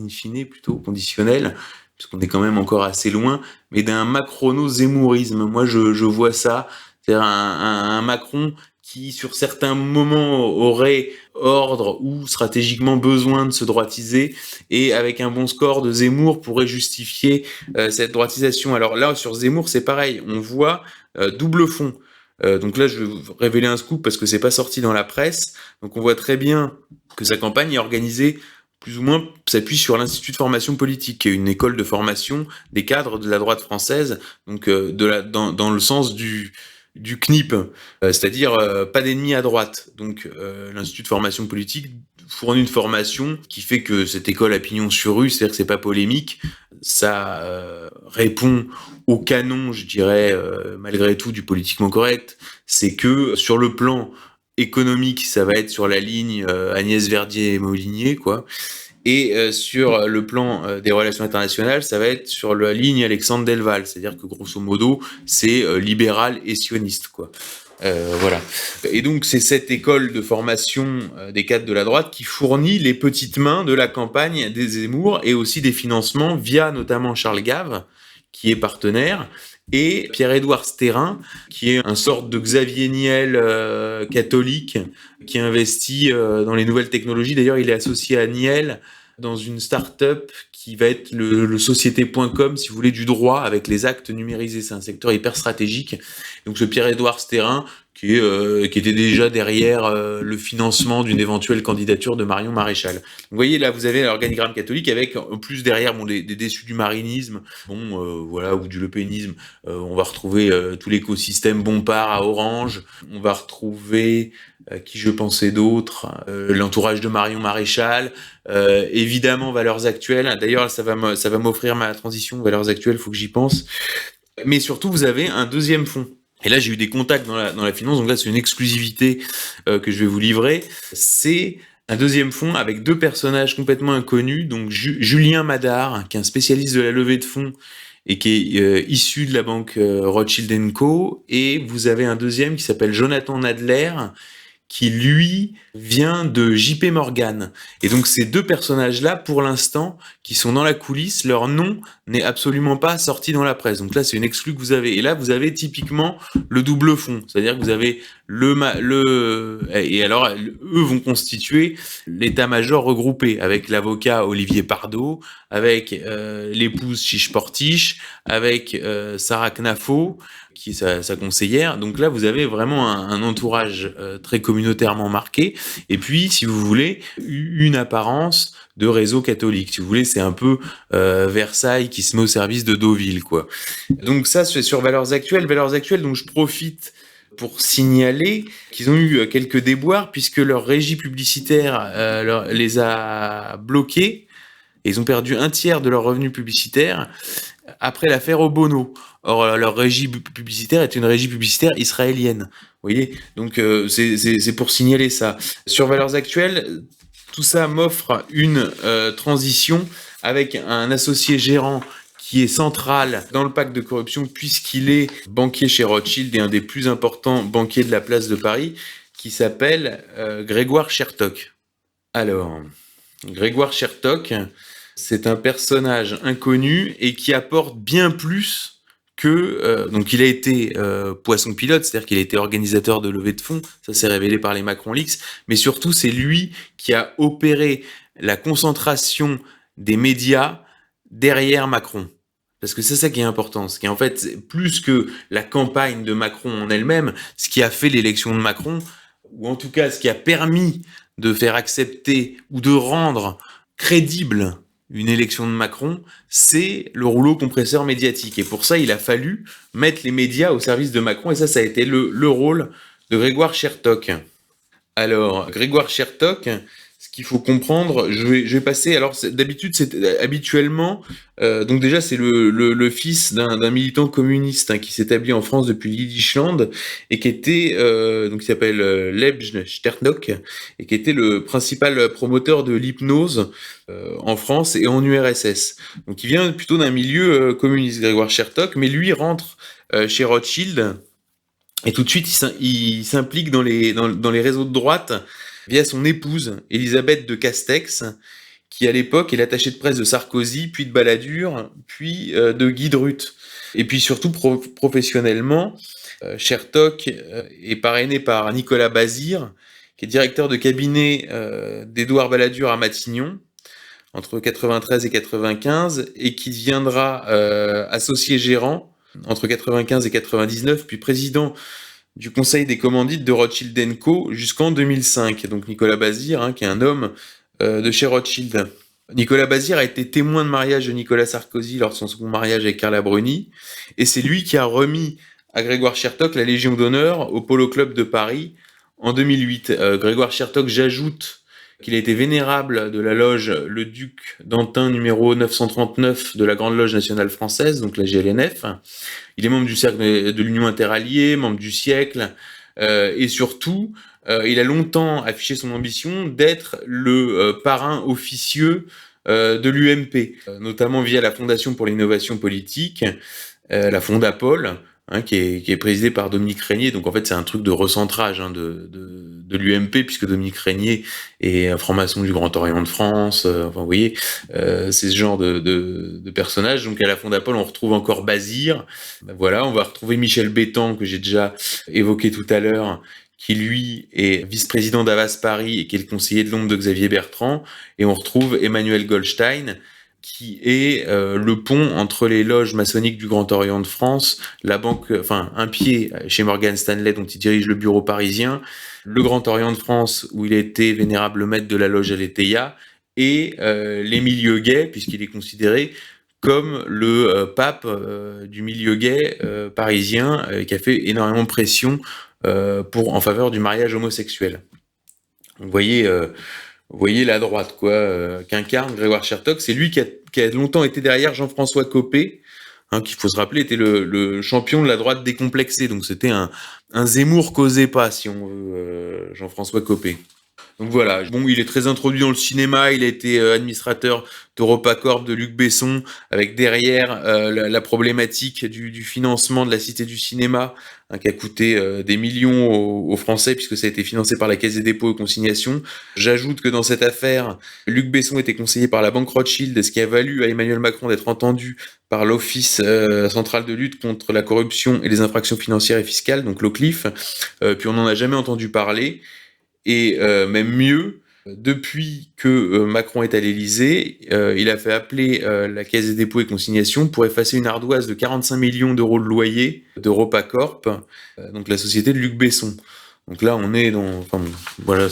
fine plutôt, conditionnel, parce qu'on est quand même encore assez loin, mais d'un macrono-zemmourisme. Moi, je vois ça, c'est-à-dire un Macron qui, sur certains moments, aurait ordre ou stratégiquement besoin de se droitiser, et avec un bon score de Zemmour pourrait justifier cette droitisation. Alors là, sur Zemmour, c'est pareil, on voit double fond. Donc là, je vais vous révéler un scoop parce que c'est pas sorti dans la presse. Donc on voit très bien que sa campagne est organisée plus ou moins, s'appuie sur l'Institut de formation politique, qui est une école de formation des cadres de la droite française, donc dans le sens du CNIP, c'est-à-dire pas d'ennemis à droite. Donc l'Institut de formation politique fournit une formation qui fait que cette école a pignon sur rue, c'est-à-dire que c'est pas polémique, ça répond au canon, je dirais, malgré tout, du politiquement correct. C'est que sur le plan économique, ça va être sur la ligne Agnès Verdier et Molinier, quoi. Et sur le plan des relations internationales, ça va être sur la ligne Alexandre Delval, c'est-à-dire que grosso modo, c'est libéral et sioniste, quoi. Voilà. Et donc c'est cette école de formation des cadres de la droite qui fournit les petites mains de la campagne des Zemmour et aussi des financements via notamment Charles Gave, qui est partenaire, et Pierre-Édouard Stérin, qui est un sorte de Xavier Niel catholique, qui investit dans les nouvelles technologies. D'ailleurs, il est associé à Niel dans une start-up qui va être le société.com, si vous voulez, du droit, avec les actes numérisés. C'est un secteur hyper stratégique. Donc ce Pierre-Édouard Stérin, qui était déjà derrière le financement d'une éventuelle candidature de Marion Maréchal. Donc, vous voyez, là, vous avez l'organigramme catholique avec, en plus, derrière, des déçus du marinisme, voilà, ou du lepénisme. On va retrouver tout l'écosystème Bompard à Orange. On va retrouver qui je pensais d'autres, l'entourage de Marion Maréchal, évidemment Valeurs Actuelles. D'ailleurs, ça va m'offrir ma transition Valeurs Actuelles, faut que j'y pense. Mais surtout, vous avez un deuxième fonds. Et là, j'ai eu des contacts dans la finance, donc là, c'est une exclusivité que je vais vous livrer. C'est un deuxième fonds avec deux personnages complètement inconnus. Donc Julien Madar, qui est un spécialiste de la levée de fonds et qui est issu de la banque Rothschild & Co. Et vous avez un deuxième qui s'appelle Jonathan Nadler, qui lui vient de JP Morgan. Et donc ces deux personnages-là, pour l'instant, qui sont dans la coulisse, leur nom n'est absolument pas sorti dans la presse. Donc là, c'est une exclue que vous avez. Et là, vous avez typiquement le double fond. C'est-à-dire que vous avez et alors, eux vont constituer l'état-major regroupé avec l'avocat Olivier Pardo, avec l'épouse Chiche Portiche, avec Sarah Knafo, qui est sa conseillère. Donc là, vous avez vraiment un entourage très communautairement marqué. Et puis, si vous voulez, une apparence de réseau catholique. Si vous voulez, c'est un peu Versailles qui se met au service de Deauville, quoi. Donc ça, c'est sur Valeurs Actuelles. Valeurs Actuelles, donc je profite pour signaler qu'ils ont eu quelques déboires puisque leur régie publicitaire les a bloqués. Et ils ont perdu un tiers de leurs revenus publicitaires après l'affaire Obono. Or, leur régie publicitaire est une régie publicitaire israélienne. Vous voyez ? Donc, c'est pour signaler ça. Sur Valeurs Actuelles, tout ça m'offre une transition avec un associé gérant qui est central dans le pacte de corruption puisqu'il est banquier chez Rothschild et un des plus importants banquiers de la place de Paris, qui s'appelle Grégoire Chertok. Alors, Grégoire Chertok, c'est un personnage inconnu et qui apporte bien plus que... donc il a été poisson pilote, c'est-à-dire qu'il a été organisateur de levée de fonds, ça s'est révélé par les Macron Leaks, mais surtout c'est lui qui a opéré la concentration des médias derrière Macron. Parce que c'est ça qui est important, ce qui est en fait plus que la campagne de Macron en elle-même, ce qui a fait l'élection de Macron, ou en tout cas ce qui a permis de faire accepter ou de rendre crédible une élection de Macron, c'est le rouleau compresseur médiatique. Et pour ça, il a fallu mettre les médias au service de Macron, et ça a été le rôle de Grégoire Chertok. Alors, Grégoire Chertok, ce qu'il faut comprendre, je vais passer. Alors, d'habitude, c'est habituellement. Donc déjà, c'est le fils d'un militant communiste hein, qui s'établit en France depuis Yiddishland et qui était donc il s'appelle Lebj Sternok et qui était le principal promoteur de l'hypnose en France et en URSS. Donc, il vient plutôt d'un milieu communiste, Grégoire Chertok, mais lui rentre chez Rothschild et tout de suite, il s'implique dans les réseaux de droite via son épouse, Elisabeth de Castex, qui à l'époque est l'attachée de presse de Sarkozy, puis de Balladur, puis de Guy Drut. Et puis surtout professionnellement, Chertok est parrainé par Nicolas Bazir, qui est directeur de cabinet d'Édouard Balladur à Matignon, entre 93 et 95, et qui deviendra associé gérant entre 95 et 99, puis président du conseil des commandites de Rothschild & Co. jusqu'en 2005. Donc Nicolas Bazir, hein, qui est un homme de chez Rothschild. Nicolas Bazir a été témoin de mariage de Nicolas Sarkozy lors de son second mariage avec Carla Bruni, et c'est lui qui a remis à Grégoire Chertok la Légion d'honneur au Polo Club de Paris en 2008. Grégoire Chertok, j'ajoute qu'il a été vénérable de la loge Le Duc d'Antin numéro 939 de la Grande Loge Nationale Française, donc la GLNF. Il est membre du cercle de l'Union Interalliée, membre du siècle, et surtout, il a longtemps affiché son ambition d'être le parrain officieux de l'UMP, notamment via la Fondation pour l'innovation politique, la Fondapol, hein, qui est présidée par Dominique Régnier. Donc en fait, c'est un truc de recentrage de l'UMP, puisque Dominique Régnier est un franc-maçon du Grand Orient de France. Enfin, vous voyez, c'est ce genre de personnage. Donc à la Fondapol, on retrouve encore Bazire. Ben voilà, on va retrouver Michel Bétan, que j'ai déjà évoqué tout à l'heure, qui lui est vice-président d'Avas Paris et qui est le conseiller de l'ombre de Xavier Bertrand. Et on retrouve Emmanuel Goldstein, qui est le pont entre les loges maçonniques du Grand Orient de France, la banque, enfin un pied chez Morgan Stanley dont il dirige le bureau parisien, le Grand Orient de France où il a été vénérable maître de la loge Aletheia, et les milieux gays, puisqu'il est considéré comme le pape du milieu gay parisien, qui a fait énormément de pression en faveur du mariage homosexuel. Vous voyez la droite, quoi, qu'incarne Grégoire Chertok. C'est lui qui a longtemps été derrière Jean-François Copé, hein, qu'il faut se rappeler, était le champion de la droite décomplexée. Donc c'était un Zemmour causé pas, si on veut, Jean-François Copé. Donc voilà, bon, il est très introduit dans le cinéma, il a été administrateur d'EuropaCorp de Luc Besson, avec derrière la problématique du financement de la Cité du cinéma, hein, qui a coûté des millions aux Français, puisque ça a été financé par la Caisse des dépôts et consignations. J'ajoute que dans cette affaire, Luc Besson était conseillé par la banque Rothschild, ce qui a valu à Emmanuel Macron d'être entendu par l'Office central de lutte contre la corruption et les infractions financières et fiscales, donc l'OCLIF, puis on n'en a jamais entendu parler. Et même mieux, depuis que Macron est à l'Élysée, il a fait appeler la Caisse des dépôts et consignations pour effacer une ardoise de 45 millions d'euros de loyer d'EuropaCorp, donc la société de Luc Besson. Donc là, on est dans, enfin bon, voilà,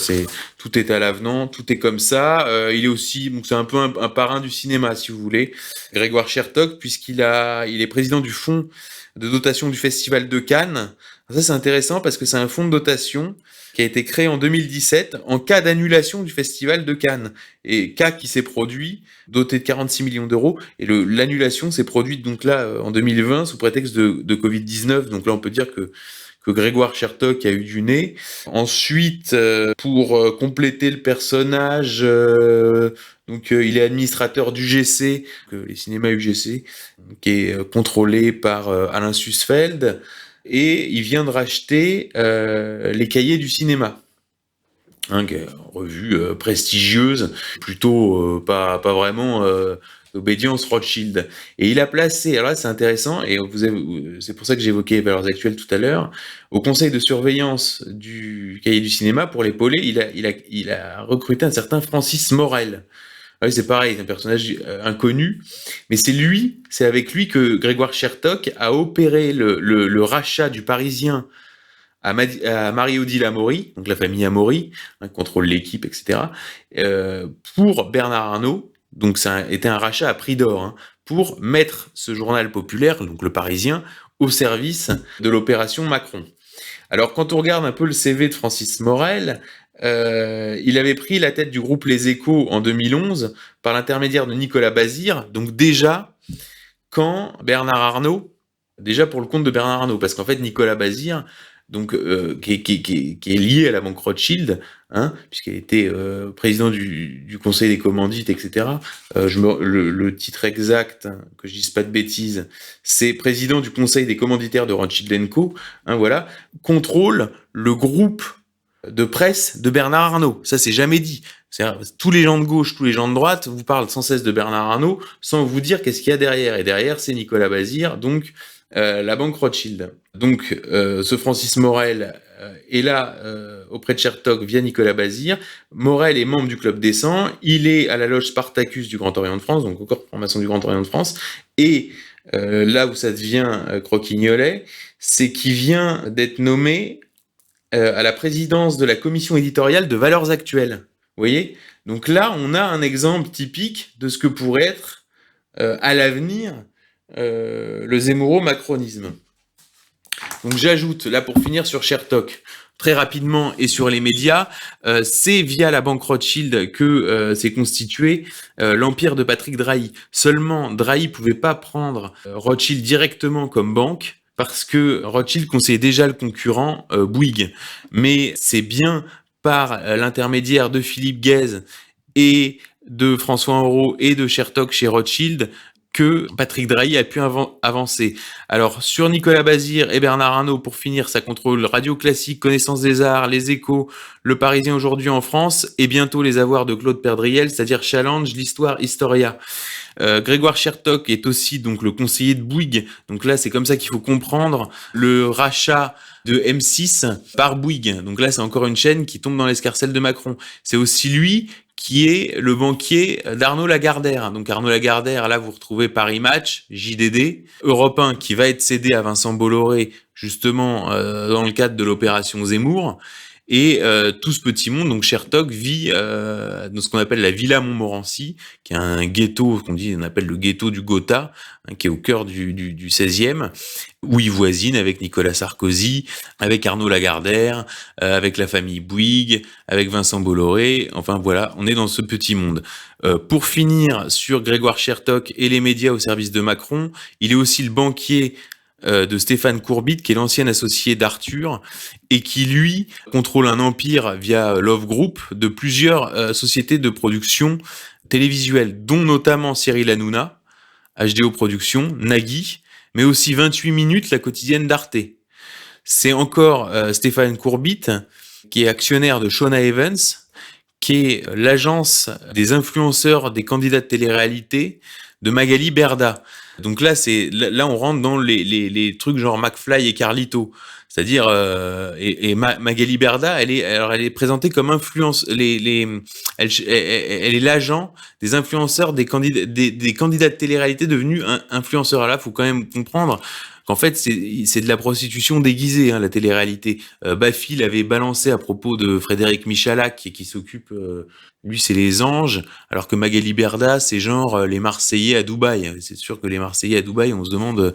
tout est à l'avenant, tout est comme ça. Il est aussi, donc c'est un peu un parrain du cinéma, si vous voulez, Grégoire Chertok, il est président du fonds de dotation du Festival de Cannes. Ça, c'est intéressant parce que c'est un fonds de dotation qui a été créé en 2017 en cas d'annulation du Festival de Cannes. Et cas qui s'est produit, doté de 46 millions d'euros, et l'annulation s'est produite donc là en 2020 sous prétexte de Covid-19. Donc là, on peut dire que Grégoire Chertok a eu du nez. Ensuite, pour compléter le personnage, il est administrateur d'UGC, les cinémas UGC, qui est contrôlé par Alain Sussfeld, et il vient de racheter les Cahiers du cinéma, hein, qui est une revue prestigieuse, plutôt pas vraiment d'obédience Rothschild. Et il a placé, alors là c'est intéressant, et c'est pour ça que j'évoquais les Valeurs Actuelles tout à l'heure, au conseil de surveillance du Cahier du cinéma, pour l'épauler, il a recruté un certain Francis Morel. Ah oui, c'est pareil, c'est un personnage inconnu, mais c'est avec lui que Grégoire Chertok a opéré le rachat du Parisien à Marie-Odile Amaury, donc la famille Amaury, hein, contrôle l'équipe, etc., pour Bernard Arnault. Donc ça a été un rachat à prix d'or, hein, pour mettre ce journal populaire, donc le Parisien, au service de l'opération Macron. Alors quand on regarde un peu le CV de Francis Morel, il avait pris la tête du groupe Les Échos en 2011 par l'intermédiaire de Nicolas Bazire, donc déjà quand Bernard Arnault, déjà pour le compte de Bernard Arnault, parce qu'en fait Nicolas Bazire, donc qui est lié à la banque Rothschild, hein, puisqu'il était président du conseil des commandites, etc. Le titre exact, hein, que je dise pas de bêtises, c'est président du conseil des commanditaires de Rothschild & Co. Hein, voilà, contrôle le groupe de presse de Bernard Arnault. Ça, c'est jamais dit. Tous les gens de gauche, tous les gens de droite vous parlent sans cesse de Bernard Arnault sans vous dire qu'est-ce qu'il y a derrière. Et derrière, c'est Nicolas Bazire, donc la banque Rothschild. Donc, ce Francis Morel est là auprès de Chertok via Nicolas Bazire. Morel est membre du Club des 100. Il est à la loge Spartacus du Grand Orient de France, donc encore franc-maçon du Grand Orient de France. Et là où ça devient croquignolet, c'est qu'il vient d'être nommé à la présidence de la commission éditoriale de Valeurs Actuelles. Vous voyez ? Donc là, on a un exemple typique de ce que pourrait être à l'avenir le zemmouro-macronisme. Donc j'ajoute, là pour finir sur Chertok, très rapidement et sur les médias, c'est via la banque Rothschild que s'est constitué l'empire de Patrick Drahi. Seulement, Drahi pouvait pas prendre Rothschild directement comme banque, parce que Rothschild conseillait déjà le concurrent Bouygues. Mais c'est bien par l'intermédiaire de Philippe Guèze et de François Henrot et de Chertok chez Rothschild que Patrick Drahi a pu avancer. Alors, sur Nicolas Bazir et Bernard Arnault, pour finir, ça contrôle Radio Classique, Connaissance des Arts, Les Échos, Le Parisien aujourd'hui en France, et bientôt les avoirs de Claude Perdriel, c'est-à-dire Challenge, l'Histoire, Historia. Grégoire Chertok est aussi donc le conseiller de Bouygues. Donc là, c'est comme ça qu'il faut comprendre le rachat de M6 par Bouygues. Donc là, c'est encore une chaîne qui tombe dans l'escarcelle de Macron. C'est aussi lui qui est le banquier d'Arnaud Lagardère. Donc Arnaud Lagardère, là, vous retrouvez Paris Match, JDD, Europe 1 qui va être cédé à Vincent Bolloré, justement, dans le cadre de l'opération Zemmour. Et tout ce petit monde, donc Chertok, vit dans ce qu'on appelle la Villa Montmorency, qui est un ghetto, on appelle le ghetto du Gotha, hein, qui est au cœur du 16e, où il voisine avec Nicolas Sarkozy, avec Arnaud Lagardère, avec la famille Bouygues, avec Vincent Bolloré. Enfin voilà, on est dans ce petit monde. Pour finir sur Grégoire Chertok et les médias au service de Macron, il est aussi le banquier de Stéphane Courbit, qui est l'ancien associé d'Arthur, et qui, lui, contrôle un empire via Love Group de plusieurs sociétés de production télévisuelle, dont notamment Cyril Hanouna, HDO Productions, Nagui, mais aussi 28 minutes, la quotidienne d'Arte. C'est encore Stéphane Courbit, qui est actionnaire de Shona Evans, qui est l'agence des influenceurs des candidats de télé-réalité de Magali Berda. Donc là on rentre dans les trucs genre McFly et Carlito. C'est-à-dire Magali Berda, elle est présentée comme elle est l'agent des influenceurs des candidats de télé-réalité devenus influenceurs. Là, faut quand même comprendre qu'en fait c'est de la prostitution déguisée, hein, la télé-réalité. Baffy l'avait balancé à propos de Frédéric Michalak qui s'occupe lui, c'est les Anges, alors que Magali Berda, c'est genre les Marseillais à Dubaï. C'est sûr que les Marseillais à Dubaï, on se demande,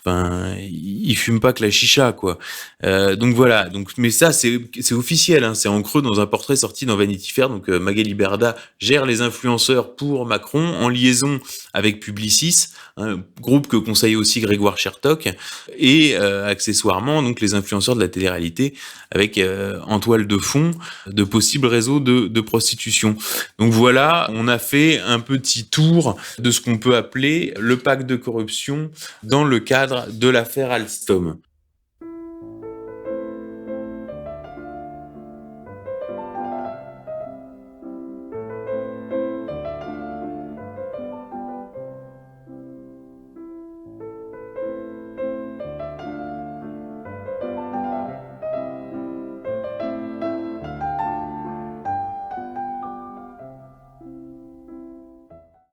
enfin, ils fument pas que la chicha, quoi. Donc voilà. Donc, mais ça, c'est officiel, hein, c'est en creux dans un portrait sorti dans Vanity Fair. Donc Magali Berda gère les influenceurs pour Macron en liaison avec Publicis, un groupe que conseille aussi Grégoire Chertok, et accessoirement donc les influenceurs de la télé-réalité avec en toile de fond de possibles réseaux de prostitution. Donc voilà, on a fait un petit tour de ce qu'on peut appeler le pacte de corruption dans le cadre de l'affaire Alstom.